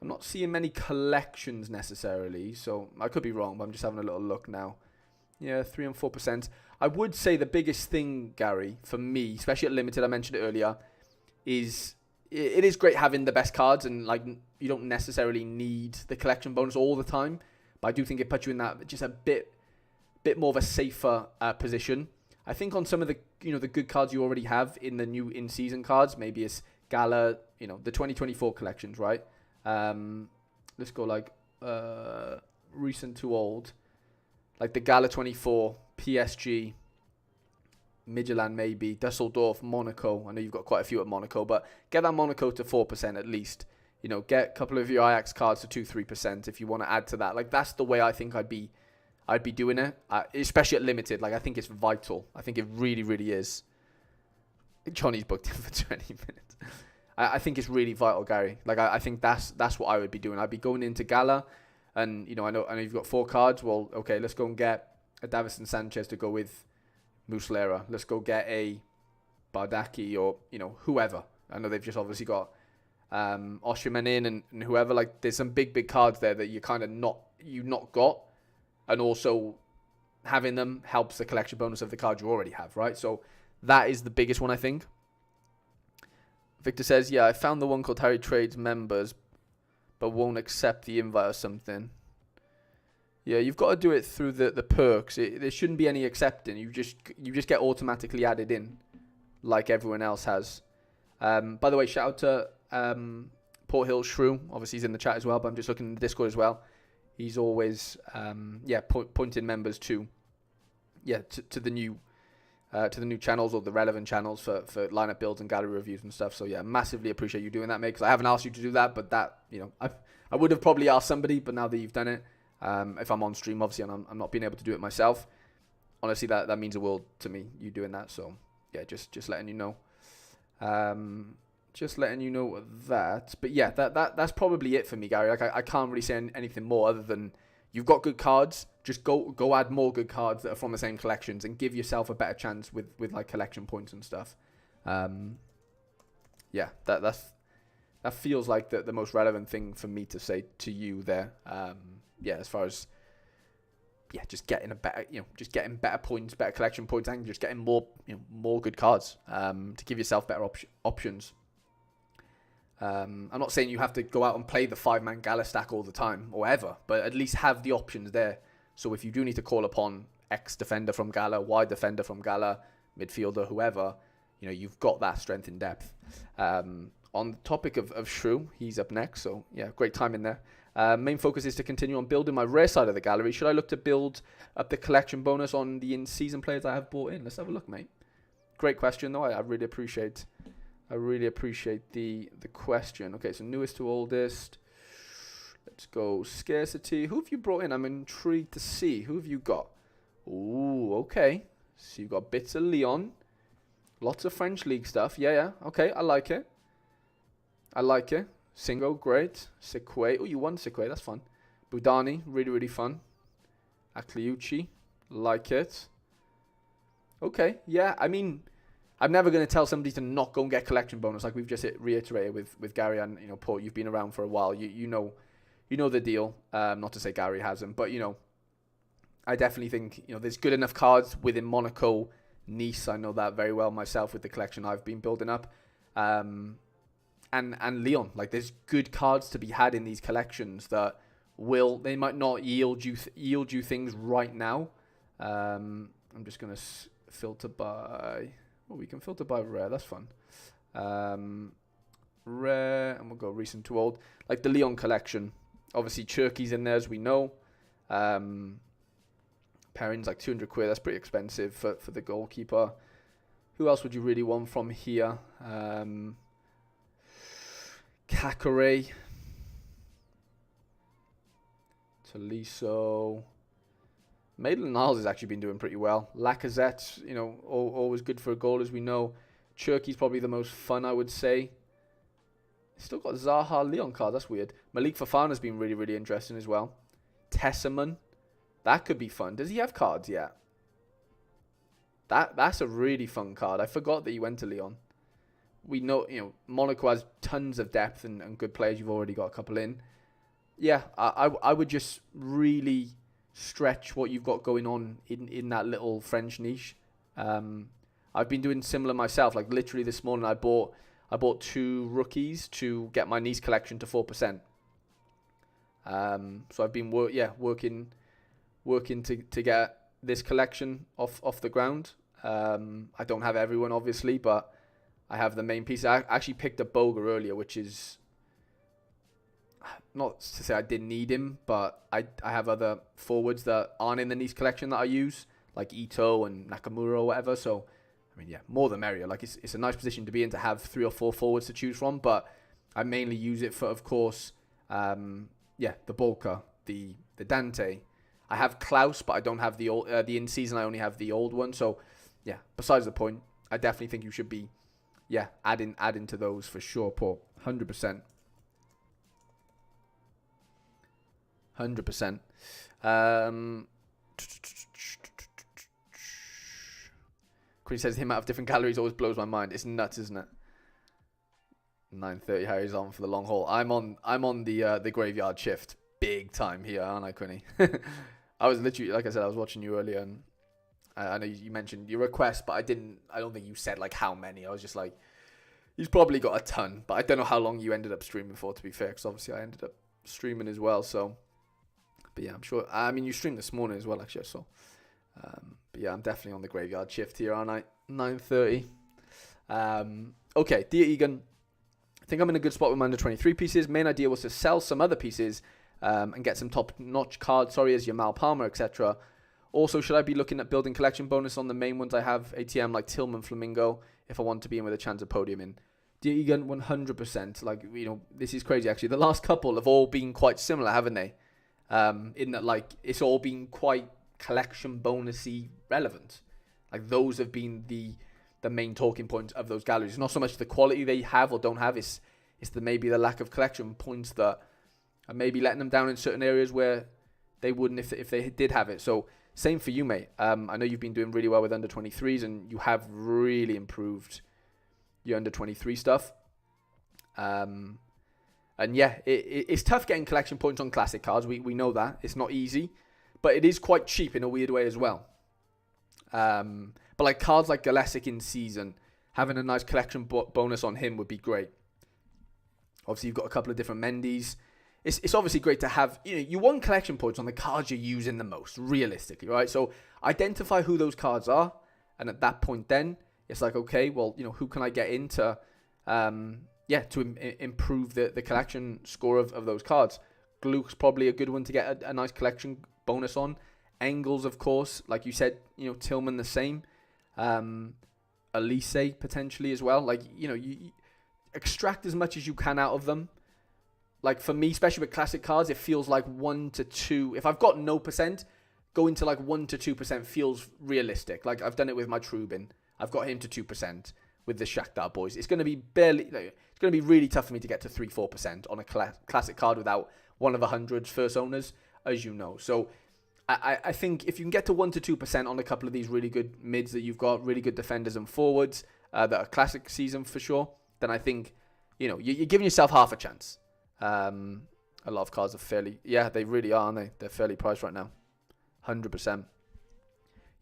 S1: I'm not seeing many collections necessarily, so I could be wrong, but I'm just having a little look now. Yeah, 3 and 4%. I would say the biggest thing, Gary, for me, especially at limited, I mentioned it earlier, is it is great having the best cards, and like, you don't necessarily need the collection bonus all the time, but I do think it puts you in that just a bit more of a safer position. I think on some of the the good cards you already have in the new in-season cards, maybe it's Gala, the 2024 collections, right? Let's go like recent to old, like the Gala 24, PSG, Midtjylland maybe, Dusseldorf, Monaco. I know you've got quite a few at Monaco, but get that Monaco to 4% at least. Get a couple of your Ajax cards to 2-3% if you want to add to that. Like, that's the way I think I'd be doing it, especially at limited. Like, I think it's vital. I think it really, really is. Johnny's booked in for 20 minutes. I think it's really vital, Gary. Like, I think that's what I would be doing. I'd be going into Gala, and I know you've got 4 cards. Well, okay, let's go and get a Davison Sanchez to go with Muslera. Let's go get a Bardaki or whoever. I know they've just obviously got Osimhen in and whoever. Like, there's some big cards there that you kind of not got, and also having them helps the collection bonus of the cards you already have, right? So that is the biggest one, I think. Victor says, yeah, I found the one called Harry Trades Members, but won't accept the invite or something. Yeah, you've got to do it through the perks. There shouldn't be any accepting. You just get automatically added in, like everyone else has. By the way, shout out to Port Hill Shrew. Obviously, he's in the chat as well, but I'm just looking in the Discord as well. He's always pointing members to the new channels, or the relevant channels for lineup builds and gallery reviews and stuff. So yeah, massively appreciate you doing that, mate, because I haven't asked you to do that, but that, I would have probably asked somebody, but now that you've done it, if I'm on stream, obviously, and I'm not being able to do it myself, honestly, that means the world to me, you doing that. So yeah, just letting you know. Just letting you know that. But yeah, that's probably it for me, Gary. Like, I can't really say anything more other than you've got good cards. Just go add more good cards that are from the same collections and give yourself a better chance with like collection points and stuff. Yeah, that feels like the most relevant thing for me to say to you there. Yeah, as far as just getting just getting better points, better collection points, and just getting more good cards to give yourself better options. I'm not saying you have to go out and play the 5-man Gala stack all the time or ever, but at least have the options there. So if you do need to call upon X defender from Gala, Y defender from Gala, midfielder, whoever, you've got that strength in depth. On the topic of Shrew, he's up next, so yeah, great time in there. Main focus is to continue on building my rare side of the gallery. Should I look to build up the collection bonus on the in-season players I have bought in? Let's have a look, mate. Great question, though. I really appreciate the question. Okay, so newest to oldest. Let's go scarcity. Who have you brought in? I'm intrigued to see. Who have you got? Ooh, okay. So you've got bits of Leon. Lots of French league stuff. Yeah. Okay, I like it. Singo, great. Sikwe. Oh, you won Sikwe. That's fun. Budani, really, really fun. Akliuchi, like it. Okay, yeah. I mean, I'm never going to tell somebody to not go and get collection bonus, like we've just reiterated with Gary and Paul. You've been around for a while. You know the deal. Not to say Gary hasn't, but I definitely think there's good enough cards within Monaco, Nice. I know that very well myself with the collection I've been building up. And Leon, like there's good cards to be had in these collections that they might not yield you things right now. I'm just gonna filter by. Oh, we can filter by rare. That's fun. Rare, and we'll go recent to old. Like the Leon collection, obviously Cherky's in there as we know. Perrin's like 200 quid. That's pretty expensive for the goalkeeper. Who else would you really want from here? Kakare, Tolisso, Maitland-Niles has actually been doing pretty well. Lacazette, always good for a goal as we know. Cherky's probably the most fun, I would say. Still got Zaha Leon card, that's weird. Malik Fofana's been really, really interesting as well. Tesserman, that could be fun. Does he have cards yet? That's a really fun card. I forgot that he went to Leon. We know, Monaco has tons of depth and good players. You've already got a couple in. Yeah, I would just really stretch what you've got going on in that little French niche. I've been doing similar myself. Like literally this morning, I bought 2 rookies to get my Nice collection to 4%. So I've been working to get this collection off the ground. I don't have everyone obviously, but I have the main piece. I actually picked up Boga earlier, which is not to say I didn't need him, but I have other forwards that aren't in the Nice collection that I use, like Ito and Nakamura or whatever. So, I mean, yeah, more the merrier. Like it's a nice position to be in to have 3 or 4 forwards to choose from, but I mainly use it for, of course, the Bolka, the Dante. I have Klaus, but I don't have the old, the in season. I only have the old one. So, yeah. Besides the point, I definitely think you should be. Yeah, adding to those for sure, Paul. 100%. 100%. Chris says the amount of different galleries always blows my mind. It's nuts, isn't it? 9:30 Harry's on for the long haul. I'm on the graveyard shift. Big time here, aren't I, Quinny? I was literally, like I said, I was watching you earlier and I know you mentioned your request, but I don't think you said like how many. I was just like, he's probably got a ton, but I don't know how long you ended up streaming for, to be fair, because obviously I ended up streaming as well. So, but yeah, I'm sure. I mean, you streamed this morning as well, actually. So, but yeah, I'm definitely on the graveyard shift here, aren't I? 9:30. Okay, dear Egan, I think I'm in a good spot with my under 23 pieces. Main idea was to sell some other pieces and get some top-notch cards. Sorry, as Yamal Palmer, etc. Also, should I be looking at building collection bonus on the main ones I have, ATM, like Tillman, Flamingo, if I want to be in with a chance of podium in? Dear Egan, 100%. Like, this is crazy, actually. The last couple have all been quite similar, haven't they? In that, like, it's all been quite collection bonusy relevant. Like, those have been the main talking points of those galleries. It's not so much the quality they have or don't have, it's maybe the lack of collection points that are maybe letting them down in certain areas where they wouldn't if they did have it. So, same for you, mate. I know you've been doing really well with under 23s and you have really improved your under 23 stuff. And yeah, it's tough getting collection points on classic cards. We know that. It's not easy. but it is quite cheap in a weird way as well. But like cards like Galesic in season, having a nice collection bonus on him would be great. Obviously, you've got a couple of different Mendy's. It's obviously great to have, you want collection points on the cards you're using the most, realistically, right? So identify who those cards are, and at that point then, it's like, okay, well, who can I get into, to improve the collection score of those cards. Gluck's probably a good one to get a nice collection bonus on. Engels, of course, like you said, Tillman the same. Elise potentially as well. Like, you extract as much as you can out of them. Like for me, especially with classic cards, it feels like 1 to 2. If I've got no percent, going to like 1 to 2% feels realistic. Like I've done it with my Trubin. I've got him to 2% with the Shakhtar boys. It's going to be it's going to be really tough for me to get to 3-4% on a classic card without one of 100's first owners, as you know. So I think if you can get to 1 to 2% on a couple of these really good mids that you've got, really good defenders and forwards that are classic season for sure, then I think you're giving yourself half a chance. A lot of cards are fairly, they really are, aren't they? They're fairly priced right now, 100%.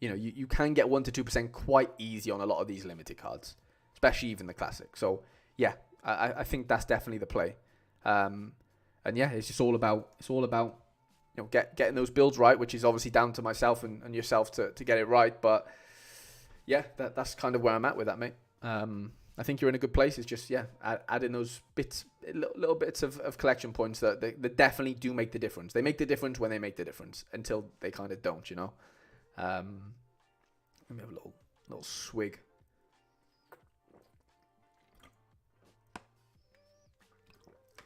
S1: You can get 1 to 2% quite easy on a lot of these limited cards, especially even the classic. So yeah, I think that's definitely the play. And yeah, it's all about getting those builds right, which is obviously down to myself and yourself to get it right. But yeah, that's kind of where I'm at with that, mate. I think you're in a good place. It's just, adding those little bits of collection points that they definitely do make the difference. They make the difference when they make the difference until they kind of don't, Let me have a little swig.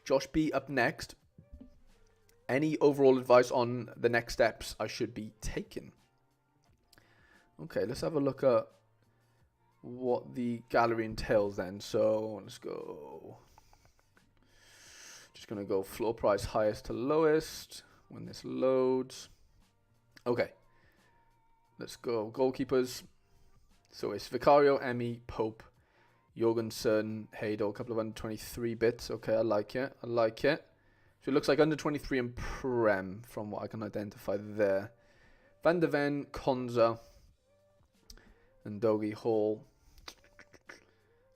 S1: Josh B up next. Any overall advice on the next steps I should be taking? Okay, let's have a look at what the gallery entails then. So let's go. Just going to go floor price highest to lowest when this loads. Okay. Let's go goalkeepers. So it's Vicario, Emmy, Pope, Jorgensen, Hadel, a couple of under 23 bits. Okay, I like it. So it looks like under 23 and Prem from what I can identify there. Van de Ven, Konza, and Dogie Hall.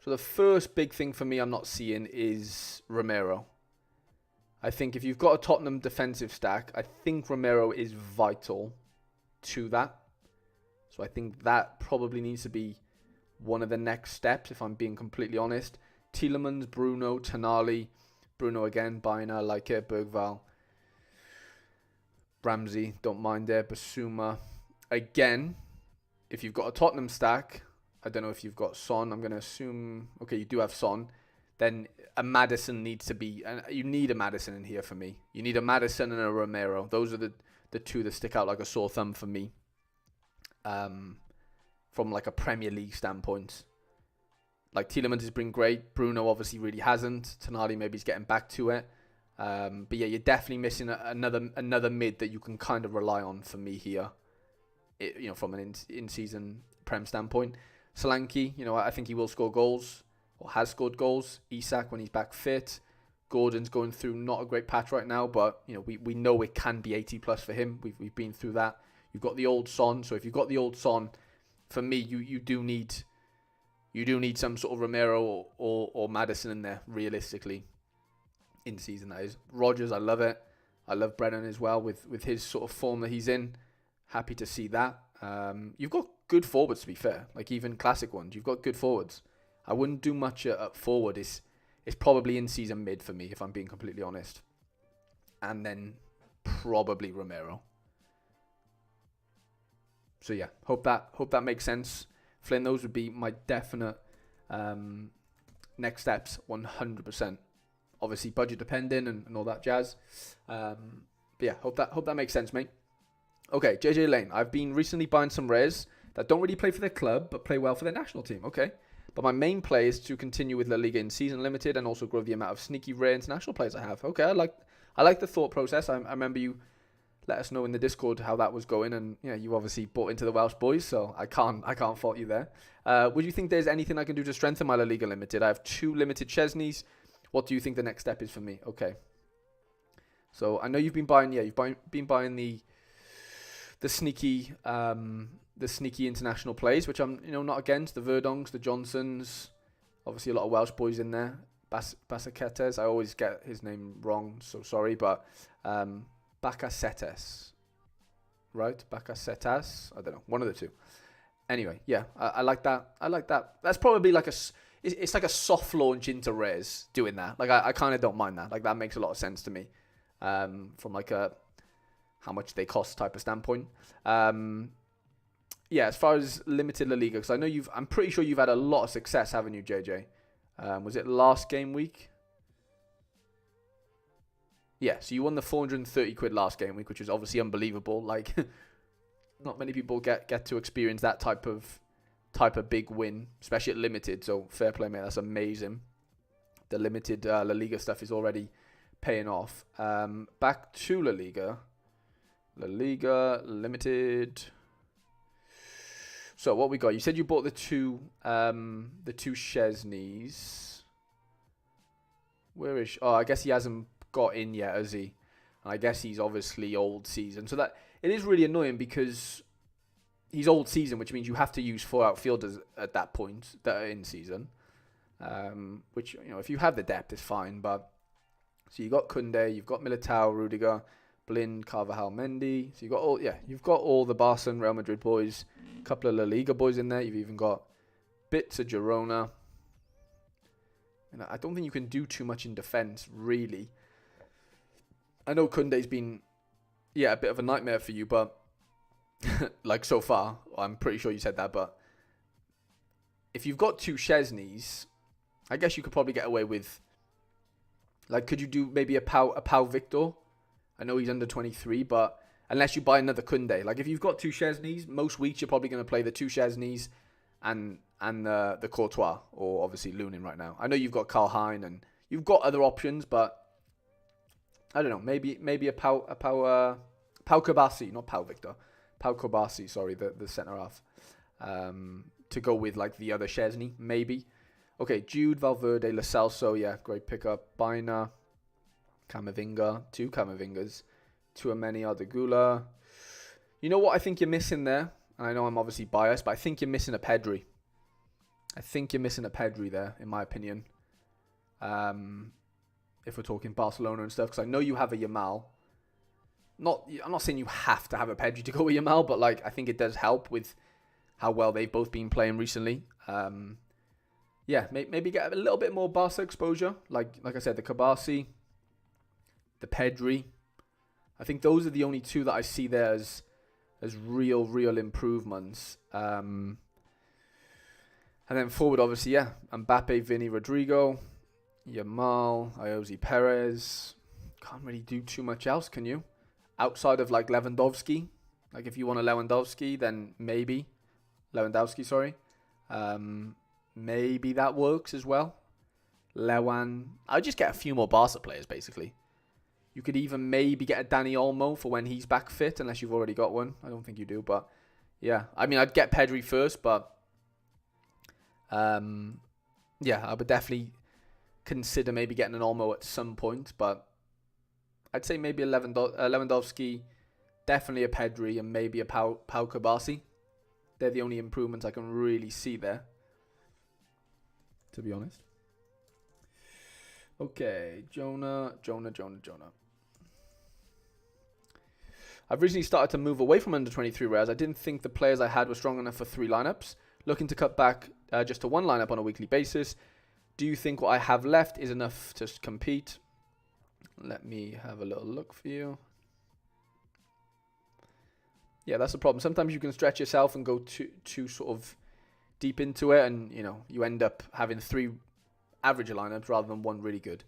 S1: So the first big thing for me I'm not seeing is Romero. I think if you've got a Tottenham defensive stack, I think Romero is vital to that. So I think that probably needs to be one of the next steps, if I'm being completely honest. Tielemans, Bruno, Tonali. Bruno again, Bina, like it. Bergval. Ramsey, don't mind there. Basuma. Again, if you've got a Tottenham stack, I don't know if you've got Son. I'm going to assume, okay, you do have Son. Then a Maddison needs to be, you need a Maddison in here for me. You need a Maddison and a Romero. Those are the two that stick out like a sore thumb for me. From like a Premier League standpoint. Like Tielemans has been great. Bruno obviously really hasn't. Tonali maybe he's getting back to it. But yeah, you're definitely missing another mid that you can kind of rely on for me here. From an in-season Prem standpoint. Solanke, I think he will score goals or has scored goals. Isak when he's back fit. Gordon's going through not a great patch right now, but we know it can be 80 plus for him. We've been through that. You've got the old Son, so if you've got the old Son, for me you do need some sort of Romero or Maddison in there realistically. In season that is. Rodgers, I love it. I love Brennan as well with his sort of form that he's in. Happy to see that. You've got good forwards, to be fair. Like even classic ones. You've got good forwards. I wouldn't do much up forward. It's probably in season mid for me, if I'm being completely honest. And then probably Romero. So yeah, hope that makes sense. Flynn, those would be my definite next steps, 100%. Obviously budget dependent and all that jazz. But yeah, hope that makes sense, mate. Okay, JJ Lane. I've been recently buying some rares that don't really play for their club, but play well for their national team. Okay. But my main play is to continue with La Liga in season limited and also grow the amount of sneaky rare international players I have. Okay, I like the thought process. I remember you let us know in the Discord how that was going, and you obviously bought into the Welsh boys, so I can't fault you there. Would you think there's anything I can do to strengthen my La Liga limited? I have 2 limited Chesneys. What do you think the next step is for me? Okay. So I know you've been buying, you've been buying the the sneaky international plays, which I'm not against. The Verdongs, the Johnsons, obviously a lot of Welsh boys in there. Basaketes, I always get his name wrong, so sorry, but Bakasetes, right? Bakasetas, I don't know, one of the two. Anyway, yeah, I like that. I like that. That's probably like it's like a soft launch into rares doing that. Like I kind of don't mind that. Like that makes a lot of sense to me, from like a how much they cost type of standpoint. Yeah, as far as limited La Liga, because I know I'm pretty sure you've had a lot of success, haven't you, JJ? Was it last game week? Yeah, so you won the 430 quid last game week, which is obviously unbelievable. Like, not many people get to experience that type of big win, especially at limited. So fair play, mate. That's amazing. The limited La Liga stuff is already paying off. Back to La Liga. La Liga limited. So what we got? You said you bought the two Chesneys. Where is? Oh, I guess he hasn't got in yet, has he? And I guess he's obviously old season. So that it is really annoying because he's old season, which means you have to use 4 outfielders at that point that are in season. Which if you have the depth, it's fine. But so you got Koundé, you've got Militao, Rudiger, Blind, Carvajal, Mendy. So you've got all the Barca and Real Madrid boys. Couple of La Liga boys in there. You've even got bits of Girona. And I don't think you can do too much in defence, really. I know Koundé's been, a bit of a nightmare for you, but like so far, I'm pretty sure you said that. But if you've got 2 Chesneys, I guess you could probably get away with. Like, could you do maybe a Pau Victor? I know he's under 23, but unless you buy another Koundé. Like, if you've got 2 Chesneys, most weeks you're probably going to play the 2 Chesneys and the Courtois, or obviously Lunin right now. I know you've got Karl Hein and you've got other options, but I don't know. Maybe a Pau Kobasi, not Pau Victor. Pau Kobasi, sorry, the centre half. To go with like the other Chesney, maybe. Okay, Jude, Valverde, Lo Celso, yeah, great pickup. Baina, Camavinga, 2 Camavingas. Tchouaméni, Ardegula. You know what I think you're missing there? And I know I'm obviously biased, but I think you're missing a Pedri. I think you're missing a Pedri there, in my opinion. If we're talking Barcelona and stuff, because I know you have a Yamal. I'm not saying you have to have a Pedri to go with Yamal, but like I think it does help with how well they've both been playing recently. Maybe get a little bit more Barca exposure. Like I said, the Kabasi, the Pedri. I think those are the only 2 that I see there as real improvements. And then forward, obviously, Mbappe, Vinny, Rodrigo, Yamal, Iosi, Perez. Can't really do too much else, can you? Outside of like Lewandowski. Like if you want a Lewandowski, then maybe. Lewandowski, sorry. Maybe that works as well. Lewan. I'll just get a few more Barca players, basically. You could even maybe get a Dani Olmo for when he's back fit, unless you've already got one. I don't think you do, but yeah. I mean, I'd get Pedri first, but I would definitely consider maybe getting an Olmo at some point, but I'd say maybe a Lewandowski, definitely a Pedri, and maybe a Pau Kobasi. They're the only improvements I can really see there, to be honest. Okay, Jonah. I've recently started to move away from under 23 rares. I didn't think the players I had were strong enough for 3 lineups. Looking to cut back just to 1 lineup on a weekly basis. Do you think what I have left is enough to compete? Let me have a little look for you. Yeah, that's the problem. Sometimes you can stretch yourself and go too sort of deep into it, and you end up having 3 average lineups rather than 1 really good.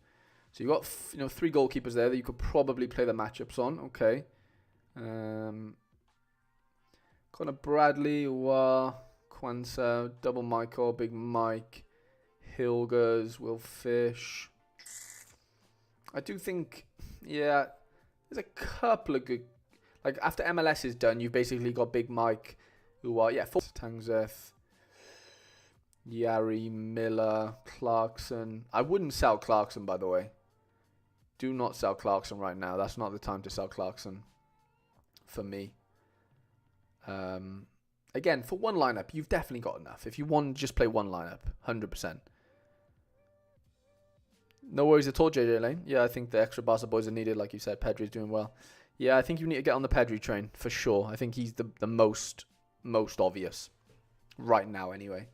S1: So you got 3 goalkeepers there that you could probably play the matchups on. Okay. Connor Bradley, Kwanzaa, Double Michael, Big Mike, Hilgers, Will Fish. I do think, there's a couple of good. Like after MLS is done, you've basically got Big Mike, Tangzeth, Yari, Miller, Clarkson. I wouldn't sell Clarkson, by the way. Do not sell Clarkson right now. That's not the time to sell Clarkson for me. Again, for one lineup, you've definitely got enough. If you want to just play one lineup, 100%. No worries at all, JJ Lane. Yeah, I think the extra Barca boys are needed, like you said. Pedri's doing well. Yeah, I think you need to get on the Pedri train, for sure. I think he's the most obvious. Right now, anyway.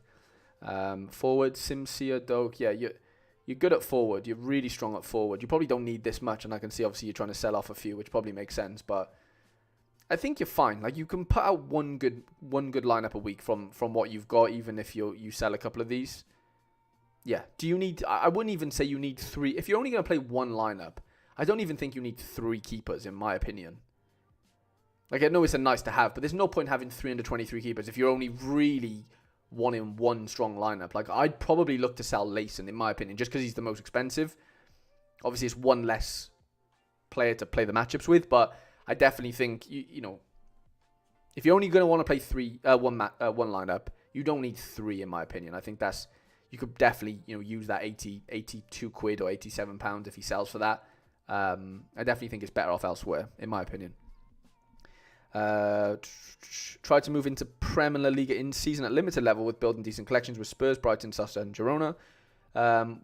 S1: Forward, Simsia, Doak. Yeah, you're good at forward. You're really strong at forward. You probably don't need this much, and I can see, obviously, you're trying to sell off a few, which probably makes sense, but I think you're fine. Like, you can put out one good lineup a week from what you've got, even if you sell a couple of these. Yeah. Do you need... I wouldn't even say you need 3... If you're only going to play one lineup, I don't even think you need 3 keepers, in my opinion. Like, I know it's a nice to have, but there's no point having 323 keepers if you're only really wanting one strong lineup. Like, I'd probably look to sell Layson, in my opinion, just because he's the most expensive. Obviously, it's one less player to play the matchups with, but I definitely think, you know, if you're only going to want to play one lineup, you don't need 3, in my opinion. I think that's... You could definitely, you know, use that 82 quid or 87 pounds if he sells for that. I definitely think it's better off elsewhere, in my opinion. Tried to move into Prem and La Liga in season at limited level with building decent collections with Spurs, Brighton, Sasa and Girona.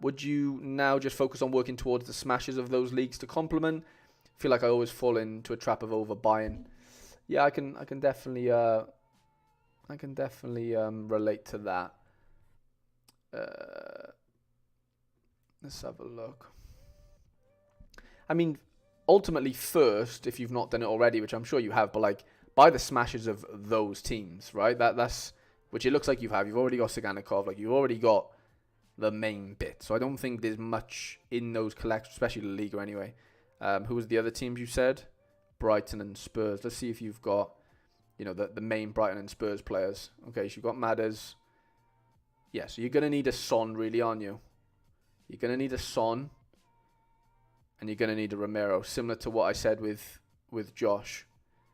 S1: Would you now just focus on working towards the smashes of those leagues to complement? I feel like I always fall into a trap of overbuying. Yeah, I can definitely relate to that. Let's have a look. I mean, ultimately first, if you've not done it already, which I'm sure you have, but like buy the smashes of those teams, right? That's which it looks like you have. You've already got Saganikov, like you've already got the main bit. So I don't think there's much in those collections, especially the Liga anyway. Who was the other teams you said? Brighton and Spurs. Let's see if you've got, you know, the main Brighton and Spurs players. Okay, so you've got Madders. Yeah, so you're going to need a Son, really, aren't you? You're going to need a Son. And you're going to need a Romero, similar to what I said with Josh.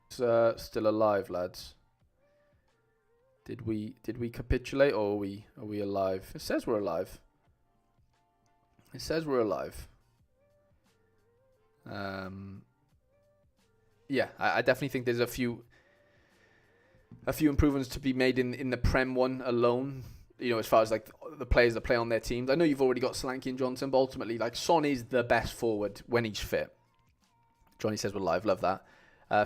S1: It's still alive, lads. Did we capitulate, or are we alive? It says we're alive. It says we're alive. Yeah, I definitely think there's a few improvements to be made in the Prem one alone. You know, as far as like the players that play on their teams. I know you've already got Solanke and Johnson, but ultimately, like, Son is the best forward when he's fit. Johnny says we're live. Love that.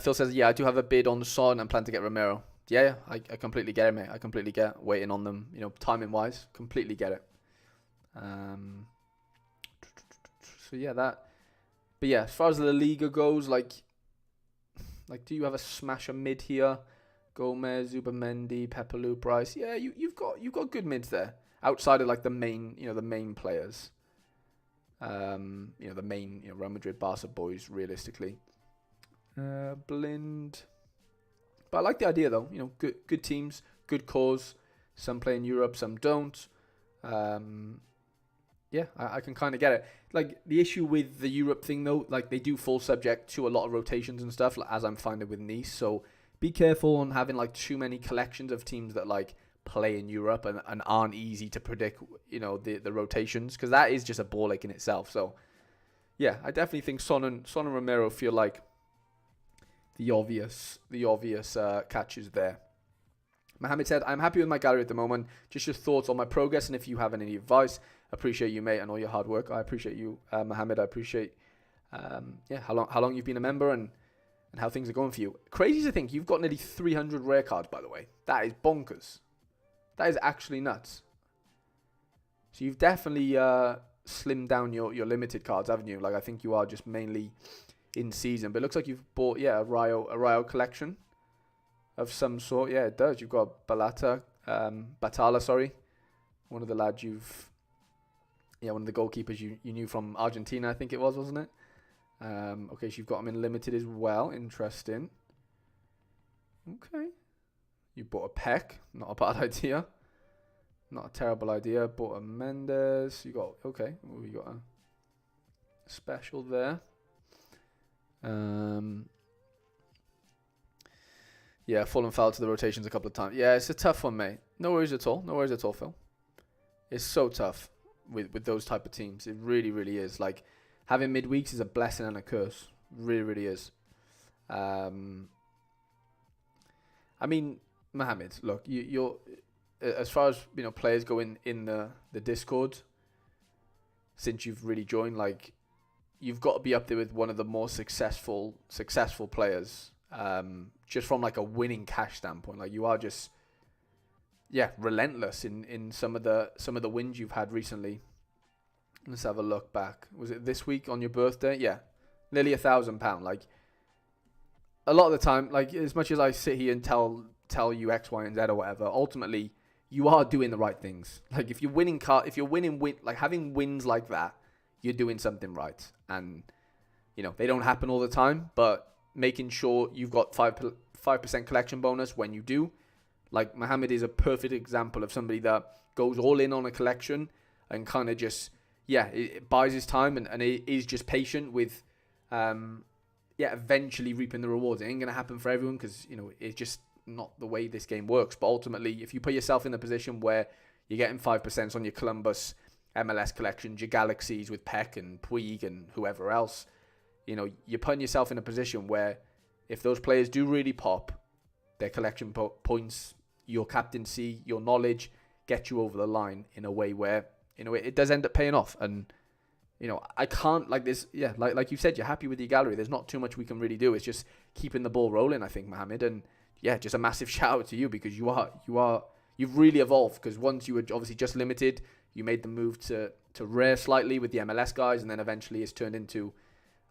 S1: Phil says, yeah, I do have a bid on Son and plan to get Romero. Yeah, I completely get it, mate. I completely get waiting on them, you know, timing-wise. Completely get it. So, yeah, that. But, yeah, as far as the Liga goes, like, do you have a smasher mid here? Gomez, Zubamendi, Pepelu, Bryce. Yeah, you've got good mids there. Outside of like the main players. The main Real Madrid, Barca boys, realistically. Blind. But I like the idea though. You know, good teams, good cause. Some play in Europe, some don't. Yeah, I can kind of get it. Like, the issue with the Europe thing though, like, they do fall subject to a lot of rotations and stuff, like, as I'm finding with Nice. So be careful on having like too many collections of teams that like play in Europe and aren't easy to predict, you know, the rotations, because that is just a ball ache in itself. So yeah, I definitely think Son and Romero feel like the obvious catches there. Mohammed said, I'm happy with my gallery at the moment. Just your thoughts on my progress, and if you have any advice. Appreciate you, mate, and all your hard work. I appreciate you, Mohammed. I appreciate how long you've been a member and how things are going for you. Crazy to think you've got nearly 300 rare cards, by the way. That is bonkers. That is actually nuts. So you've definitely slimmed down your limited cards, haven't you? Like, I think you are just mainly in season. But it looks like you've bought, a Rayo collection of some sort. Yeah, it does. You've got Batala, sorry. One of the lads one of the goalkeepers you knew from Argentina, I think it was, wasn't it? Okay, so you've got them in limited as well. Interesting. Okay. You bought a Peck. Not a bad idea. Not a terrible idea. Bought a Mendes. You got, okay. Well, you got a special there. Yeah, fallen foul to the rotations a couple of times. Yeah, it's a tough one, mate. No worries at all. No worries at all, Phil. It's so tough with those type of teams. It really, really is. Like, having midweeks is a blessing and a curse. Really, really is. I I mean, Mohammed, look, you're as far as players go in the Discord. Since you've really joined, like, you've got to be up there with one of the more successful players. Just from like a winning cash standpoint, like you are just relentless in some of the wins you've had recently. Let's have a look back. Was it this week on your birthday? Yeah, nearly £1,000. Like, a lot of the time, like, as much as I sit here and tell you X, Y, and Z or whatever, ultimately you are doing the right things. Like, if you're winning like having wins like that, you're doing something right. And they don't happen all the time, but making sure you've got 5% collection bonus when you do. Like, Mohammed is a perfect example of somebody that goes all in on a collection and kind of just it buys his time and it is just patient with eventually reaping the rewards. It ain't gonna happen for everyone because it's just not the way this game works. But ultimately, if you put yourself in a position where you're getting 5% on your Columbus MLS collections, your Galaxies with Peck and Puig and whoever else, you're putting yourself in a position where if those players do really pop, their collection points, your captaincy, your knowledge get you over the line in a way where it does end up paying off. And I can't, like this, like you said, you're happy with your gallery. There's not too much we can really do. It's just keeping the ball rolling, I think, Mohammed. And just a massive shout out to you because you've really evolved. Because once you were obviously just limited, you made the move to rare slightly with the MLS guys, and then eventually it's turned into,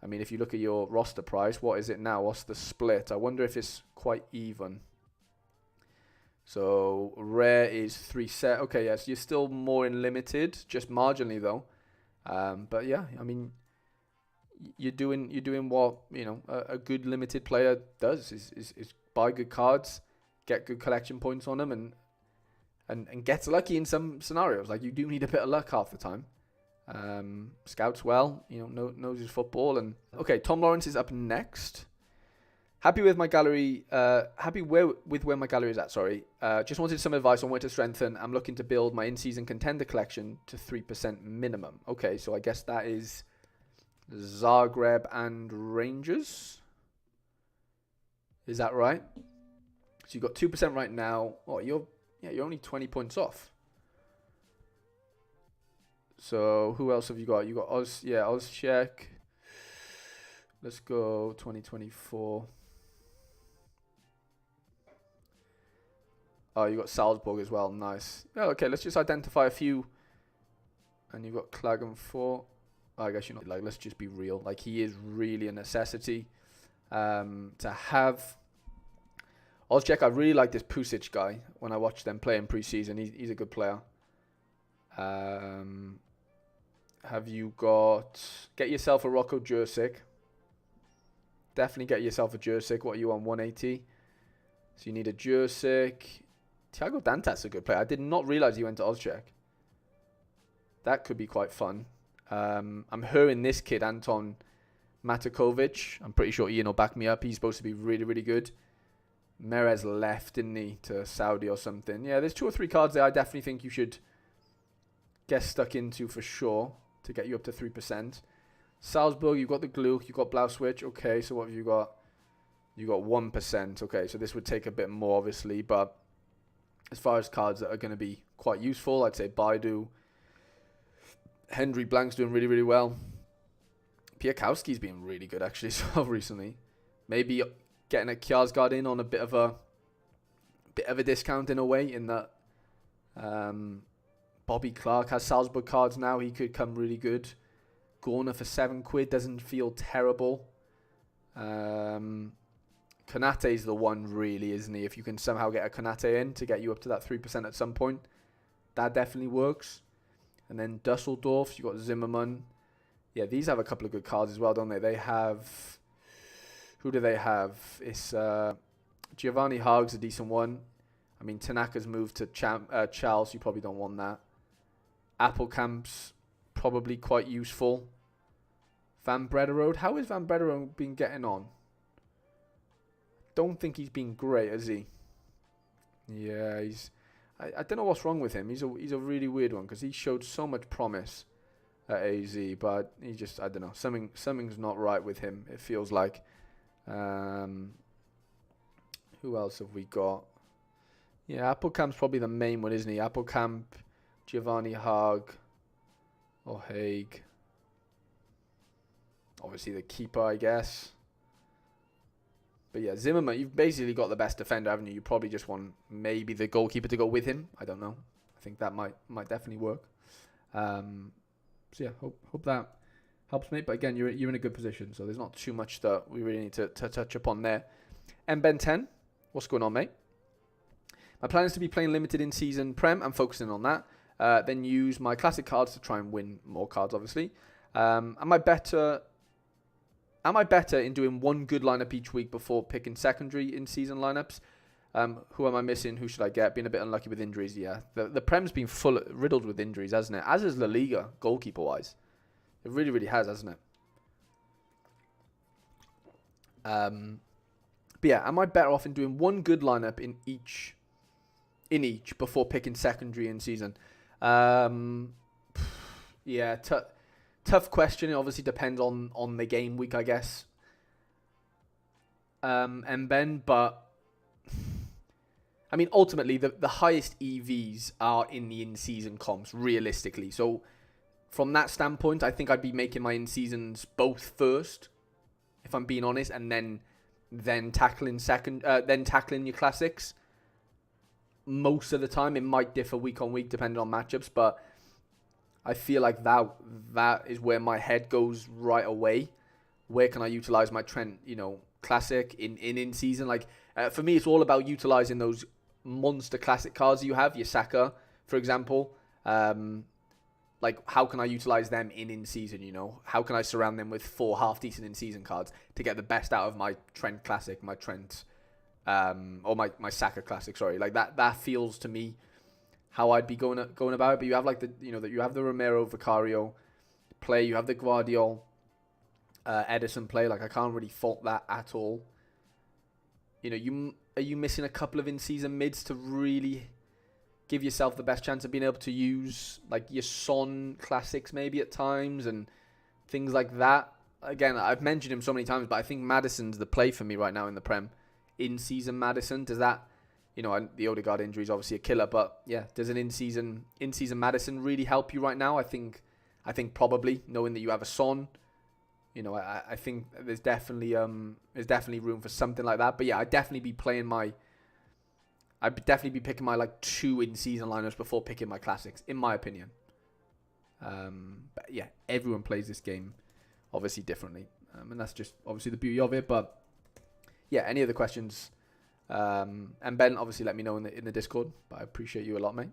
S1: I mean, if you look at your roster price, what is it now? What's the split? I wonder if it's quite even. So rare is 3 set. Okay, yes, you're still more in limited, just marginally though. But yeah, I mean, you're doing what a good limited player does is buy good cards, get good collection points on them, and gets lucky in some scenarios. Like, you do need a bit of luck half the time. Scouts well, knows his football. And okay, Tom Lawrence is up next. Happy with my gallery. With where my gallery is at. Sorry. Just wanted some advice on where to strengthen. I'm looking to build my in-season contender collection to 3% minimum. Okay, so I guess that is Zagreb and Rangers. Is that right? So you got 2% right now. Oh, you're only 20 points off. So who else have you got? You got Ozchek. Let's go 2024. Oh, you got Salzburg as well. Nice. Yeah, okay, let's just identify a few. And you've got Klagenfurt. Oh, I guess you're not. Like, let's just be real. Like, he is really a necessity to have. Ozchek, I really like this Pusic guy when I watched them play in preseason. He's a good player. Have you got... Get yourself a Rocco Jursic. Definitely get yourself a Jursic. What are you on, 180? So you need a Jursic. Thiago Dantas a good player. I did not realize he went to Ozchek. That could be quite fun. I'm hearing this kid, Anton Matakovic. I'm pretty sure Ian will back me up. He's supposed to be really, really good. Merez left, didn't he, to Saudi or something. Yeah, there's 2 or 3 cards there I definitely think you should get stuck into for sure to get you up to 3%. Salzburg, you've got the Gluck, you've got Blauswitch. Okay, so what have you got? You got 1%. Okay, so this would take a bit more, obviously, but as far as cards that are going to be quite useful, I'd say Baidu. Henry Blank's doing really, really well. Piakowski's been really good, actually, as well recently. Maybe getting a Kjaersgaard in on a bit of a discount in a way, in that Bobby Clark has Salzburg cards now. He could come really good. Gorner for £7 doesn't feel terrible. Konate's the one, really, isn't he? If you can somehow get a Konate in to get you up to that 3% at some point, that definitely works. And then Dusseldorf, you got Zimmerman. Yeah, these have a couple of good cards as well, don't they? They have... Who do they have? It's Giovanni Haag's a decent one. I mean, Tanaka's moved to Charles. You probably don't want that. Appelkamp's probably quite useful. Van Brederode. How has Van Brederode been getting on? Don't think he's been great, has he? Yeah, I don't know what's wrong with him. He's a really weird one because he showed so much promise at AZ, but he just, I don't know. Something's not right with him. It feels like. Who else have we got? Yeah, Applecamp's probably the main one, isn't he? Applecamp, Giovanni Haag, or Haig. Obviously the keeper, I guess. But yeah, Zimmerman, you've basically got the best defender, haven't you? You probably just want maybe the goalkeeper to go with him. I don't know. I think that might definitely work. So yeah, hope that helps, mate. But again, you're in a good position, so there's not too much that we really need to touch upon there. And Ben 10, what's going on, mate? My plan is to be playing limited in season Prem. I'm focusing on that. Then use my classic cards to try and win more cards, obviously. Am I better in doing one good lineup each week before picking secondary in season lineups? Who am I missing? Who should I get? Been a bit unlucky with injuries, yeah. The Prem's been riddled with injuries, hasn't it? As is La Liga, goalkeeper-wise. It really, really has, hasn't it? But yeah, am I better off in doing one good lineup in each before picking secondary in season? Yeah, tough question. It obviously depends on the game week, I guess. And Ben, but I mean, ultimately, the highest EVs are in the in-season comps, realistically. So from that standpoint, I think I'd be making my in-seasons both first, if I'm being honest, and then tackling your classics. Most of the time, it might differ week on week depending on matchups, but I feel like that is where my head goes right away. Where can I utilize my Trent, classic in season? Like for me, it's all about utilizing those monster classic cards you have, your Saka, for example. Like how can I utilize them in season? How can I surround them with 4 half decent in season cards to get the best out of my Trent classic, my Trent, or my Saka classic? Sorry, like that feels to me how I'd be going about it. But you have like you have the Romero Vicario play, you have the Guardiola Edison play. Like I can't really fault that at all. Are you missing a couple of in-season mids to really give yourself the best chance of being able to use like your Son classics maybe at times and things like that? Again, I've mentioned him so many times, but I think Maddison's the play for me right now in the Prem. In-season Maddison, does that, the Odegaard injury is obviously a killer, but yeah, does an in-season Maddison really help you right now? I think probably, knowing that you have a Son. I think there's definitely room for something like that. But yeah, I'd definitely be picking my like 2 in-season lineups before picking my classics, in my opinion. But yeah, everyone plays this game obviously differently, and that's just obviously the beauty of it. But yeah, any other questions? And Ben, obviously, let me know in the Discord. But I appreciate you a lot, mate.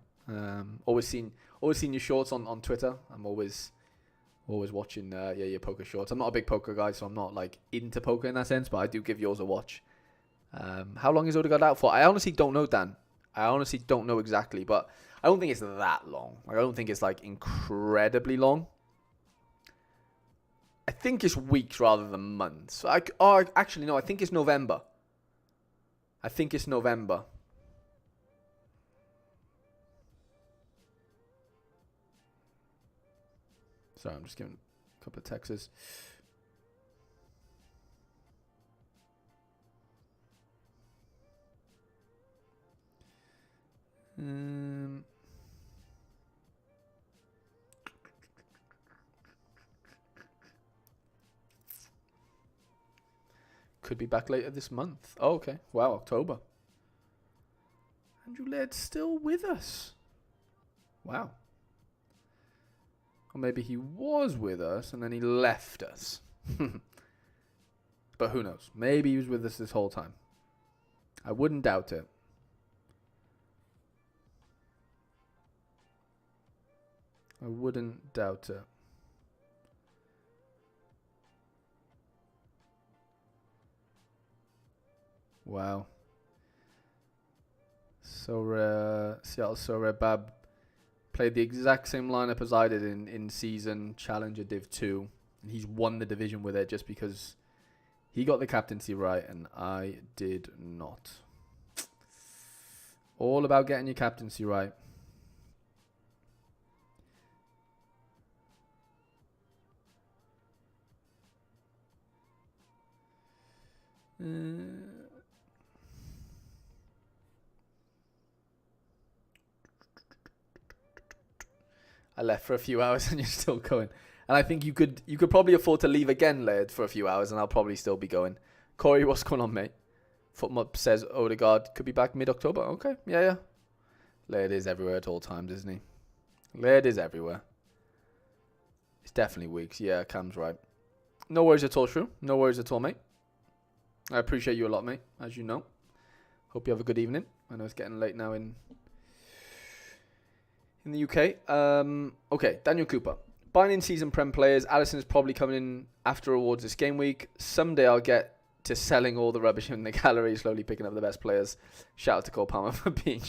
S1: Always seen your shorts on Twitter. I'm always watching your poker shorts. I'm not a big poker guy, so I'm not like into poker in that sense, but I do give yours a watch. How long is Odegaard out for? I honestly don't know, Dan. I honestly don't know exactly, but I don't think it's that long. Like, I don't think it's like incredibly long. I think it's weeks rather than months. Actually, no, I think it's November. Sorry, I'm just giving a couple of texts. Could be back later this month. Oh, okay. Wow, October. Andrew Laird's still with us. Wow. Or maybe he was with us and then he left us. But who knows? Maybe he was with us this whole time. I wouldn't doubt it. Wow. Seattle Sorare Bab played the exact same lineup as I did in season Challenger Div 2. And he's won the division with it just because he got the captaincy right and I did not. All about getting your captaincy right. I left for a few hours and you're still going. And I think you could probably afford to leave again, Laird, for a few hours, and I'll probably still be going. Corey, what's going on, mate? Footmop says Odegaard could be back mid-October. Okay, yeah. Laird is everywhere at all times, isn't he? Laird is everywhere. It's definitely weeks. Yeah, Cam's right. No worries at all, Shrew. No worries at all, mate. I appreciate you a lot, mate, as you know. Hope you have a good evening. I know it's getting late now in the UK. Okay, Daniel Cooper. Buying in-season Prem players. Alisson is probably coming in after awards this game week. Someday I'll get to selling all the rubbish in the gallery, slowly picking up the best players. Shout out to Cole Palmer for being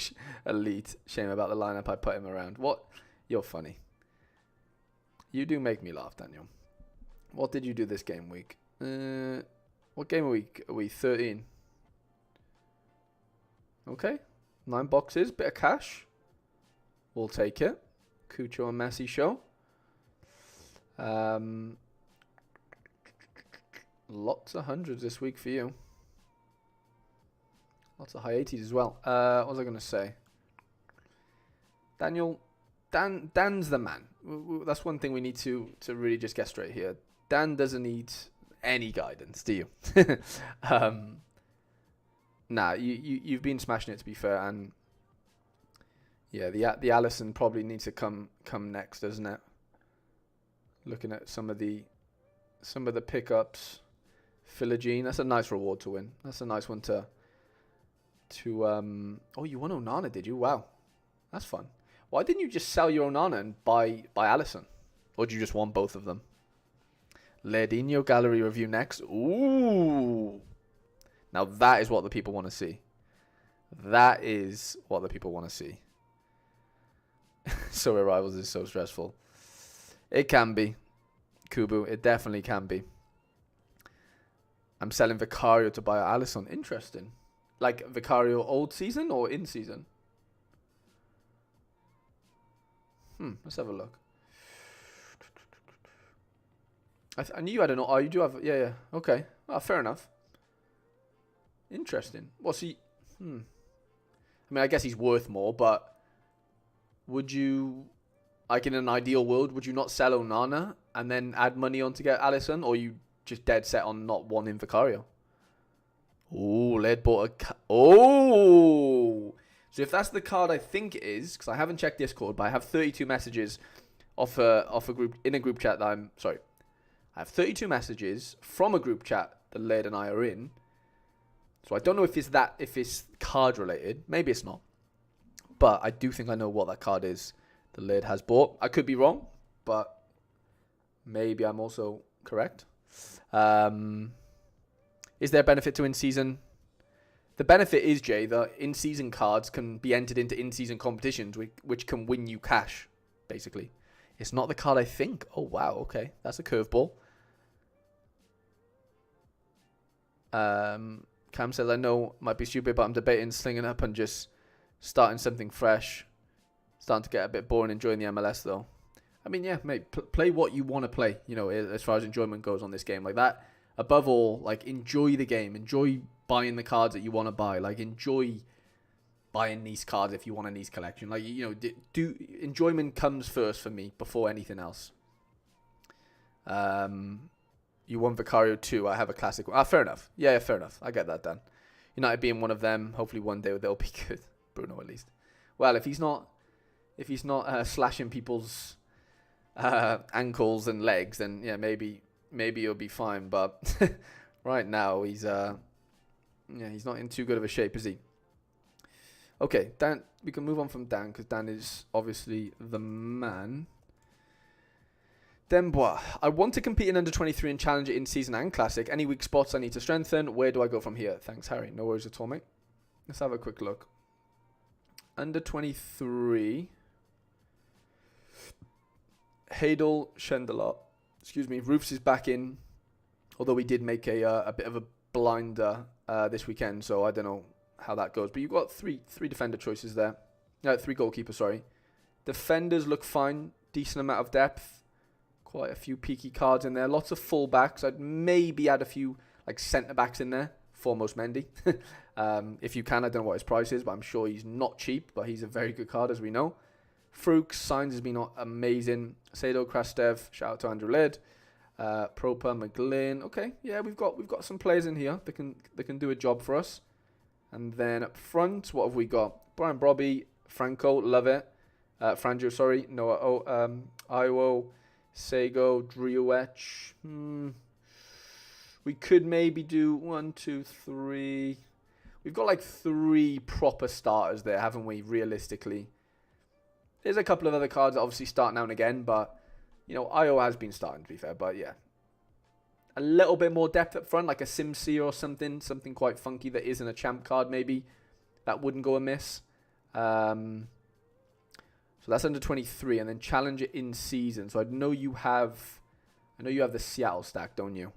S1: elite. Shame about the lineup I put him around. What? You're funny. You do make me laugh, Daniel. What did you do this game week? What game week are we? 13. Okay. 9 boxes. Bit of cash. We'll take it. Cucho and Messi show. Lots of hundreds this week for you. Lots of high 80s as well. What was I going to say? Dan's the man. That's one thing we need to really just get straight here. Dan doesn't need any guidance, do you? Nah, you've been smashing it, to be fair, and yeah, the Alisson probably needs to come next, doesn't it? Looking at some of the pickups. Philogene, that's a nice reward to win. That's a nice one to oh, you won Onana, did you? Wow. That's fun. Why didn't you just sell your Onana and buy Alisson? Or do you just want both of them? Lerdinho gallery review next. Ooh. Now that is what the people want to see. That is what the people want to see. So Rivals is so stressful. It can be. Kubu, it definitely can be. I'm selling Vicario to buy Alisson. Interesting. Like Vicario old season or in season? Let's have a look. I knew you had an... Oh, you do have... Yeah. Okay. Oh, fair enough. Interesting. What's he... I mean, I guess he's worth more, but... Would you... Like, in an ideal world, would you not sell Onana and then add money on to get Alisson? Or you just dead set on not wanting Vicario? Oh, Led bought a... Oh! So if that's the card I think it is, because I haven't checked Discord, but I have 32 messages off a group in a group chat that I'm... Sorry. I have 32 messages from a group chat that Led and I are in. So I don't know if it's card related. Maybe it's not. But I do think I know what that card is the Led has bought. I could be wrong, but maybe I'm also correct. Is there a benefit to in-season? The benefit is, Jay, that in-season cards can be entered into in-season competitions, which can win you cash, basically. It's not the card I think. Oh, wow, okay. That's a curveball. Cam says, I know, might be stupid, but I'm debating slinging up and just starting something fresh. Starting to get a bit boring enjoying the MLS, though. I mean, yeah, mate, play what you want to play, you know, as far as enjoyment goes on this game. Like that, above all, like, enjoy the game. Enjoy buying the cards that you want to buy. Like, enjoy buying these cards if you want a nice collection. Like, you know, enjoyment comes first for me before anything else. You want Vicario too. I have a classic one. Fair enough. Yeah, fair enough. I get that, Dan. United being one of them. Hopefully one day they'll be good. Bruno, at least. Well, if he's not slashing people's ankles and legs, then yeah, maybe he'll be fine. But right now he's not in too good of a shape, is he? Okay, Dan. We can move on from Dan because Dan is obviously the man. Dembois. I want to compete in under 23 and challenge it in season and classic. Any weak spots I need to strengthen? Where do I go from here? Thanks, Harry. No worries at all, mate. Let's have a quick look. Under 23. Hadel, Schendelar. Excuse me. Roofs is back in. Although we did make a bit of a blinder this weekend. So I don't know how that goes. But you've got three defender choices there. 3 goalkeepers, sorry. Defenders look fine. Decent amount of depth. Quite a few peaky cards in there. Lots of full-backs. I'd maybe add a few like centre-backs in there. Foremost Mendy. If you can, I don't know what his price is, but I'm sure he's not cheap. But he's a very good card, as we know. Fruks, Signs has been amazing. Sado, Krastev, shout out to Andrew Lloyd. Proper, McGlynn. Okay, yeah, we've got some players in here that can do a job for us. And then up front, what have we got? Brian Brobby, Franco, love it. Franjo, sorry, Noah, Iwo, Sego, Driuech. We could maybe do 1, 2, 3. We've got like 3 proper starters there, haven't we, realistically? There's a couple of other cards that obviously start now and again, but, you know, Io has been starting, to be fair, but yeah. A little bit more depth up front, like a Simsi or something quite funky that isn't a champ card, maybe. That wouldn't go amiss. So that's under 23, and then Challenger in season. So I know you have the Seattle stack, don't you?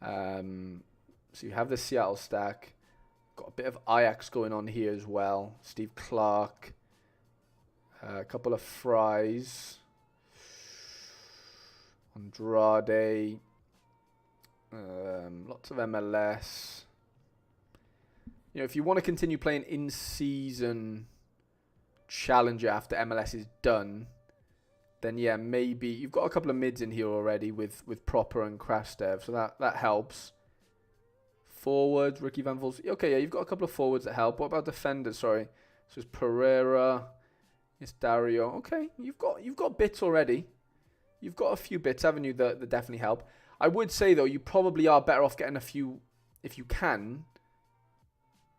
S1: So you have the Seattle stack. Got a bit of Ajax going on here as well. Steve Clark. A couple of Fries. Andrade. Lots of MLS. You know, if you want to continue playing in-season Challenger after MLS is done, then yeah, maybe you've got a couple of mids in here already with Proper and Krastev, so that helps. Forwards, Ricky Van Volz. Okay, yeah, you've got a couple of forwards that help. What about defenders? Sorry, so it's Pereira, it's Dario. Okay, you've got bits already. You've got a few bits, haven't you? That definitely help. I would say though, you probably are better off getting a few, if you can,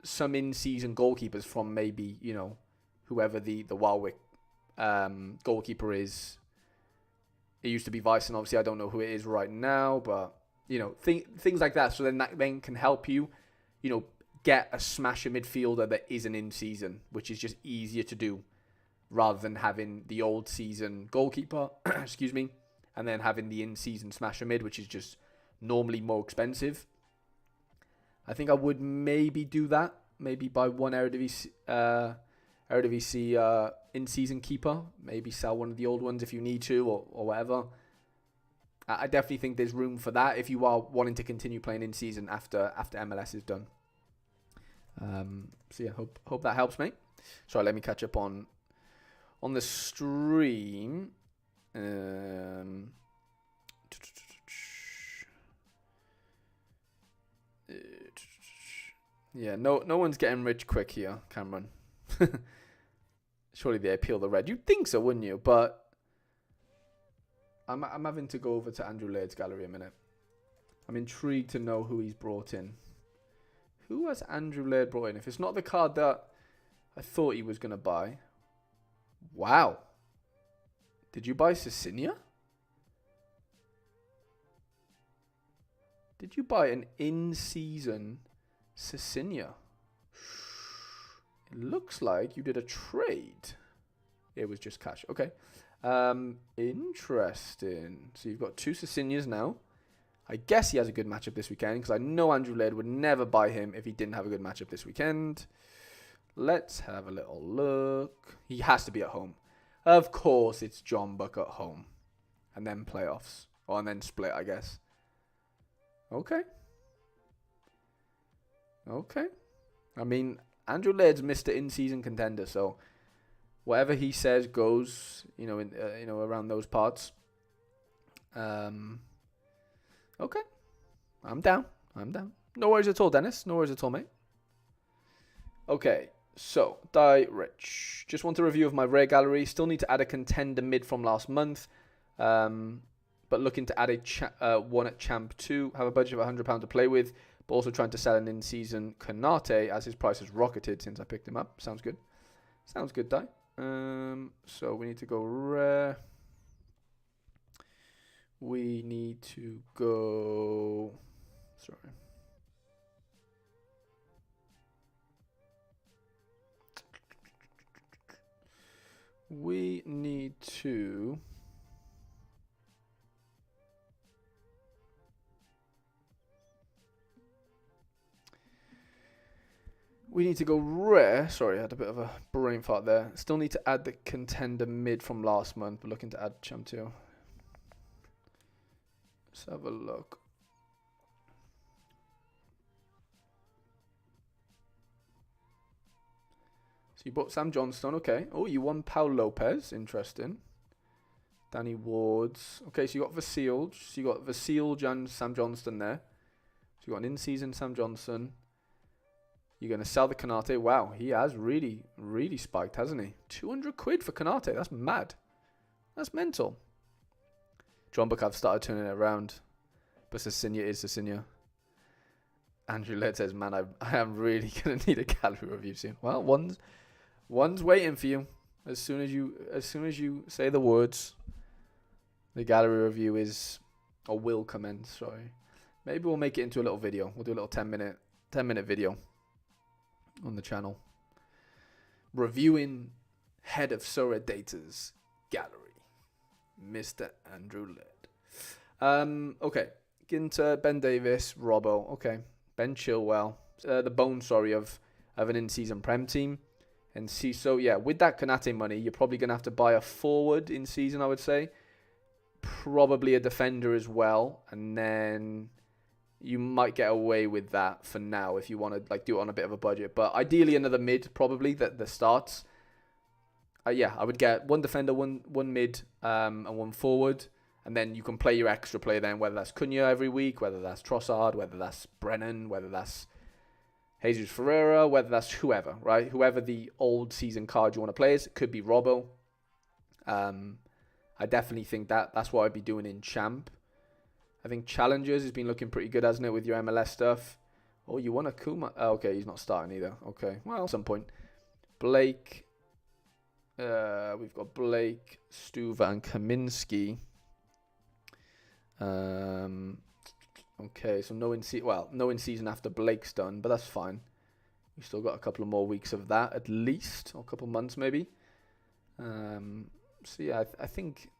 S1: some in-season goalkeepers from maybe, you know, whoever the Warwick goalkeeper is. It used to be Vyson, obviously I don't know who it is right now, but you know, things like that. So then that then can help you, you know, get a smasher midfielder that isn't in season, which is just easier to do rather than having the old season goalkeeper, excuse me, and then having the in-season smasher mid, which is just normally more expensive. I think I would maybe do that. Maybe buy one Eredivisie in-season keeper. Maybe sell one of the old ones if you need to or whatever. I definitely think there's room for that if you are wanting to continue playing in-season after MLS is done. So yeah, hope that helps, mate. Sorry, let me catch up on the stream. Yeah, no one's getting rich quick here, Cameron. Surely they appeal the red. You'd think so, wouldn't you? But I'm having to go over to Andrew Lloyd's gallery a minute. I'm intrigued to know who he's brought in. Who has Andrew Lloyd brought in? If it's not the card that I thought he was going to buy. Wow. Did you buy Cecilia? Did you buy an in-season Cecilia? It looks like you did a trade. It was just cash. Okay. Interesting. So you've got 2 Cecilias now. I guess he has a good matchup this weekend because I know Andrew Lloyd would never buy him if he didn't have a good matchup this weekend. Let's have a little look. He has to be at home. Of course, it's John Buck at home. And then playoffs. Or and then split, I guess. Okay. Okay. I mean, Andrew Lloyd's Mr. In-season contender, so whatever he says goes, you know, around those parts. Okay. I'm down. No worries at all, Dennis. No worries at all, mate. Okay. So, Die Rich. Just want a review of my rare gallery. Still need to add a contender mid from last month. But looking to add a one at Champ 2. Have a budget of £100 to play with. But also trying to sell an in-season Kanate as his price has rocketed since I picked him up. Sounds good. Sounds good, Die. So we need to go rare. We need to go... Sorry. We need to... We need to go rare. Sorry, I had a bit of a brain fart there. Still need to add the contender mid from last month. But looking to add Champ 2. Let's have a look. So you bought Sam Johnstone, okay. Oh, you won Paul Lopez, interesting. Danny Wards. Okay, so you got Vasilj. So you got Vasilj and Sam Johnston there. So you got an in-season Sam Johnson. You're going to sell the Kanate. Wow, he has really, really spiked, hasn't he? 200 quid for Kanate. That's mad. That's mental. John Buck, started turning it around. But Cecilia is Cecilia. Andrew Led says, man, I am really going to need a gallery review soon. Well, one's waiting for you. As soon as you say the words, the gallery review will commence. Sorry. Maybe we'll make it into a little video. We'll do a little 10 minute video on the channel. Reviewing head of Sorare Data's gallery, Mr. Andrew Led. Okay. Ginter, Ben Davis, Robbo. Okay. Ben Chilwell. The bones, of an in-season Prem team. And see, so yeah, with that Kanate money, you're probably going to have to buy a forward in season, I would say. Probably a defender as well. And then you might get away with that for now if you want to do it on a bit of a budget. But ideally another mid, probably, that starts. Yeah, I would get one defender, one mid, and one forward. And then you can play your extra player then, whether that's Cunha every week, whether that's Trossard, whether that's Brennan, whether that's Jesus Ferreira, whether that's whoever, right? Whoever the old season card you want to play is. It could be Robbo. I definitely think that's what I'd be doing in Champ. I think Challengers has been looking pretty good, hasn't it, with your MLS stuff. Oh, you want a Kuma? Oh, okay, he's not starting either. Okay, well, at some point. Blake. We've got Blake, Stuva, and Kaminsky. Okay, so no in season after Blake's done, but that's fine. We've still got a couple of more weeks of that at least, or a couple of months maybe. So yeah, I think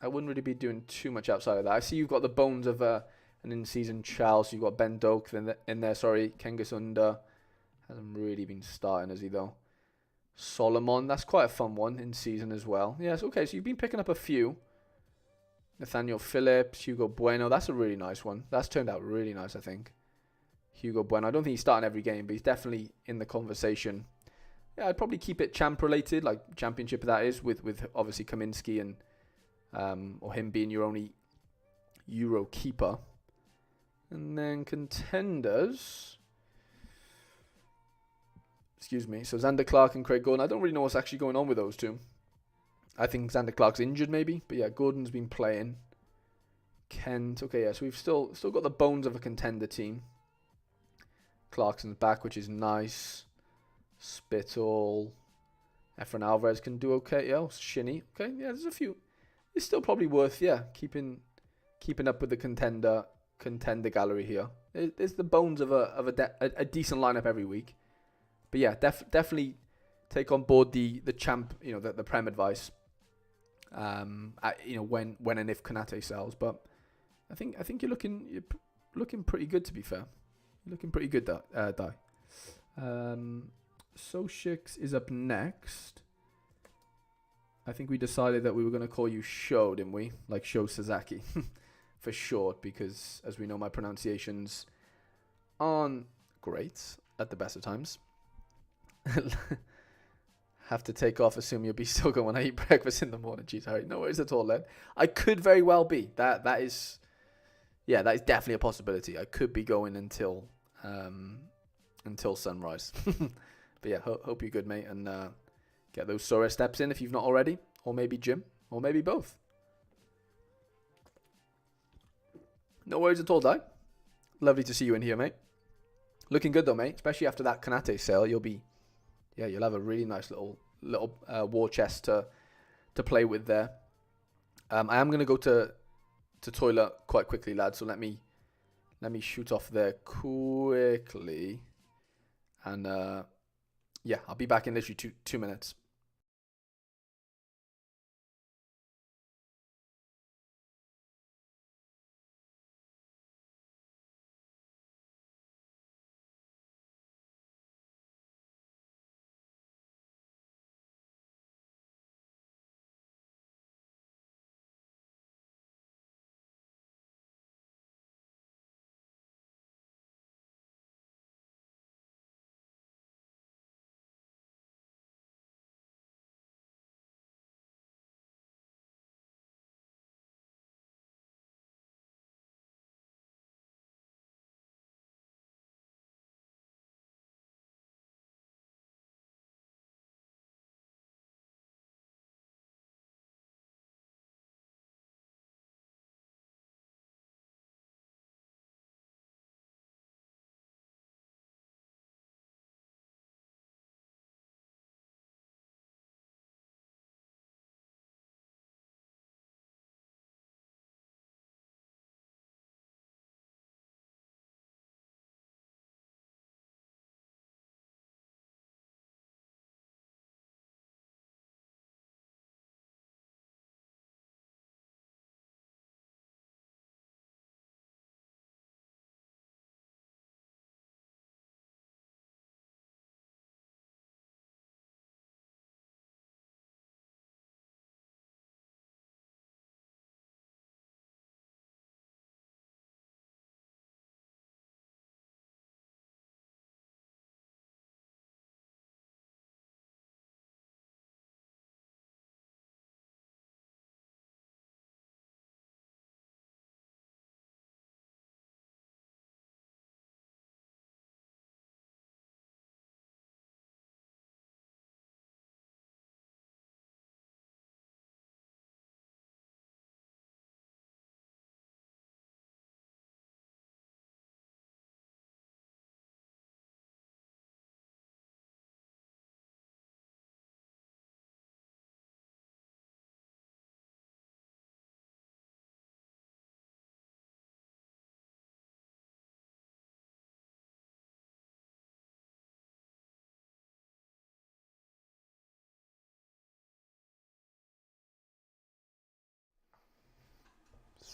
S1: I wouldn't really be doing too much outside of that. I see you've got the bones of an in-season Charles. So you've got Ben Doak in there. Sorry, Kengasunda hasn't really been starting, has he though? Solomon, that's quite a fun one in season as well. Yes, okay, so you've been picking up a few. Nathaniel Phillips, Hugo Bueno. That's a really nice one. That's turned out really nice, I think. Hugo Bueno. I don't think he's starting every game, but he's definitely in the conversation. Yeah, I'd probably keep it champ related, like championship that is, with obviously Kaminsky and or him being your only Euro keeper. And then contenders. Excuse me. So Xander Clark and Craig Gordon. I don't really know what's actually going on with those two. I think Xander Clark's injured maybe. But yeah, Gordon's been playing. Kent. Okay, yeah, so we've still got the bones of a contender team. Clarkson's back, which is nice. Spittle. Efren Alvarez can do okay. Yeah, Shinny. Okay, yeah, there's a few. It's still probably worth, yeah, keeping up with the contender gallery here. There's the bones of a decent lineup every week. But yeah, definitely take on board the champ, the Prem advice. When and if Kanate sells, but I think you're looking pretty good, to be fair. You're looking pretty good, Dai. Soshix is up next. I think we decided that we were going to call you Sho, didn't we? Like Sho Sasaki for short, because as we know, my pronunciations aren't great at the best of times. Have to take off, assume you'll be still going when I eat breakfast in the morning. Jeez, Harry, no worries at all, Len. I could very well be. That is definitely a possibility. I could be going until sunrise. But yeah, hope you're good, mate, and get those Sorare steps in if you've not already, or maybe gym, or maybe both. No worries at all, Di. Lovely to see you in here, mate. Looking good though, mate. Especially after that Kanate sale, you'll have a really nice little war chest to play with there. I am gonna go to toilet quite quickly, lads. So let me shoot off there quickly, and I'll be back in literally 2 minutes.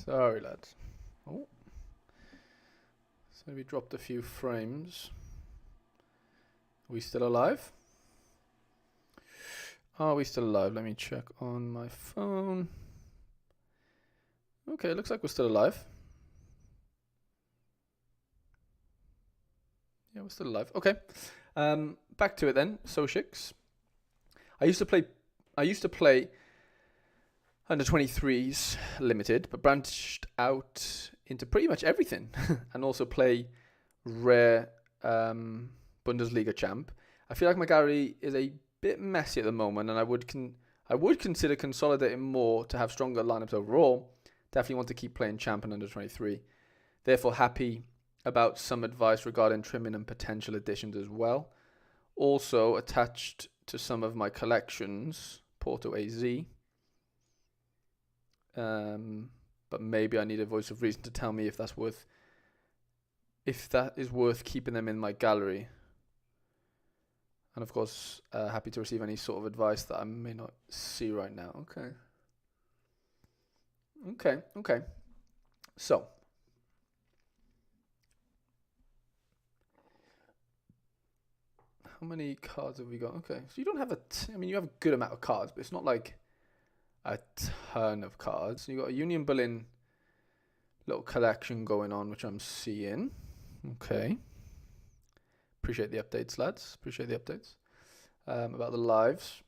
S1: Sorry, lads. Oh. So we dropped a few frames. Are we still alive? Are we still alive? Let me check on my phone. Okay, looks like we're still alive. Yeah, we're still alive. Okay. Back to it then. Socix. I used to play under 23s limited, but branched out into pretty much everything, and also play rare Bundesliga champ. I feel like my gallery is a bit messy at the moment, and I would consider consolidating more to have stronger lineups overall. Definitely want to keep playing champ and under 23. Therefore, happy about some advice regarding trimming and potential additions as well. Also attached to some of my collections, Porto AZ. But maybe I need a voice of reason to tell me if that is worth keeping them in my gallery. And of course, happy to receive any sort of advice that I may not see right now. Okay. So, how many cards have we got? Okay, so you don't have you have a good amount of cards, but it's not like a ton of cards. You got a Union Berlin little collection going on, which I'm seeing. Okay. Appreciate the updates, lads. Appreciate the updates about the lives.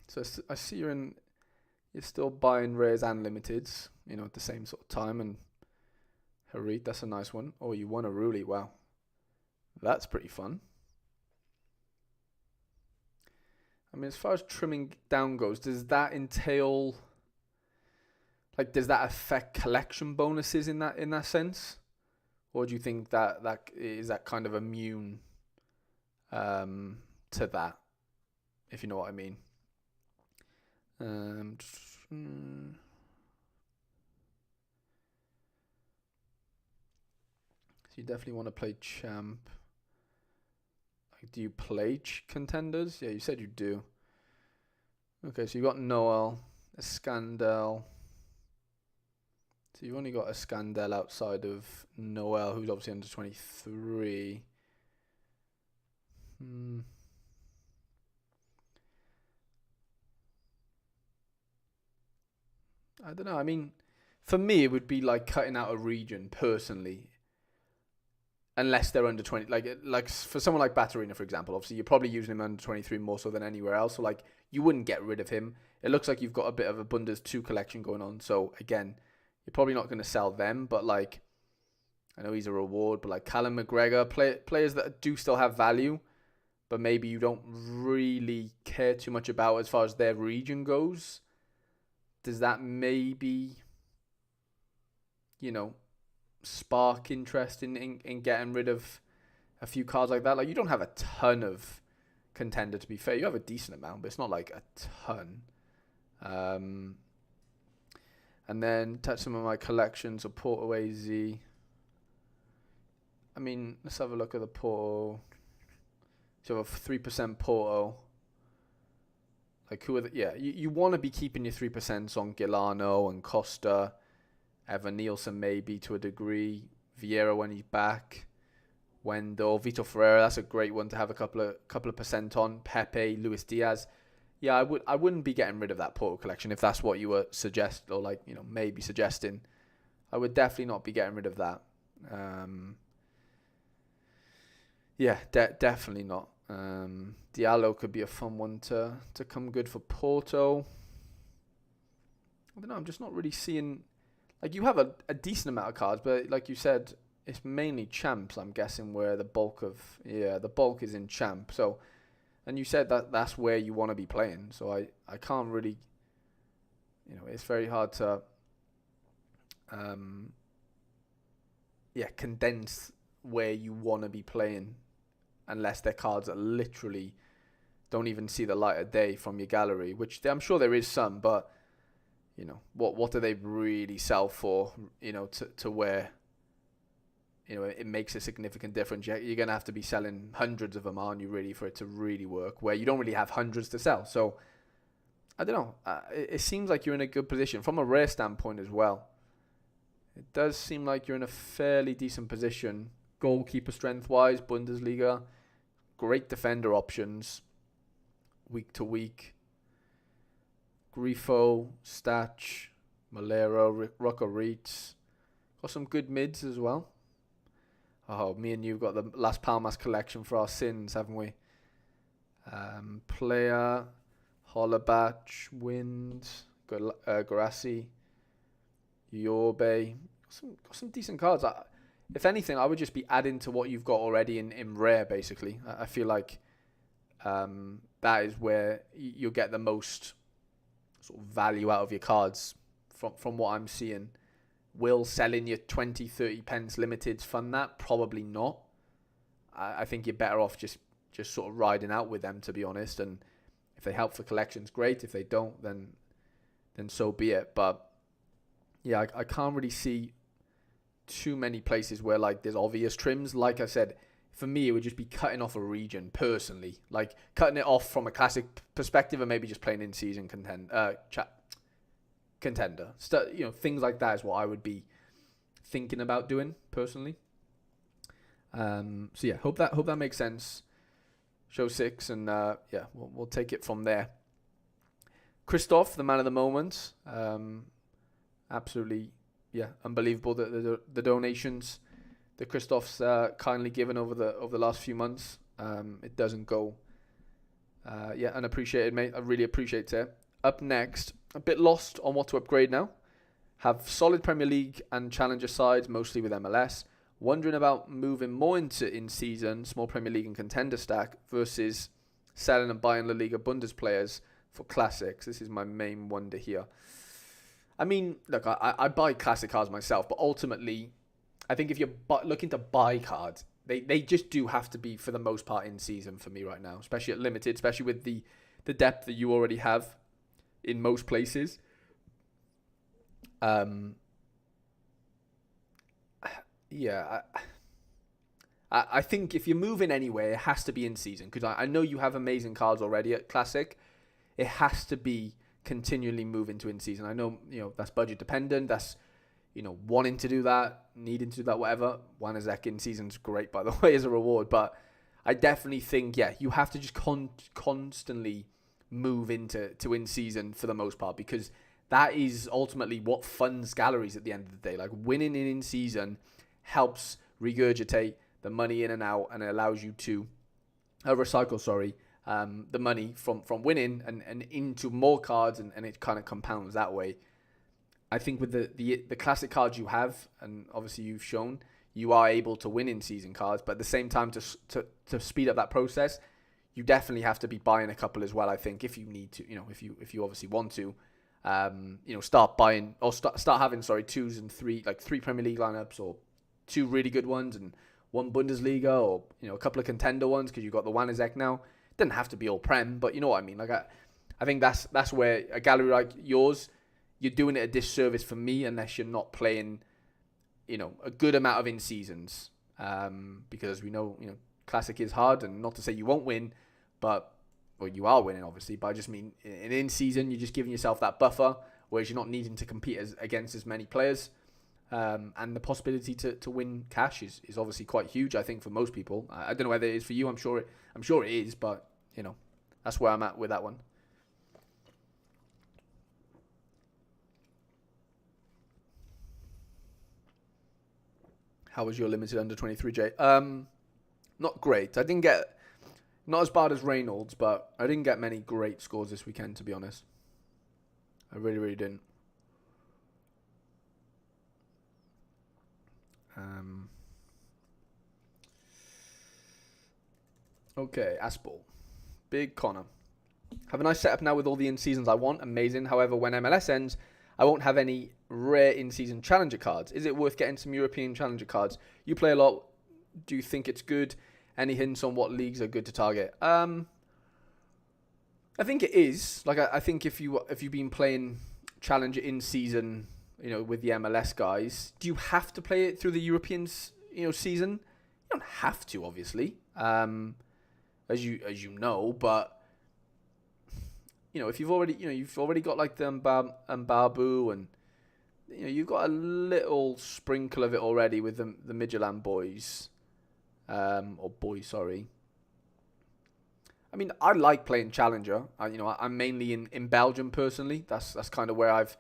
S1: So I see you're still buying rares and limiteds, at the same sort of time. And Harit, that's a nice one. Oh, you won a Ruli. Wow. That's pretty fun. I mean, as far as trimming down goes, does that entail, does that affect collection bonuses in that sense? Or do you think that is that kind of immune to that, if you know what I mean? So you definitely want to play champ. Do you play contenders? Yeah, you said you do. Okay, so you got Noel, a Scandal. So you've only got a Scandal outside of Noel, who's obviously under 23. I don't know. I mean, for me, it would be like cutting out a region personally. Unless they're under 20, like for someone like Batterina, for example, obviously you're probably using him under 23 more so than anywhere else. So you wouldn't get rid of him. It looks like you've got a bit of a Bundes 2 collection going on. So again, you're probably not going to sell them. But I know he's a reward, but Callum McGregor, players that do still have value, but maybe you don't really care too much about as far as their region goes. Does that maybe, spark interest in getting rid of a few cards like that? You don't have a ton of contender, to be fair. You have a decent amount, but it's not a ton. And then touch some of my collections of Porto AZ. I mean, let's have a look at the Porto. So a 3% Porto. Who are you want to be keeping your 3% on Gilano and Costa, Evan Nielsen maybe to a degree, Vieira when he's back, Wendell, Vitor Ferreira, that's a great one to have a couple of percent on, Pepe, Luis Diaz. Yeah, I wouldn't be getting rid of that Porto collection if that's what you were suggesting or maybe suggesting. I would definitely not be getting rid of that. Definitely not. Diallo could be a fun one to come good for Porto. I don't know, I'm just not really seeing... you have a decent amount of cards, but like you said, it's mainly champs, I'm guessing, where the bulk is in champ. So, and you said that's where you want to be playing. So I can't really, it's very hard to, condense where you want to be playing, unless they're cards that literally don't even see the light of day from your gallery, which I'm sure there is some, but what do they really sell for, to where, it makes a significant difference. You're going to have to be selling hundreds of them, aren't you, really, for it to really work, where you don't really have hundreds to sell. So, I don't know. It seems like you're in a good position from a rare standpoint as well. it does seem like you're in a fairly decent position. Goalkeeper strength-wise, Bundesliga, great defender options, week to week. Grifo, Stach, Malero, Rocco Reitz. Got some good mids as well. Oh, me and you got the Las Palmas collection for our sins, haven't we? Player, Hollerbach, Wind, Garassi, Yorbe. Got some decent cards. If anything, I would just be adding to what you've got already in rare, basically. I feel like that is where you'll get the most sort of value out of your cards from what I'm seeing. Will selling your 20, 30 pence limiteds fund that? Probably not. I think you're better off just sort of riding out with them, to be honest. And if they help for collections, great. If they don't, then so be it. But yeah, I can't really see too many places where like there's obvious trims. Like I said, for me, it would just be cutting off a region personally, like cutting it off from a classic perspective, and maybe just playing in season contender. Things like that is what I would be thinking about doing personally. So yeah, hope that makes sense. Show 6, and we'll take it from there. Christoph, the man of the moment, absolutely, unbelievable the donations that Christoph's kindly given over the last few months. It doesn't go unappreciated, mate. I really appreciate it. Up next, a bit lost on what to upgrade now. Have solid Premier League and Challenger sides, mostly with MLS. Wondering about moving more into in-season, small Premier League and contender stack versus selling and buying La Liga Bundes players for classics. This is my main wonder here. I mean, look, I buy classic cards myself, but ultimately, I think if you're looking to buy cards, they just do have to be, for the most part, in-season for me right now, especially at limited, especially with the depth that you already have in most places. I think if you're moving anywhere, it has to be in season, because I know you have amazing cards already at Classic. It has to be continually moving to in season. I know, that's budget dependent. That's, wanting to do that, needing to do that, whatever. Wanazek in season's great, by the way, as a reward. But I definitely think, you have to just constantly move into in season for the most part, because that is ultimately what funds galleries at the end of the day. Like, winning in season helps regurgitate the money in and out, and it allows you to recycle the money from winning and into more cards, and it kind of compounds that way. I think with the classic cards you have, and obviously you've shown, you are able to win in season cards, but at the same time, to speed up that process, you definitely have to be buying a couple as well. I think if you need to, if you obviously want to, start buying, or start having 2s and 3, like 3 Premier League lineups, or 2 really good ones and 1 Bundesliga, or a couple of contender ones, because you've got the Wanazek now. It doesn't have to be all Prem, but you know what I mean. Like I think that's where a gallery like yours, you're doing it a disservice for me unless you're not playing, a good amount of in seasons, because we know Classic is hard, and not to say you won't win, but you are winning obviously. But I just mean in season, you're just giving yourself that buffer, whereas you're not needing to compete against as many players. And the possibility to win cash is obviously quite huge, I think, for most people. I don't know whether it is for you. I'm sure it is, but that's where I'm at with that one. How was your limited under 23, Jay? Not great. I didn't get, not as bad as Reynolds, but I didn't get many great scores this weekend, to be honest. I really, really didn't. Okay, Aspel. Big Connor. Have a nice setup now with all the in-seasons I want. Amazing. However, when MLS ends, I won't have any rare in-season Challenger cards. Is it worth getting some European Challenger cards? You play a lot. Do you think it's good? Any hints on what leagues are good to target? I think it is. Like, I think if you've been playing Challenger in-season, with the MLS guys, do you have to play it through the European, season? You don't have to, obviously. As you know, but if you've already got like the Mbabu and you've got a little sprinkle of it already with the Midtjylland boys, or boys, sorry. I mean, I like playing Challenger. I'm mainly in Belgium personally. That's kind of where I've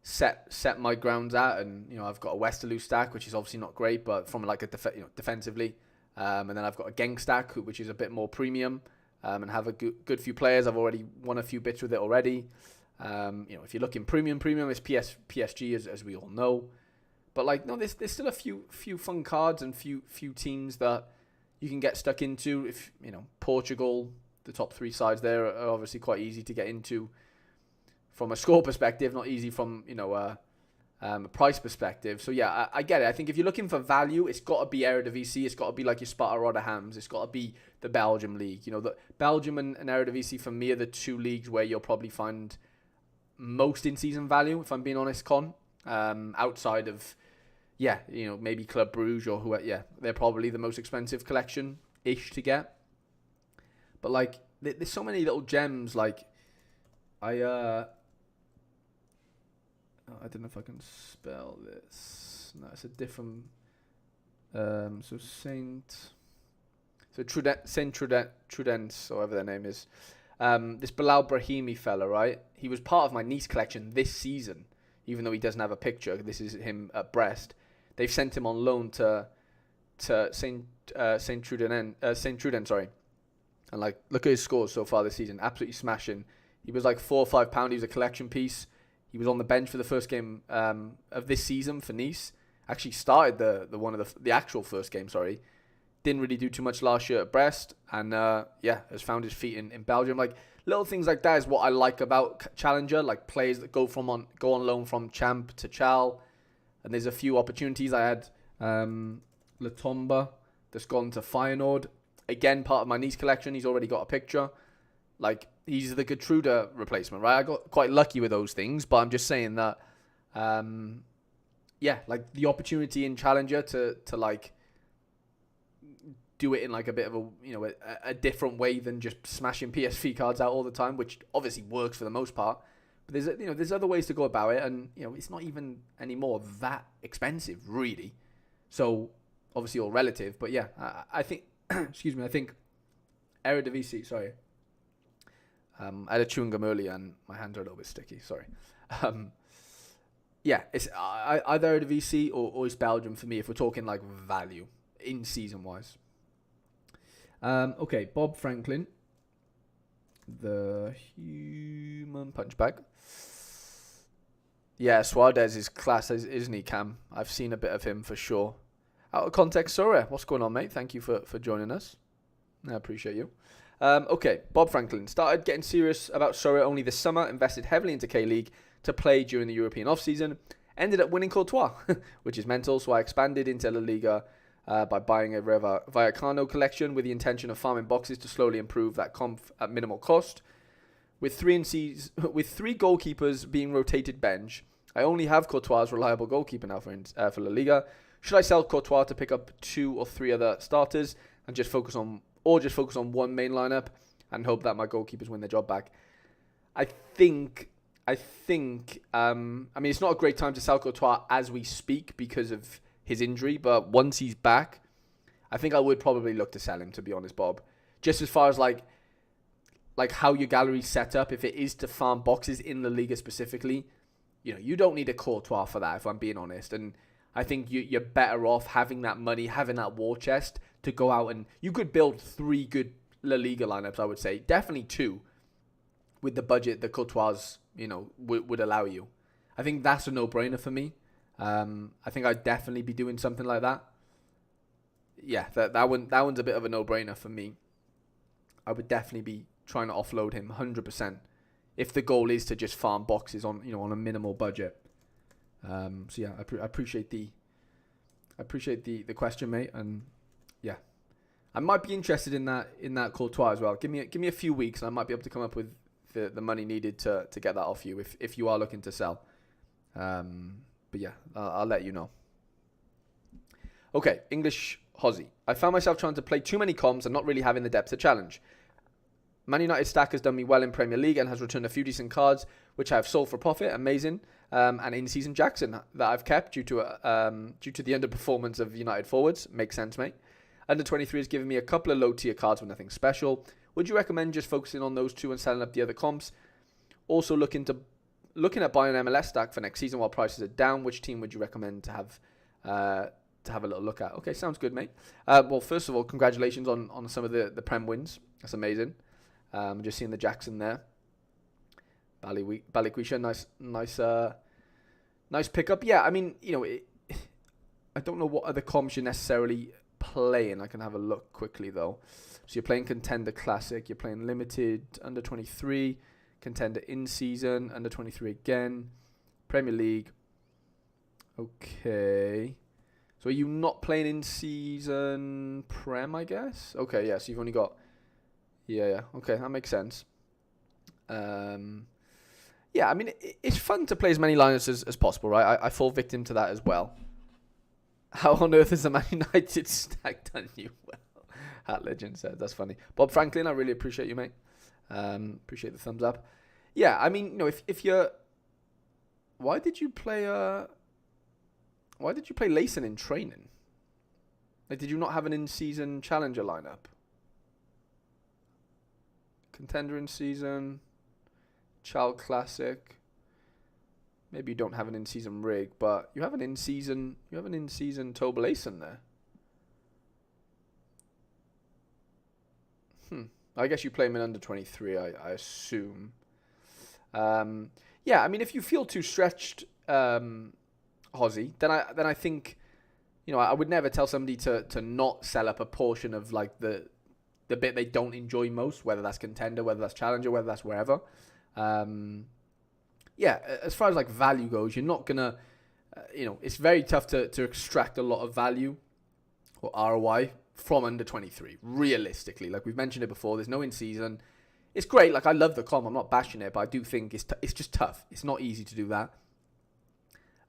S1: set my grounds at, and I've got a Westerlo stack, which is obviously not great, but from like a defensively, and then I've got a Genk stack, which is a bit more premium, and have a good few players. I've already won a few bits with it already. If you're looking premium, it's PSG as we all know, but like no, there's still a few fun cards and few teams that you can get stuck into. If Portugal, the top 3 sides there are obviously quite easy to get into from a score perspective, not easy from a price perspective. So yeah, I get it. I think if you're looking for value, it's got to be Eredivisie. It's got to be like your Sparta Rotterdams. It's got to be the Belgium league. The Belgium and Eredivisie for me are the 2 leagues where you'll probably find most in-season value, if I'm being honest, Con. Outside of maybe Club Brugge or who, they're probably the most expensive collection-ish to get. But like, there's so many little gems. Like, I don't know if I can spell this. No, it's a different. Saint Trudence, or whatever their name is. This Bilal Brahimi fella, right? He was part of my Nice collection this season, even though he doesn't have a picture. This is him at Brest. They've sent him on loan to Saint Trudence, sorry. And like, look at his scores so far this season. Absolutely smashing. He was like £4 or £5. He was a collection piece. He was on the bench for the first game of this season for Nice. Actually started the actual first game. Sorry, didn't really do too much last year at Brest, and has found his feet in Belgium. Like little things like that is what I like about Challenger. Like players that go on loan from Champ to Chal, and there's a few opportunities. I had Latomba that's gone to Feyenoord. Again, part of my Nice collection. He's already got a picture. Like, he's the Gertrude replacement, right? I got quite lucky with those things, but I'm just saying that, like the opportunity in Challenger to like do it in like a bit of a different way than just smashing PSV cards out all the time, which obviously works for the most part. But there's other ways to go about it, and it's not even anymore that expensive, really. So obviously all relative, but yeah, I think. Excuse me, I think Eredivisie, sorry. I had a chewing gum earlier and my hands are a little bit sticky, sorry. It's either Eredivisie or it's Belgium for me if we're talking like value in season-wise. Okay, Bob Franklin. The human punch bag. Yeah, Suarez is class, isn't he, Cam? I've seen a bit of him for sure. Out of context, Sorare, what's going on, mate? Thank you for joining us. I appreciate you. Okay, Bob Franklin. Started getting serious about Sorare only this summer, invested heavily into K-League to play during the European off-season. Ended up winning Courtois, which is mental, so I expanded into La Liga by buying a Vallecano collection with the intention of farming boxes to slowly improve that comp at minimal cost. With three goalkeepers being rotated bench, I only have Courtois' reliable goalkeeper now for La Liga. Should I sell Courtois to pick up 2 or 3 other starters and just focus on one main lineup and hope that my goalkeepers win their job back? I think. I mean, it's not a great time to sell Courtois as we speak because of his injury, but once he's back, I think I would probably look to sell him, to be honest, Bob. Just as far as like how your gallery's set up, if it is to farm boxes in La Liga specifically, you don't need a Courtois for that, if I'm being honest. And I think you're better off having that money, having that war chest to go out and you could build 3 good La Liga lineups, I would say. Definitely 2 with the budget that Courtois, would allow you. I think that's a no-brainer for me. I think I'd definitely be doing something like that. Yeah, that one's a bit of a no-brainer for me. I would definitely be trying to offload him 100% if the goal is to just farm boxes on a minimal budget. So yeah, I appreciate the question, mate, and yeah, I might be interested in that Courtois as well. Give me a few weeks, and I might be able to come up with the money needed to get that off you if you are looking to sell. But yeah, I'll let you know. Okay, English Hozzy. I found myself trying to play too many comms and not really having the depth to challenge. Man United stack has done me well in Premier League and has returned a few decent cards. which I've sold for profit, amazing. And in-season Jackson that I've kept due to the underperformance of United forwards. Makes sense, mate. Under 23 has given me a couple of low-tier cards with nothing special. Would you recommend just focusing on those two and selling up the other comps? Also looking at buying an MLS stack for next season while prices are down. Which team would you recommend to have a little look at? Okay, sounds good, mate. Well, first of all, congratulations on some of the Prem wins. That's amazing. Just seeing the Jackson there. Balikwisha, nice pickup. Yeah, I mean, I don't know what other comps you're necessarily playing. I can have a look quickly, though. So you're playing Contender Classic. You're playing Limited, Under 23. Contender in-season, Under 23 again. Premier League. Okay. So are you not playing in-season Prem, I guess? Okay, yeah, so you've only got... Yeah. Okay, that makes sense. Yeah, I mean, it's fun to play as many lineups as possible, right? I fall victim to that as well. How on earth is the Man United stack done you well? Hat Legend said. That's funny. Bob Franklin, I really appreciate you, mate. Appreciate the thumbs up. Yeah, I mean, if you're... Why did you play Layson in training? Like, did you not have an in-season challenger lineup? Contender in season, Child Classic. Maybe you don't have an in-season rig, but you have an in-season Tobias there. I guess you play him in under 23, I assume. Yeah, I mean, if you feel too stretched, Hozzy, then I think, I would never tell somebody to not sell up a portion of like the bit they don't enjoy most, whether that's contender, whether that's challenger, whether that's wherever. Yeah, as far as like value goes, you're not gonna, it's very tough to extract a lot of value or ROI from under 23. Realistically, like we've mentioned it before, there's no in season. It's great. Like I love the com. I'm not bashing it, but I do think it's just tough. It's not easy to do that.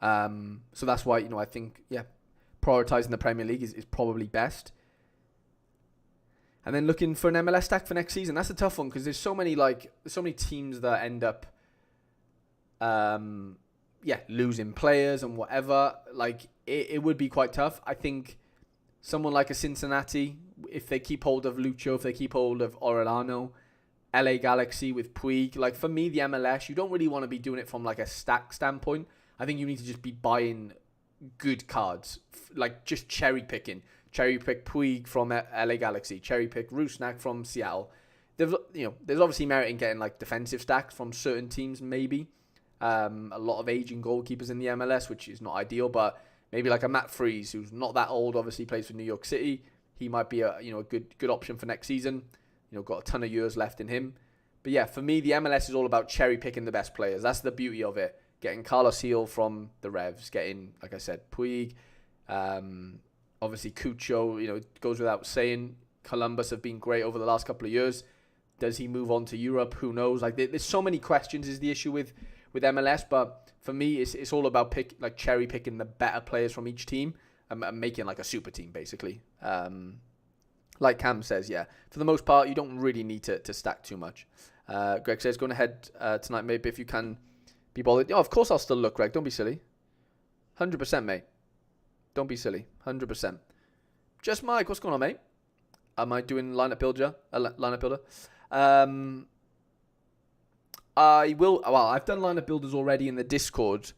S1: So that's why I think prioritizing the Premier League is probably best. And then looking for an MLS stack for next season, that's a tough one because there's so many teams that end up, losing players and whatever. Like it would be quite tough. I think someone like a Cincinnati, if they keep hold of Lucho, if they keep hold of Orellano, LA Galaxy with Puig. Like for me, the MLS, you don't really want to be doing it from like a stack standpoint. I think you need to just be buying good cards, like just cherry picking. Cherry pick Puig from LA Galaxy. Cherry pick Rusnak from Seattle. There's obviously merit in getting like defensive stacks from certain teams. Maybe a lot of aging goalkeepers in the MLS, which is not ideal. But maybe like a Matt Freese, who's not that old, obviously plays for New York City. He might be a good option for next season. Got a ton of years left in him. But yeah, for me, the MLS is all about cherry picking the best players. That's the beauty of it. Getting Carlos Heel from the Revs. Getting, like I said, Puig. Obviously, Cucho, goes without saying. Columbus have been great over the last couple of years. Does he move on to Europe? Who knows? Like, there's so many questions is the issue with MLS. But for me, it's all about cherry picking the better players from each team and making like a super team, basically. Like Cam says, yeah. For the most part, you don't really need to stack too much. Greg says, going ahead tonight, maybe if you can be bothered. Oh, of course I'll still look, Greg. Don't be silly. 100%, mate. Don't be silly. 100%. Just Mike, what's going on, mate? Am I doing lineup builder? I will. Well, I've done lineup builders already in the Discord,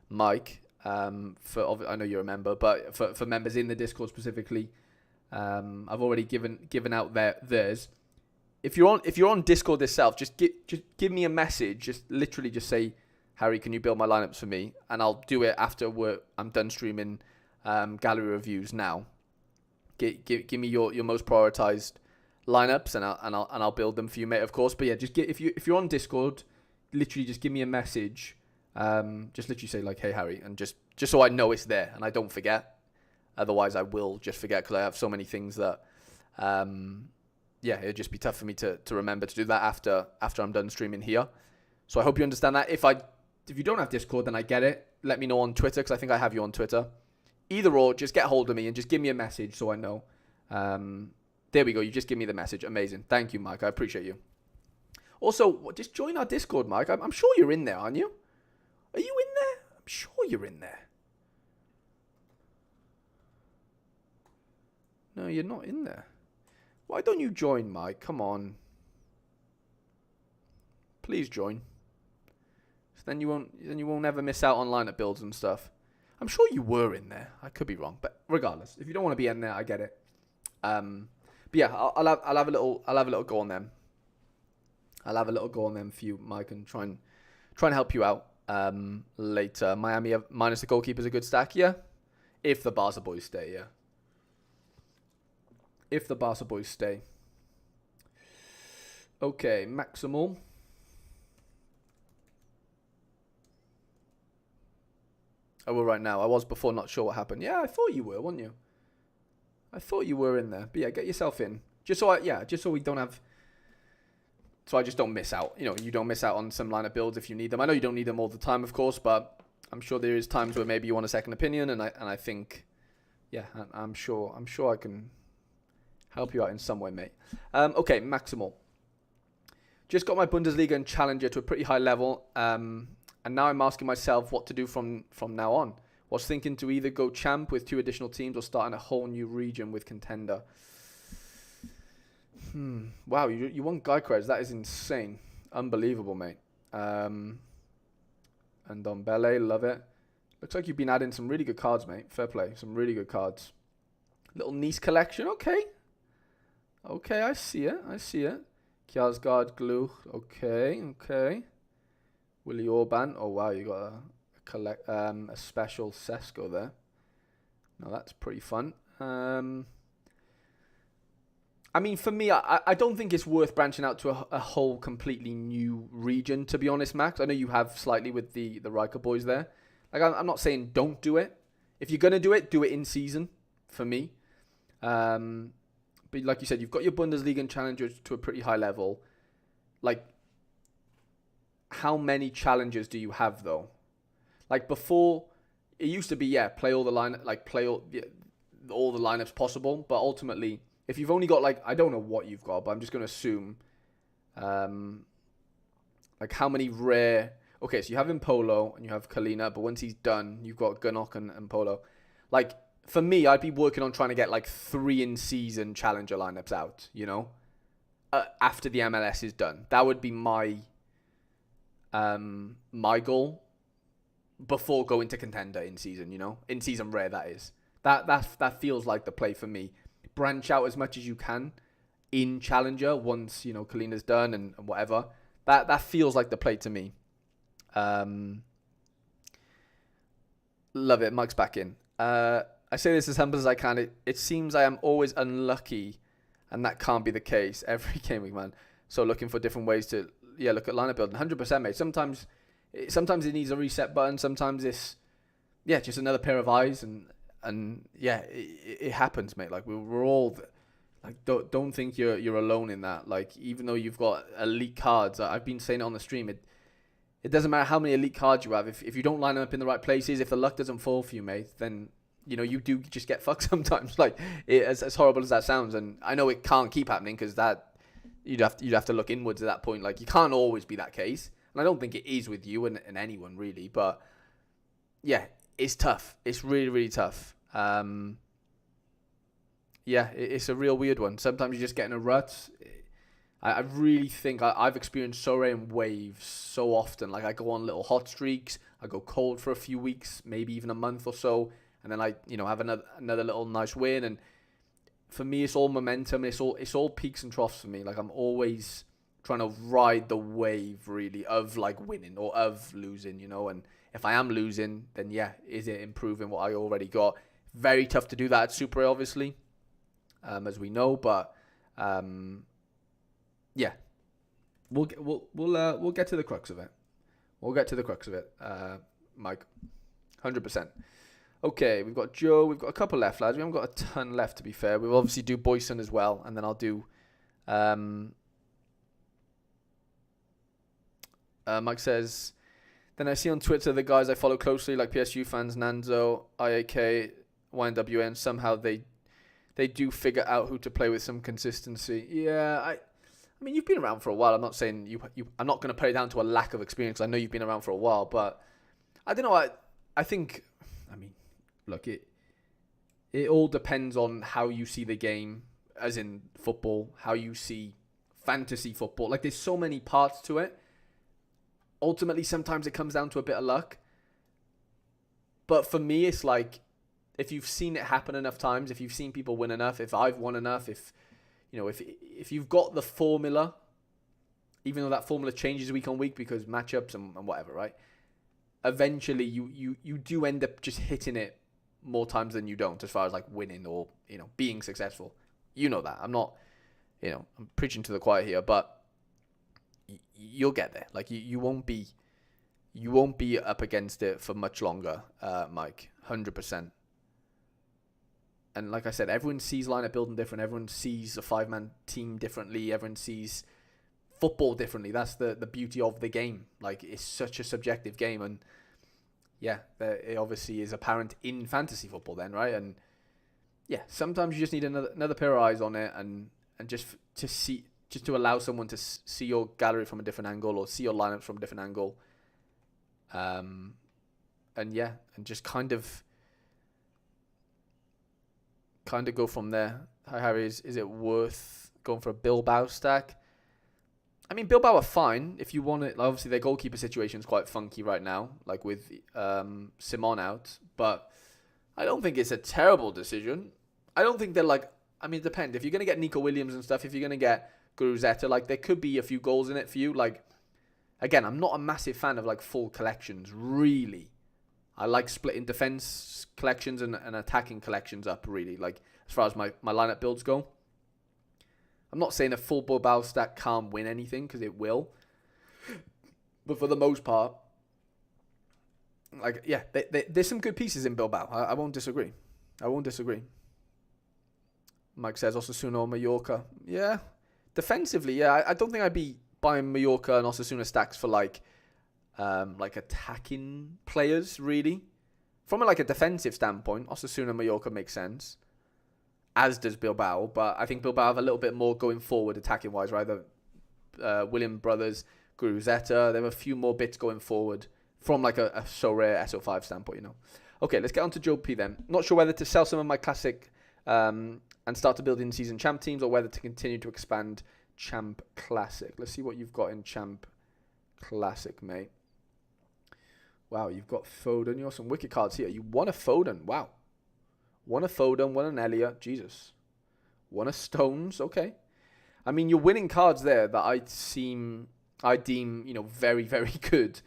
S1: Mike. I know you're a member, but for members in the Discord specifically, I've already given out theirs. If you're on Discord itself, just give me a message. Just literally just say, Harry, can you build my lineups for me? And I'll do it after I'm done streaming gallery reviews now. Give me your most prioritized lineups and I'll build them for you, mate. Of course, but yeah, just if you're on Discord, literally just give me a message. Just literally say like, hey Harry, and just so I know it's there and I don't forget. Otherwise, I will just forget because I have so many things that, it'd just be tough for me to remember to do that after I'm done streaming here. So I hope you understand that. If you don't have Discord, then I get it. Let me know on Twitter because I think I have you on Twitter. Either or, just get hold of me and just give me a message so I know. There we go. You just give me the message. Amazing. Thank you, Mike. I appreciate you. Also, just join our Discord, Mike. I'm sure you're in there, aren't you? Are you in there? I'm sure you're in there. No, you're not in there. Why don't you join, Mike? Come on. Please join. So then you won't ever miss out on lineup builds and stuff. I'm sure you were in there. I could be wrong, but regardless, if you don't want to be in there, I get it. But yeah, I'll have a little go on them. I'll have a little go on them for you, Mike, and try and help you out later. Miami minus the goalkeeper is a good stack, yeah. If the Barca boys stay, yeah. If the Barca boys stay. Okay, Maximal. I will right now. I was before not sure what happened. Yeah, I thought you were, weren't you? I thought you were in there. But yeah, get yourself in. Just so we don't have... So I just don't miss out. You know, you don't miss out on some lineup builds if you need them. I know you don't need them all the time, of course, but I'm sure there is times where maybe you want a second opinion, and I think... Yeah, I'm sure I can help you out in some way, mate. Okay, Maximal. Just got my Bundesliga and Challenger to a pretty high level. And now I'm asking myself what to do from now on. Was thinking to either go champ with 2 additional teams or start in a whole new region with contender. Wow, you won Gykrez. That is insane. Unbelievable, mate. And Dombele, love it. Looks like you've been adding some really good cards, mate. Fair play. Some really good cards. Little Nice collection. Okay. Okay, I see it. Kjaersgaard, Gluch. Okay. Willie Orban. Oh wow, you got a special Sesko there. No, that's pretty fun. I mean, for me, I don't think it's worth branching out to a whole completely new region, to be honest, Max. I know you have slightly with the Riker boys there. Like, I'm not saying don't do it. If you're gonna do it in season. For me, but like you said, you've got your Bundesliga and Challenger to a pretty high level. Like, how many challenges do you have though? Like before, it used to be play all the all the lineups possible. But ultimately, if you've only got I don't know what you've got, but I'm just gonna assume, like how many rare. Okay, so you have Impolo and you have Kalina, but once he's done, you've got Gunnock and Polo. Like for me, I'd be working on trying to get 3 in season challenger lineups out. You know, after the MLS is done, that would be my goal before going to contender in season, you know, in season rare, that is. That feels like the play for me. Branch out as much as you can in challenger once, you know, Kalina's done and whatever. That feels like the play to me. Love it. Mike's back in. I say this as humble as I can. It seems I am always unlucky, and that can't be the case every game week, man. So looking for different ways to look at lineup building. 100%, mate. Sometimes it needs a reset button. Sometimes it's just another pair of eyes, and it happens, mate. Like we're all don't think you're alone in that. Like even though you've got elite cards, I've been saying it on the stream. It doesn't matter how many elite cards you have. If you don't line them up in the right places, if the luck doesn't fall for you, mate, then you know you do just get fucked sometimes. Like as horrible as that sounds, and I know it can't keep happening because that. You'd have to look inwards at that point. Like you can't always be that case, and I don't think it is with you and anyone really. But yeah, it's tough. It's really really tough. It's a real weird one. Sometimes you just get in a rut. I really think I've experienced Sorare in waves so often. Like I go on little hot streaks. I go cold for a few weeks, maybe even a month or so, and then I have another little nice win. And for me, it's all momentum. It's all peaks and troughs for me. Like I'm always trying to ride the wave, really, of winning or of losing, you know. And if I am losing, then is it improving what I already got? Very tough to do that at Super, obviously, as we know. But we'll get to the crux of it. We'll get to the crux of it, Mike. 100%. Okay, we've got Joe. We've got a couple left, lads. We haven't got a ton left, to be fair. We'll obviously do Boyson as well, and then I'll do... Mike says, then I see on Twitter the guys I follow closely, like PSU fans, Nanzo, IAK, YNWN, somehow they do figure out who to play with some consistency. Yeah, I mean, you've been around for a while. I'm not saying I'm not going to put it down to a lack of experience. I know you've been around for a while, but I don't know. I think, I mean, look, it all depends on how you see the game, as in football, how you see fantasy football. Like, there's so many parts to it. Ultimately, sometimes it comes down to a bit of luck. But for me, it's like, if you've seen it happen enough times, if you've seen people win enough, if I've won enough, if you've got the formula, even though that formula changes week on week because matchups and whatever, right? Eventually, you do end up just hitting it more times than you don't, as far as like winning or being successful. You know that. I'm not, I'm preaching to the choir here, but you'll get there. Like you won't be up against it for much longer, Mike. 100%. And like I said, everyone sees lineup building different. Everyone sees a 5-man team differently. Everyone sees football differently. That's the beauty of the game. Like, it's such a subjective game, and yeah, it obviously is apparent in fantasy football then, right? And yeah, sometimes you just need another pair of eyes on it, and just to allow someone to see your gallery from a different angle, or see your lineups from a different angle. And just kind of go from there. Hi Harry, is it worth going for a Bilbao stack? I mean, Bilbao are fine if you want it. Obviously, their goalkeeper situation is quite funky right now, like with Simon out. But I don't think it's a terrible decision. I don't think they're like... I mean, it depends. If you're going to get Nico Williams and stuff, if you're going to get Guruzzetta, like, there could be a few goals in it for you. Like, again, I'm not a massive fan of, like, full collections, really. I like splitting defense collections and attacking collections up, really, like, as far as my lineup builds go. I'm not saying a full Bilbao stack can't win anything, because it will. But for the most part, like, yeah, there's some good pieces in Bilbao. I won't disagree. Mike says Osasuna or Mallorca. Yeah. Defensively, yeah. I don't think I'd be buying Mallorca and Osasuna stacks for, like attacking players, really. From a defensive standpoint, Osasuna and Mallorca makes sense, as does Bilbao, but I think Bilbao have a little bit more going forward attacking wise, right? William Brothers, Guruzzetta, they have a few more bits going forward from like a Sorare SO5 standpoint, Okay, let's get on to Joe P then. Not sure whether to sell some of my classic and start to build in-season champ teams, or whether to continue to expand champ classic. Let's see what you've got in champ classic, mate. Wow, you've got Foden. You have some wicked cards here. You won a Foden. Wow. Won a Foden, won an Elliott. Jesus. Won a Stones. Okay. I mean, you're winning cards there that I deem, very, very good,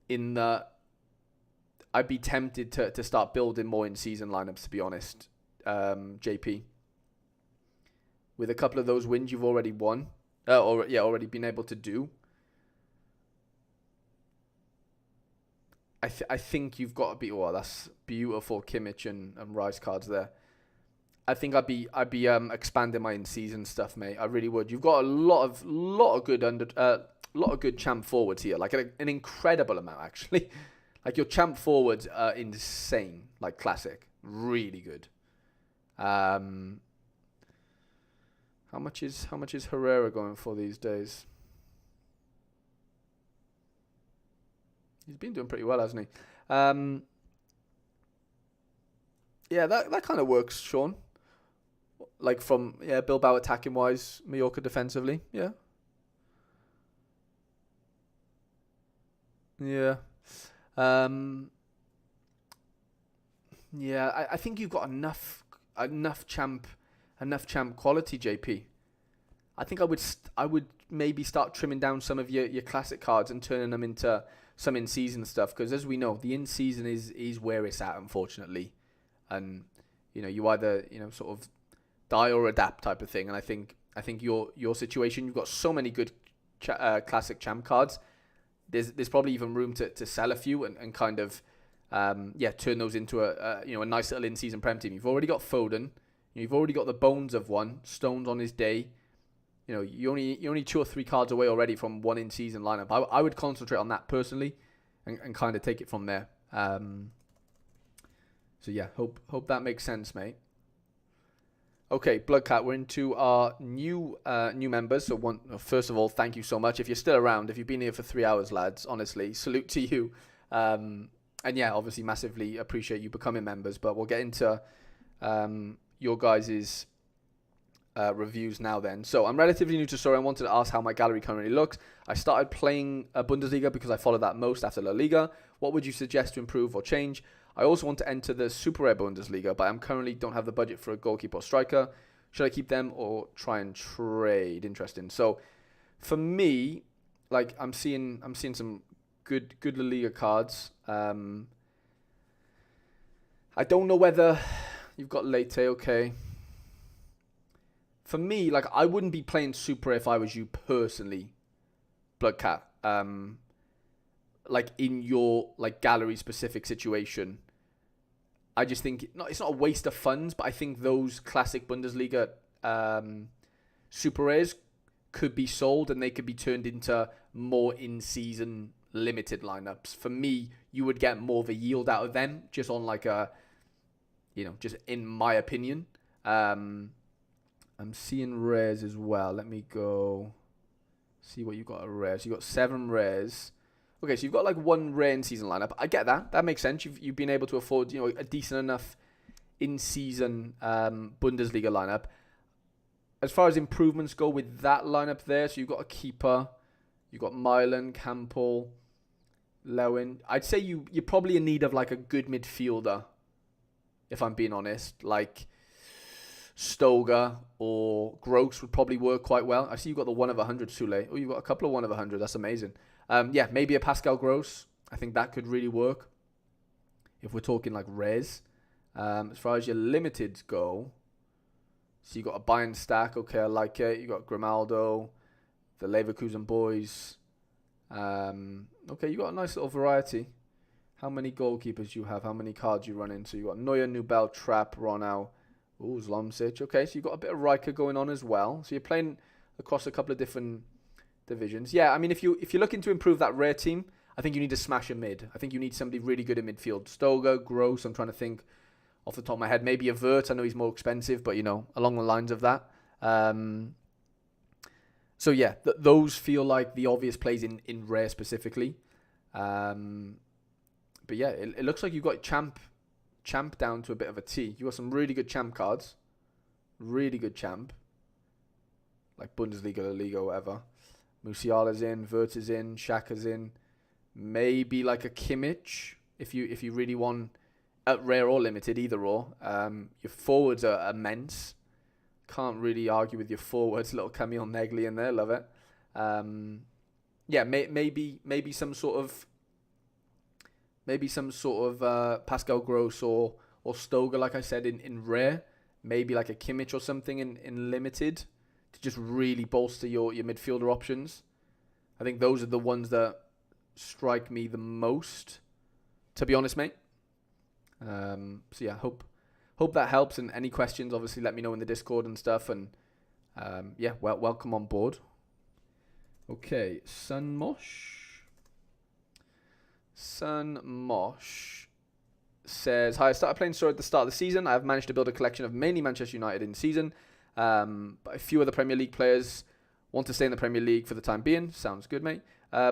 S1: in that I'd be tempted to start building more in-season lineups, to be honest, JP. With a couple of those wins you've already won, already been able to do, I think you've got to be... Oh, that's beautiful Kimmich and Rice cards there. I think I'd be expanding my in-season stuff, mate. I really would. You've got a lot of good champ forwards here, like an incredible amount actually. Like, your champ forwards are insane, like classic, really good. How much is Herrera going for these days? He's been doing pretty well, hasn't he? Yeah, that kind of works, Sean. Like, from Bilbao attacking wise, Mallorca defensively, yeah. Yeah. I think you've got enough champ quality, JP. I think I would maybe start trimming down some of your classic cards and turning them into some in-season stuff, because as we know, the in-season is where it's at, unfortunately. And you either sort of die or adapt type of thing. And I think your situation, you've got so many good classic champ cards. There's probably even room to sell a few and kind of turn those into a nice little in-season prem team. You've already got Foden, you've already got the bones of one, Stones on his day. You're only 2 or 3 cards away already from one in-season lineup. I would concentrate on that personally, and kind of take it from there. So yeah, hope that makes sense, mate. Okay, Bloodcat, we're into our new members. So first of all, thank you so much. If you're still around, if you've been here for 3 hours, lads, honestly, salute to you. And yeah, obviously, massively appreciate you becoming members. But we'll get into your guys' reviews now then. So I'm relatively new to Sorare and wanted to ask how my gallery currently looks. I started playing Bundesliga because I follow that most after La Liga. What would you suggest to improve or change? I also want to enter the Super Rare Bundesliga, but I currently don't have the budget for a goalkeeper or striker. Should I keep them or try and trade? Interesting. So for me, like I'm seeing some good La Liga cards. I don't know whether you've got Lete, okay. For me, like I wouldn't be playing Super Rare if I was you personally, Bloodcat. Like in your like gallery specific situation. I just think it's not a waste of funds, but I think those classic Bundesliga super rares could be sold and they could be turned into more in-season limited lineups. For me, you would get more of a yield out of them just on like a, just in my opinion. I'm seeing rares as well. Let me go see what you got at rares. You got 7 rares. Okay, so you've got like 1 rare in-season lineup. I get that. That makes sense. You've been able to afford, a decent enough in-season Bundesliga lineup. As far as improvements go with that lineup there, so you've got a keeper, you've got Milan, Campbell, Lewin. I'd say you're probably in need of like a good midfielder, if I'm being honest. Like Stoger or Gross would probably work quite well. I see you've got the 1 of 100 Sule. Oh, you've got a couple of 1 of 100. That's amazing. Maybe a Pascal Gross. I think that could really work if we're talking like rares. As far as your limiteds go, so you got a Bayern stack. Okay, I like it. You got Grimaldo, the Leverkusen boys. Okay, you got a nice little variety. How many goalkeepers you have? How many cards you run in? So you got Neuer, Nubel, Trapp, Ronau. Ooh, Zlomsic. Okay, so you got a bit of Riker going on as well. So you're playing across a couple of different divisions. Yeah, I mean, if you're looking to improve that rare team, I think you need to smash a mid. I think you need somebody really good in midfield. Stoger, Gross, I'm trying to think off the top of my head. Maybe a Vert. I know he's more expensive, but, along the lines of that. So, yeah, those feel like the obvious plays in rare specifically. But, yeah, it looks like you've got Champ down to a bit of a T. You got some really good Champ cards. Really good Champ. Like Bundesliga, La Liga, whatever. Musiala's in, Vert is in, Xhaka's in. Maybe like a Kimmich if you really want rare or limited, either or. Your forwards are immense. Can't really argue with your forwards. Little Camille Negli in there, love it. Maybe some sort of Pascal Gross or Stoger, like I said, in rare. Maybe like a Kimmich or something in limited to just really bolster your midfielder options. I think those are the ones that strike me the most, to be honest, mate. Hope that helps. And any questions, obviously, let me know in the Discord and stuff. And welcome on board. Okay, Sun Mosh says, hi, I started playing Sorare at the start of the season. I have managed to build a collection of mainly Manchester United in season. But a few other Premier League players want to stay in the Premier League for the time being. Sounds good, mate.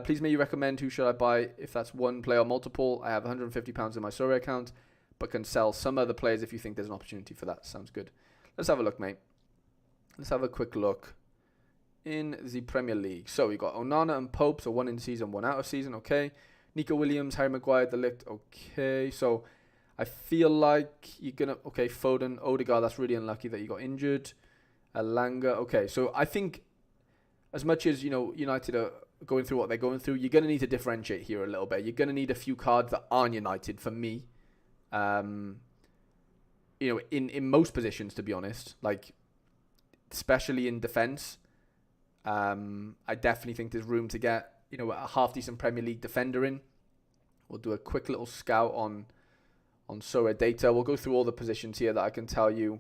S1: Please may you recommend who should I buy if that's one player or multiple. I have £150 in my Sorare account, but can sell some other players if you think there's an opportunity for that. Sounds good. Let's have a look, mate. Let's have a quick look in the Premier League. So we got Onana and Pope, so 1 in season, 1 out of season. Okay. Nico Williams, Harry Maguire, De Ligt. Okay. So I feel like you're gonna. Okay, Foden, Odegaard. That's really unlucky that you got injured. Alanga. Okay, so I think as much as United are going through what they're going through, you're going to need to differentiate here a little bit. You're going to need a few cards that aren't United for me. In most positions, to be honest, like especially in defense, I definitely think there's room to get a half decent Premier League defender in. We'll do a quick little scout on Sorare data. We'll go through all the positions here that I can tell you.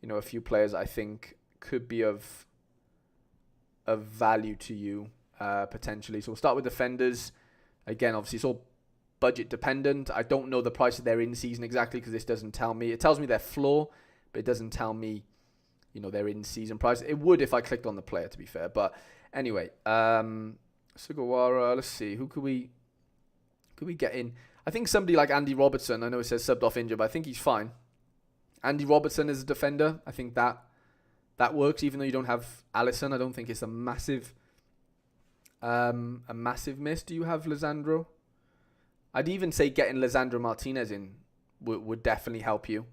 S1: A few players I think could be of value to you potentially. So we'll start with defenders. Again, obviously it's all budget dependent. I don't know the price of their in season exactly because this doesn't tell me. It tells me their floor, but it doesn't tell me their in-season price. It would if I clicked on the player, to be fair. But anyway, Sugawara, let's see. Who could we get in? I think somebody like Andy Robertson. I know it says subbed off injured, but I think he's fine. Andy Robertson is a defender. I think that works, even though you don't have Alisson. I don't think it's a massive miss. Do you have Lisandro? I'd even say getting Lisandro Martinez in would definitely help you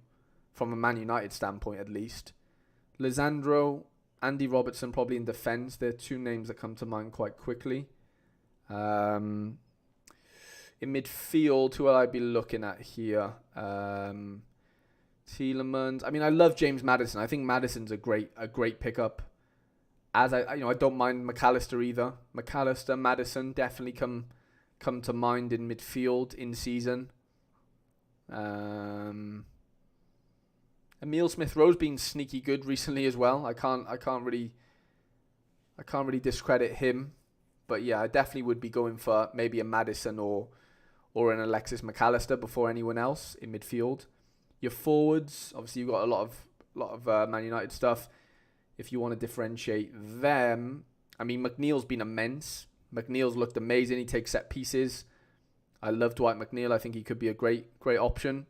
S1: from a Man United standpoint, at least. Lisandro, Andy Robertson probably in defence. They're two names that come to mind quite quickly. In midfield, who will I be looking at here? Tielemans. I mean, I love James Maddison. I think Maddison's a great pickup. As I don't mind McAllister either. McAllister, Maddison definitely come to mind in midfield in season. Emile Smith-Rowe's been sneaky good recently as well. I can't really discredit him, but yeah, I definitely would be going for maybe a Maddison or an Alexis McAllister before anyone else in midfield. Your forwards, obviously you've got a lot of Man United stuff. If you want to differentiate them, I mean, McNeil's been immense. McNeil's looked amazing. He takes set pieces. I love Dwight McNeil. I think he could be a great option.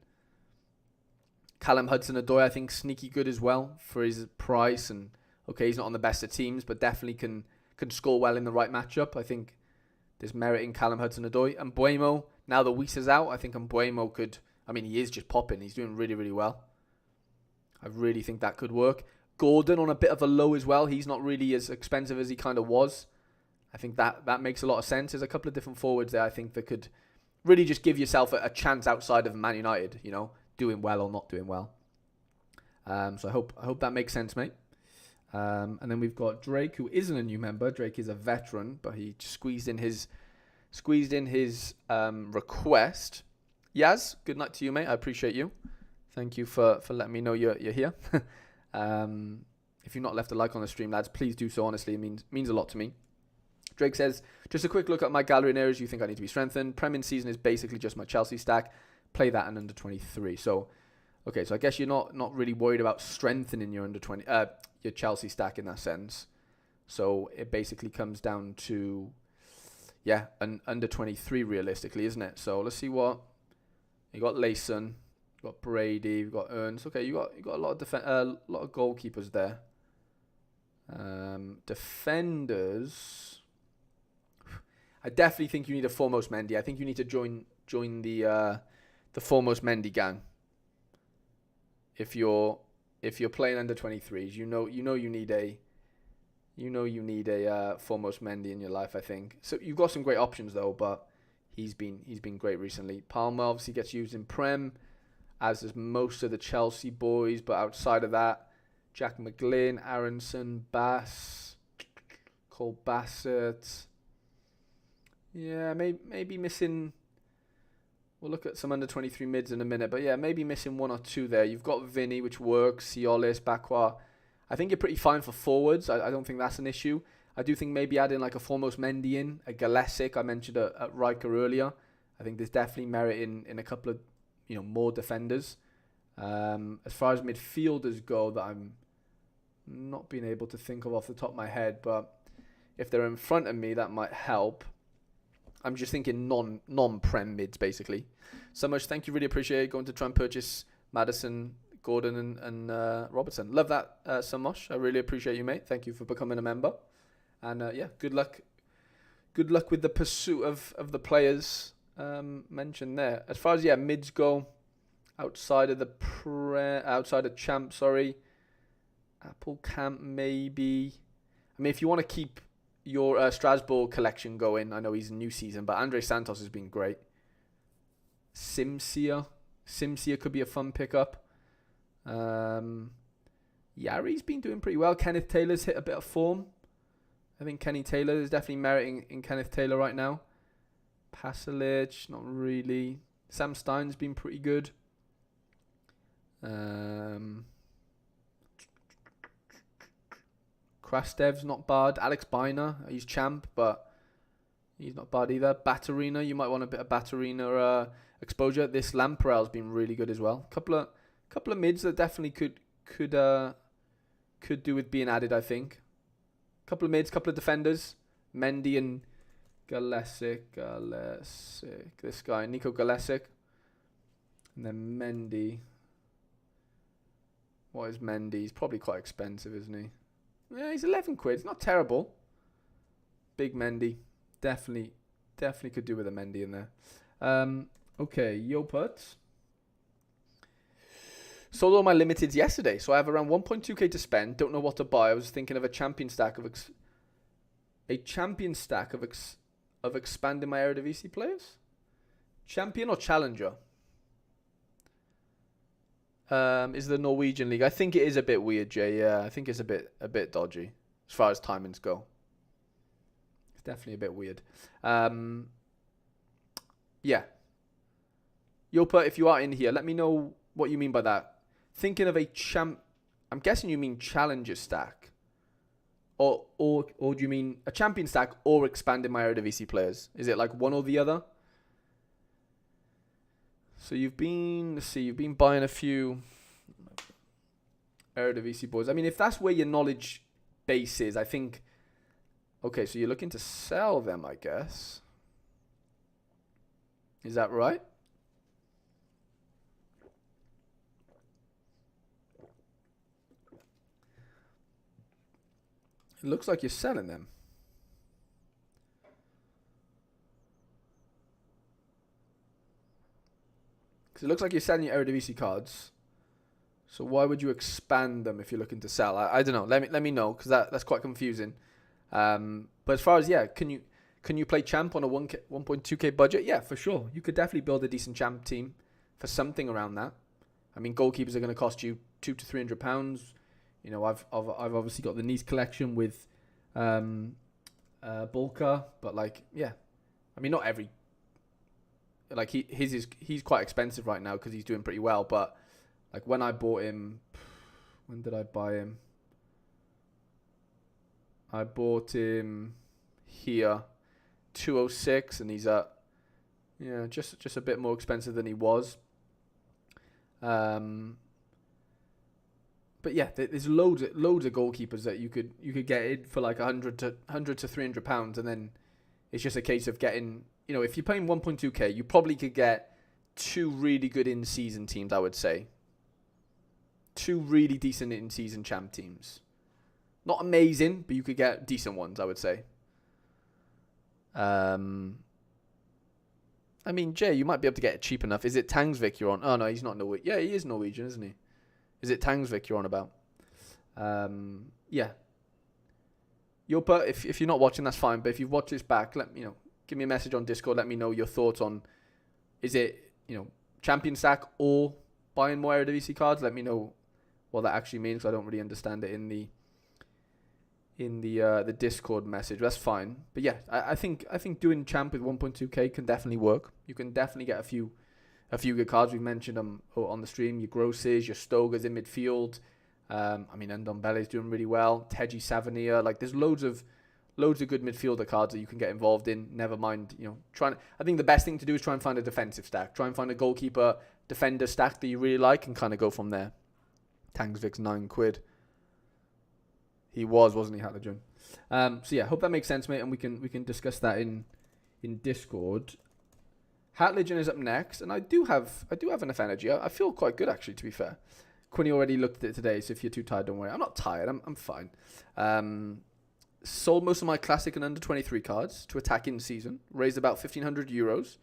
S1: Callum Hudson-Odoi, I think, sneaky good as well for his price. And okay, he's not on the best of teams, but definitely can score well in the right matchup. I think there's merit in Callum Hudson-Odoi. And Mbeumo, now that Weiss is out, I think Mbeumo could... I mean, he is just popping. He's doing really, really well. I really think that could work. Gordon on a bit of a low as well. He's not really as expensive as he kind of was. I think that makes a lot of sense. There's a couple of different forwards there, I think, that could really just give yourself a chance outside of Man United, doing well or not doing well. So I hope that makes sense, mate. And then we've got Drake, who isn't a new member. Drake is a veteran, but he squeezed in his request. Yaz, good night to you, mate. I appreciate you. Thank you for letting me know you're here. If you've not left a like on the stream, lads, please do so. Honestly, it means a lot to me. Drake says, just a quick look at my gallery and areas you think I need to be strengthened. Prem in season is basically just my Chelsea stack. Play that in under 23. So, okay, so I guess you're not really worried about strengthening your under 20, your Chelsea stack in that sense. So it basically comes down to, yeah, an under 23 realistically, isn't it? So let's see what you got. Layson, you got Brady, you got Ernst. Okay, you got a lot of lot of goalkeepers there. Defenders. I definitely think you need a foremost Mendy. I think you need to join the foremost Mendy gang. If you're playing under 23s, you know you need a foremost Mendy in your life, I think. So you've got some great options though, but he's been great recently. Palmer obviously gets used in Prem, as does most of the Chelsea boys, but outside of that, Jack McGlynn, Aronson, Bass, Cole Bassett. Yeah, maybe missing... We'll look at some under 23 mids in a minute, but yeah, maybe missing one or two there. You've got Vinny, which works, Siolis, Bakwa. I think you're pretty fine for forwards. I don't think that's an issue. I do think maybe adding like a foremost Mendy in, a Galesic, I mentioned at Riker earlier. I think there's definitely merit in a couple of more defenders. As far as midfielders go, that I'm not being able to think of off the top of my head, but if they're in front of me, that might help. I'm just thinking non-Prem mids, basically. So much, thank you, really appreciate it. Going to try and purchase Maddison, Gordon, and Robertson. Love that, Samosh. I really appreciate you, mate. Thank you for becoming a member. And yeah, good luck. Good luck with the pursuit of the players mentioned there. As far as mids go, outside of Champ, Apple Camp maybe. I mean, if you want to keep your Strasbourg collection going, I know he's a new season, but Andre Santos has been great. Simsia could be a fun pickup. Yari's been doing pretty well. Kenneth Taylor's hit a bit of form. I think Kenny Taylor is definitely meriting in Kenneth Taylor right now. Pasalic, not really. Sam Stein's been pretty good. Krastev's not bad. Alex Biner, he's champ, but he's not bad either. Batarina, you might want a bit of Batarina exposure. This Lamparel's been really good as well. Couple of mids that definitely could could do with being added, I think. Couple of mids, couple of defenders. Mendy and Galesic. This guy, Nico Galesic. And then Mendy. What is Mendy? He's probably quite expensive, isn't he? Yeah, he's 11 quid. It's not terrible. Big Mendy. Definitely could do with a Mendy in there. Okay, Yoput. Sold all my limiteds yesterday, so I have around 1.2k to spend. Don't know what to buy. I was thinking of a champion stack of expanding my Eredivisie players. Champion or challenger? Is the Norwegian league? I think it is a bit weird, Jay. Yeah, I think it's a bit dodgy as far as timings go. It's definitely a bit weird. Yeah. Yopa, if you are in here, let me know what you mean by that. Thinking of I'm guessing you mean challenger stack. Or do you mean a champion stack or expanding my Eredivisie players? Is it like one or the other? So you've been buying a few Eredivisie boys. I mean, if that's where your knowledge base is, I think, okay, so you're looking to sell them, I guess. Is that right? It looks like you're selling them. Because it looks like you're selling your Eredivisie cards. So why would you expand them if you're looking to sell? I don't know. Let me know, because that's quite confusing. But as far as, yeah, can you play champ on a 1.2k budget? Yeah, for sure. You could definitely build a decent champ team for something around that. I mean, goalkeepers are going to cost you £200 to £300. You know, I've obviously got the Nice collection with Bulka, but like, yeah, I mean, not every, like he's quite expensive right now because he's doing pretty well. But like when I bought him, when did I buy him? I bought him here, 206, and he's at, yeah, just a bit more expensive than he was. But yeah, there's loads of goalkeepers that you could get in for like £100 to £300, and then it's just a case of getting, you know, if you're paying 1.2k, you probably could get two really good in-season teams, I would say. Two really decent in-season champ teams. Not amazing, but you could get decent ones, I would say. I mean, Jay, you might be able to get it cheap enough. Is it Tangleberry you're on? Oh no, he's not Norwegian. Yeah, he is Norwegian, isn't he? Is it Tangleberry you're on about? Yeah. Yopa, if you're not watching, that's fine. But if you've watched this back, give me a message on Discord. Let me know your thoughts on, is it, champion stack or buying more Eredivisie cards? Let me know what that actually means, because I don't really understand it in the Discord message. That's fine. But yeah, I think doing champ with 1.2k can definitely work. You can definitely get a few good cards. We've mentioned them on the stream. Your Grosses, your Stogas in midfield. I mean, Ndombele is doing really well. Teji Savania. Like, there's loads of good midfielder cards that you can get involved in. Never mind, I think the best thing to do is try and find a defensive stack. Try and find a goalkeeper defender stack that you really like and kind of go from there. Tangsvik's £9. He wasn't he, Hatledgen? So yeah, hope that makes sense, mate, and we can discuss that in Discord. Hatledgen is up next, and I do have enough energy. I feel quite good, actually, to be fair. Quinny already looked at it today, so if you're too tired, don't worry. I'm not tired. I'm fine. Sold most of my classic and under 23 cards to attack in season. Raised about €1,500,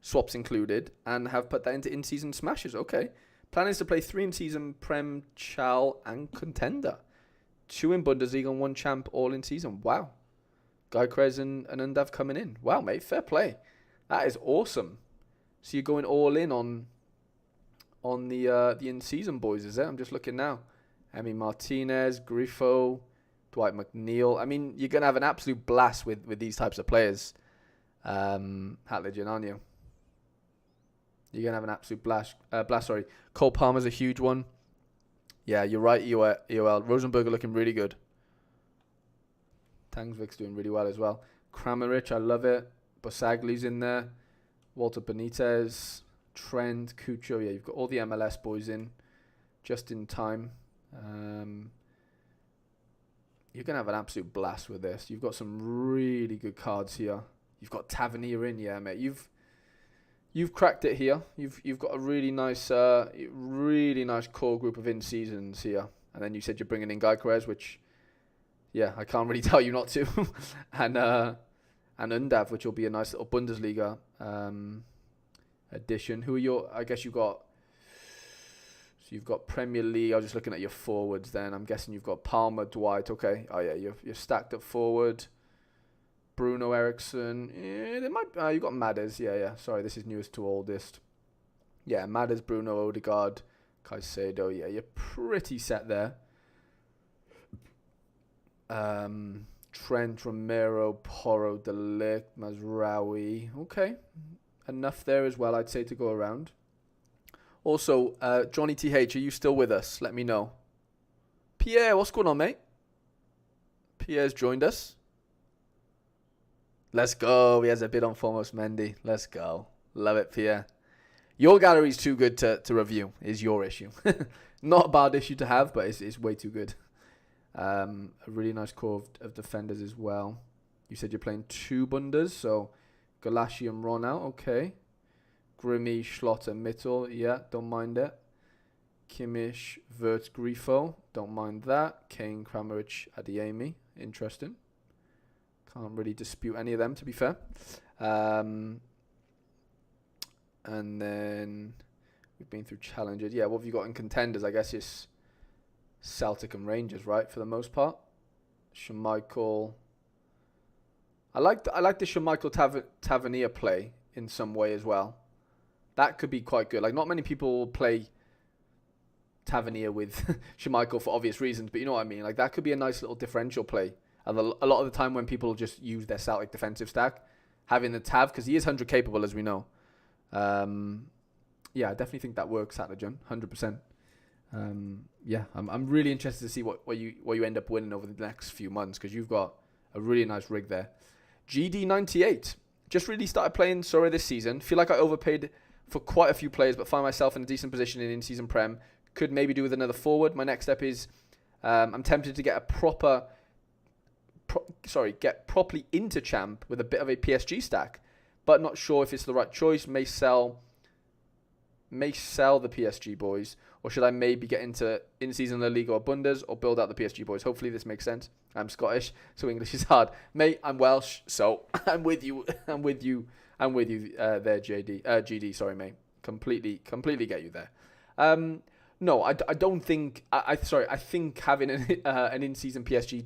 S1: swaps included, and have put that into in season smashes. Okay. Plan is to play 3 in season Prem, Chal, and Contender. 2 in Bundesliga and 1 champ all in season. Wow. Guy Krez and Undav coming in. Wow, mate. Fair play. That is awesome. So you're going all in on the in-season boys, is it? I'm just looking now. Emi Martinez, Griffo, Dwight McNeil. I mean, you're going to have an absolute blast with these types of players. Hatledgen, aren't you? You're going to have an absolute blast. Cole Palmer's a huge one. Yeah, you're right, EOL. Rosenberg are looking really good. Tangsvik's doing really well as well. Kramaric, I love it. Bosagli's in there. Walter Benitez. Trent, Cucho. Yeah, you've got all the MLS boys in just in time. You're going to have an absolute blast with this. You've got some really good cards here. You've got Tavernier in, yeah, mate. You've cracked it here. You've got a really nice core group of in-seasons here. And then you said you're bringing in Gyökeres, which, yeah, I can't really tell you not to. and Undav, which will be a nice little Bundesliga addition. Who are your? I guess you've got. So you've got Premier League. I was just looking at your forwards. Then I'm guessing you've got Palmer, Dwight. Okay. Oh yeah, you're stacked up forward. Bruno Eriksson. Yeah, they might. You got Madders. Yeah. Sorry, this is newest to oldest. Yeah, Madders, Bruno, Odegaard, Caicedo. Yeah, you're pretty set there. Trent, Romero, Porro, De Ligt, Mazraoui. Okay, enough there as well, I'd say, to go around. Also, Johnny TH, are you still with us? Let me know. Pierre, what's going on, mate? Pierre's joined us. Let's go. He has a bid on Foremost Mendy. Let's go. Love it, Pierre. Your gallery's too good to review, is your issue. Not a bad issue to have, but it's way too good. A really nice core of defenders as well. You said you're playing 2 Bundes, so Galashi and Ronau, okay. Grimmy, Schlotter, Mittel, yeah, don't mind it. Kimmich, Wirtz, Grifo, don't mind that. Kane, Kramaric, Adeyemi, interesting. Can't really dispute any of them, to be fair. And then we've been through challenges. Yeah, what have you got in contenders? I guess it's Celtic and Rangers, right, for the most part. Schmeichel. I like the Schmeichel Tavernier play in some way as well. That could be quite good. Like, not many people will play Tavernier with Schmeichel for obvious reasons, but you know what I mean. Like, that could be a nice little differential play. And a lot of the time when people just use their Celtic defensive stack, having the Tav, because he is 100 capable, as we know. Yeah, I definitely think that works, Hatterjohn, 100%. Yeah, I'm really interested to see what you end up winning over the next few months, because you've got a really nice rig there. GD98. Just really started playing Sorare this season. Feel like I overpaid for quite a few players, but find myself in a decent position in in-season Prem. Could maybe do with another forward. My next step is I'm tempted to get get properly into Champ with a bit of a PSG stack, but not sure if it's the right choice. May sell the PSG boys, or should I maybe get into in-season La Liga or Bundes, or build out the PSG boys? Hopefully this makes sense. I'm Scottish, so English is hard. Mate, I'm Welsh, so I'm with you. I'm with you there, GD. Sorry, mate. Completely get you there. No, I don't think. I think having an in-season PSG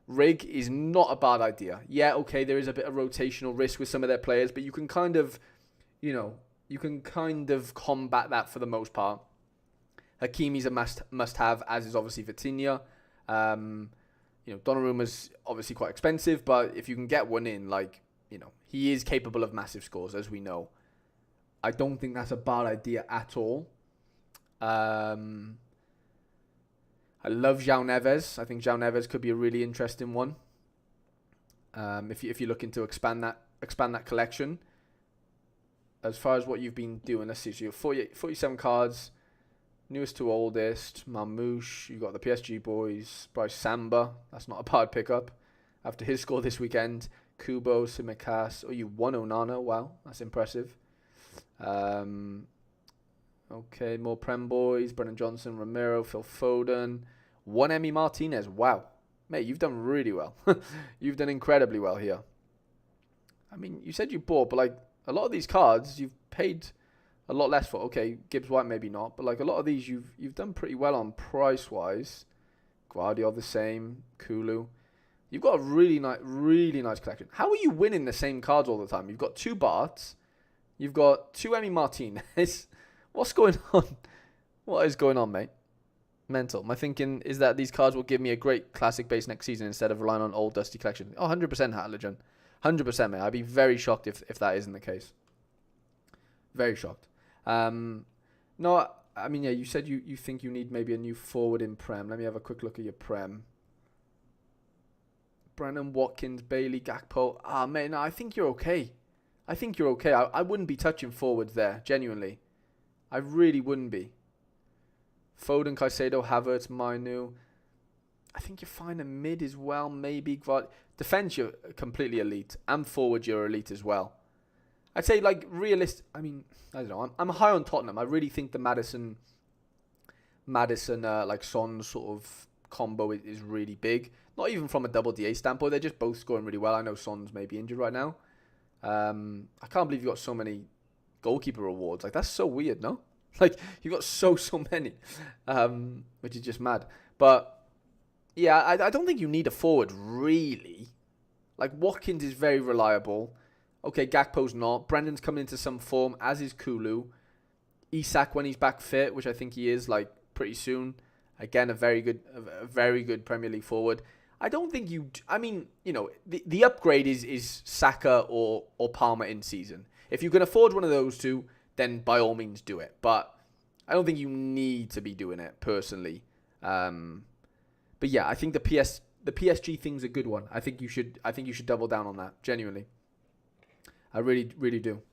S1: rig is not a bad idea. Yeah, okay, there is a bit of rotational risk with some of their players, but you can kind of, combat that for the most part. Hakimi's a must-have, as is obviously Vitinha. Donnarumma's obviously quite expensive, but if you can get one in, he is capable of massive scores, as we know. I don't think that's a bad idea at all. I love João Neves. I think João Neves could be a really interesting one. If you're looking to expand that collection. As far as what you've been doing, let's see. So you have 47 cards, newest to oldest. Mamouche, you got the PSG boys. Bryce Samba, that's not a bad pickup. After his score this weekend, Kubo, Simicas. Oh, you won Onana. Wow, that's impressive. Okay, more Prem boys. Brennan Johnson, Romero, Phil Foden. 1 Emi Martinez. Wow. Mate, you've done really well. You've done incredibly well here. I mean, you said you bought, but a lot of these cards you've paid a lot less for. Okay, Gibbs White maybe not, but a lot of these you've done pretty well on price-wise. Guardiola the same. Kulu. You've got a really nice collection. How are you winning the same cards all the time? You've got 2 Barts. You've got 2 Emi Martinez. What's going on? What is going on, mate? Mental. My thinking is that these cards will give me a great classic base next season instead of relying on old dusty collection. Oh, 100% Hatterjohn. 100%, mate. I'd be very shocked if that isn't the case. Very shocked. No, I mean, yeah, you said you think you need maybe a new forward in Prem. Let me have a quick look at your Prem. Brennan, Watkins, Bailey, Gakpo. Mate, no, I think you're okay. I wouldn't be touching forwards there, genuinely. I really wouldn't be. Foden, Caicedo, Havertz, Mainu. I think you're fine in mid as well, maybe. But defense, you're completely elite. And forward, you're elite as well. I'd say, like, realist. I mean, I don't know. I'm high on Tottenham. I really think the Madison, like, Son sort of combo is really big. Not even from a double DA standpoint. They're just both scoring really well. I know Son's maybe injured right now. I can't believe you got so many goalkeeper awards. Like, that's so weird, no? Like, you got so many, which is just mad. But yeah, I don't think you need a forward really. Like, Watkins is very reliable. Okay, Gakpo's not. Brendan's coming into some form, as is Kulu. Isak when he's back fit, which I think he is, like, pretty soon. Again, a very good Premier League forward. I don't think you. I mean, you know, the upgrade is Saka or Palmer in season. If you can afford one of those two, then by all means do it. But I don't think you need to be doing it personally. But yeah, I think the PSG thing's a good one. I think you should double down on that. Genuinely, I really do.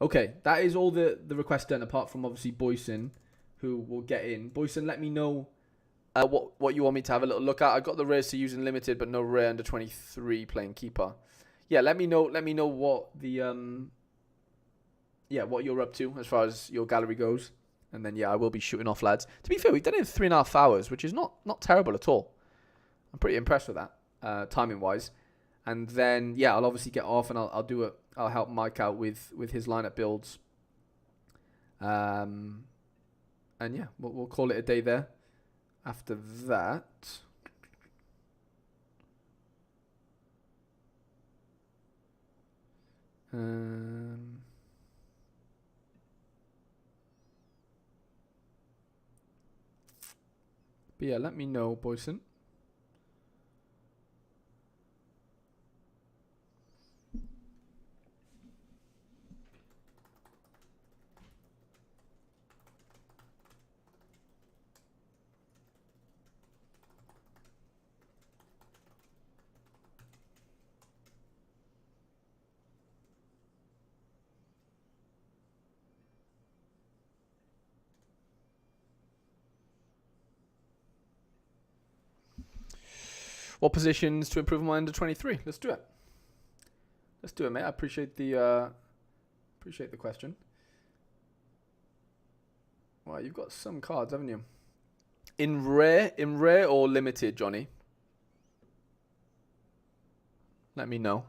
S1: Okay, that is all the requests done. Apart from obviously Boyson, who will get in. Boyson, let me know what you want me to have a little look at. I got the rares to use in limited, but no rare under 23 playing keeper. Yeah, let me know what the what you're up to as far as your gallery goes. And then I will be shooting off, lads. To be fair, we've done it in 3.5 hours, which is not terrible at all. I'm pretty impressed with that, timing wise. And then I'll obviously get off and I'll help Mike out with his lineup builds. And we'll call it a day there. After that, but yeah, let me know, Boyson. What positions to improve on my under 23? Let's do it, mate. I appreciate the question. Well, you've got some cards, haven't you? In rare or limited, Johnny? Let me know.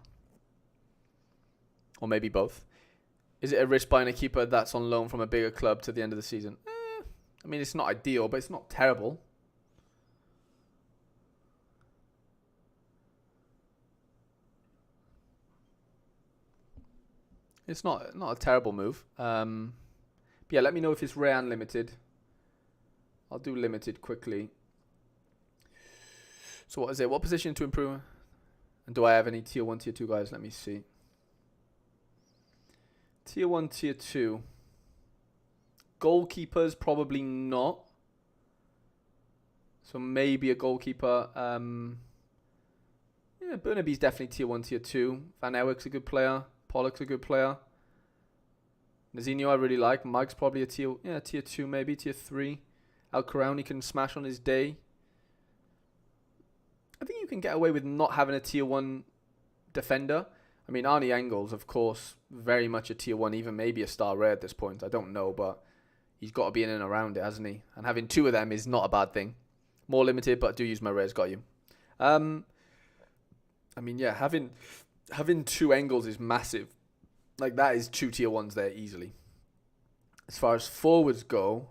S1: Or maybe both. Is it a risk buying a keeper that's on loan from a bigger club to the end of the season? I mean, it's not ideal, but it's not terrible. It's not a terrible move. But yeah, let me know if it's rare and limited. I'll do limited quickly. So what is it? What position to improve? And do I have any tier 1, tier 2 guys? Let me see. Tier 1, tier 2. Goalkeepers, probably not. So maybe a goalkeeper. Burnaby's definitely tier 1, tier 2. Van Ewijk's a good player. Pollock's a good player. Nazinho I really like. Mike's probably a tier 2, maybe tier 3. El Karauni can smash on his day. I think you can get away with not having a tier 1 defender. I mean, Arnie Engels, of course, very much a tier 1, even maybe a star rare at this point. I don't know, but he's got to be in and around it, hasn't he? And having 2 of them is not a bad thing. More limited, but do use my rares, got you. I mean, yeah, having 2 Engels is massive. Like, that is 2 tier 1s there easily. As far as forwards go,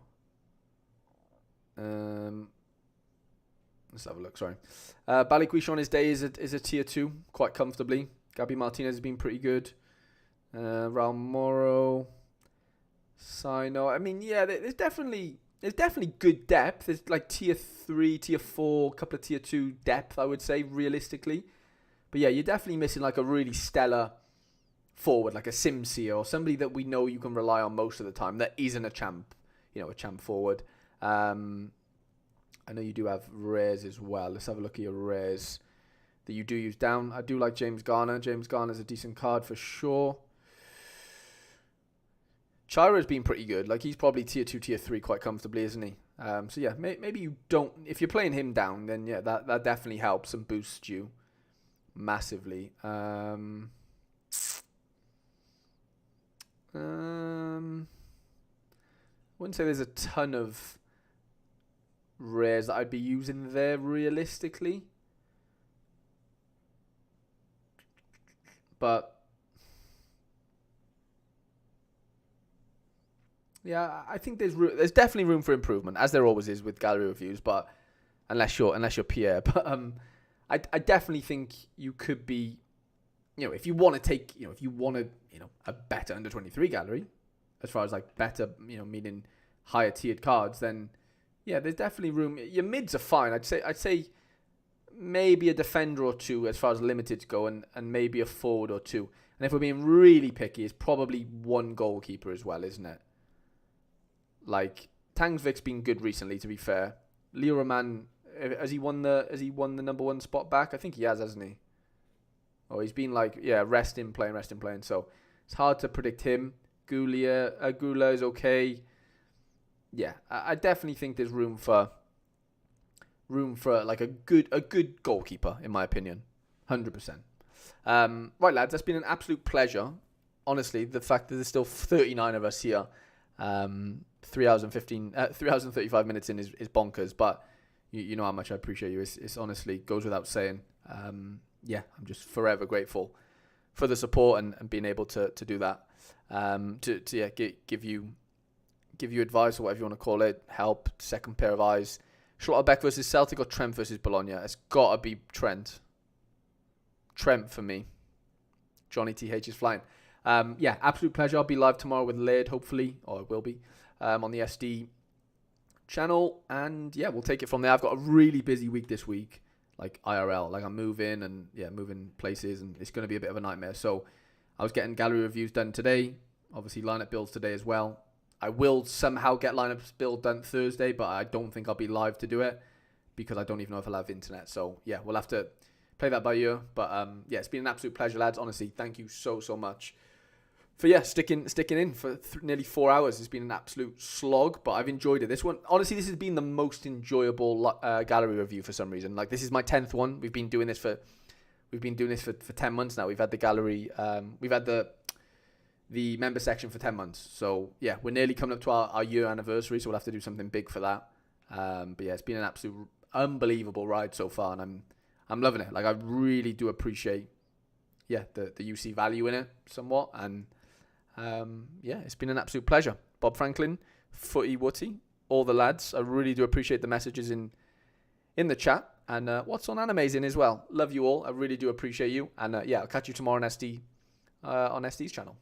S1: let's have a look, sorry. Balikwisha on his day is a tier 2, quite comfortably. Gabi Martinez has been pretty good. Raul Moro, Sino. I mean, yeah, there's definitely good depth. There's like tier 3, tier 4, couple of tier 2 depth, I would say, realistically. But yeah, you're definitely missing like a really stellar forward, like a Simsi or somebody that we know you can rely on most of the time that isn't a champ forward. I know you do have rares as well. Let's have a look at your rares that you do use down. I do like James Garner. James Garner's a decent card for sure. Chira's been pretty good. Like, he's probably tier 2, tier 3 quite comfortably, isn't he? So yeah, maybe you don't. If you're playing him down, then yeah, that definitely helps and boosts you massively. I wouldn't say there's a ton of rares that I'd be using there realistically, but yeah, I think there's definitely room for improvement, as there always is with gallery reviews. But unless you're Pierre, but I definitely think you could be, if you want to take, if you want to, a better under 23 gallery, as far as like better, meaning higher tiered cards, then yeah, there's definitely room. Your mids are fine. I'd say maybe a defender or two as far as limiteds go, and maybe a forward or two. And if we're being really picky, it's probably one goalkeeper as well, isn't it? Like, Tangsvik's been good recently, to be fair. Leo Roman, has he won the number one spot back? I think he has, hasn't he? Oh, he's been like, resting, playing. So it's hard to predict him. Gula is okay. Yeah, I definitely think there's room for like a good goalkeeper, in my opinion. 100%. Right, lads, that's been an absolute pleasure. Honestly, the fact that there's still 39 of us here, 3 hours and 35 minutes in is bonkers, but you know how much I appreciate you. It's honestly goes without saying. I'm just forever grateful for the support and being able to do that. Give you advice, or whatever you want to call it, help, second pair of eyes. Schlotterbeck versus Celtic or Trent versus Bologna? It's got to be Trent. Trent for me. Johnny TH is flying. Absolute pleasure. I'll be live tomorrow with Laird, hopefully, or it will be, on the SD channel. And yeah, we'll take it from there. I've got a really busy week this week, like IRL. Like, I'm moving places, and it's going to be a bit of a nightmare. So I was getting gallery reviews done today. Obviously, lineup builds today as well. I will somehow get lineups build done Thursday, but I don't think I'll be live to do it because I don't even know if I'll have internet. So yeah, we'll have to play that by ear. But it's been an absolute pleasure, lads. Honestly, thank you so much for sticking in for nearly 4 hours. It's been an absolute slog, but I've enjoyed it. This has been the most enjoyable gallery review for some reason. Like, this is my 10th one. We've been doing this for 10 months now. We've had the gallery, we've had the member section for 10 months. So yeah, we're nearly coming up to our year anniversary, so we'll have to do something big for that. But yeah, it's been an absolute unbelievable ride so far, and I'm loving it. Like, I really do appreciate the UC value in it somewhat, and it's been an absolute pleasure. Bob Franklin, Footy Wooty, all the lads, I really do appreciate the messages in the chat, and what's on Animazing as well. Love you all. I really do appreciate you, and I'll catch you tomorrow on SD's channel.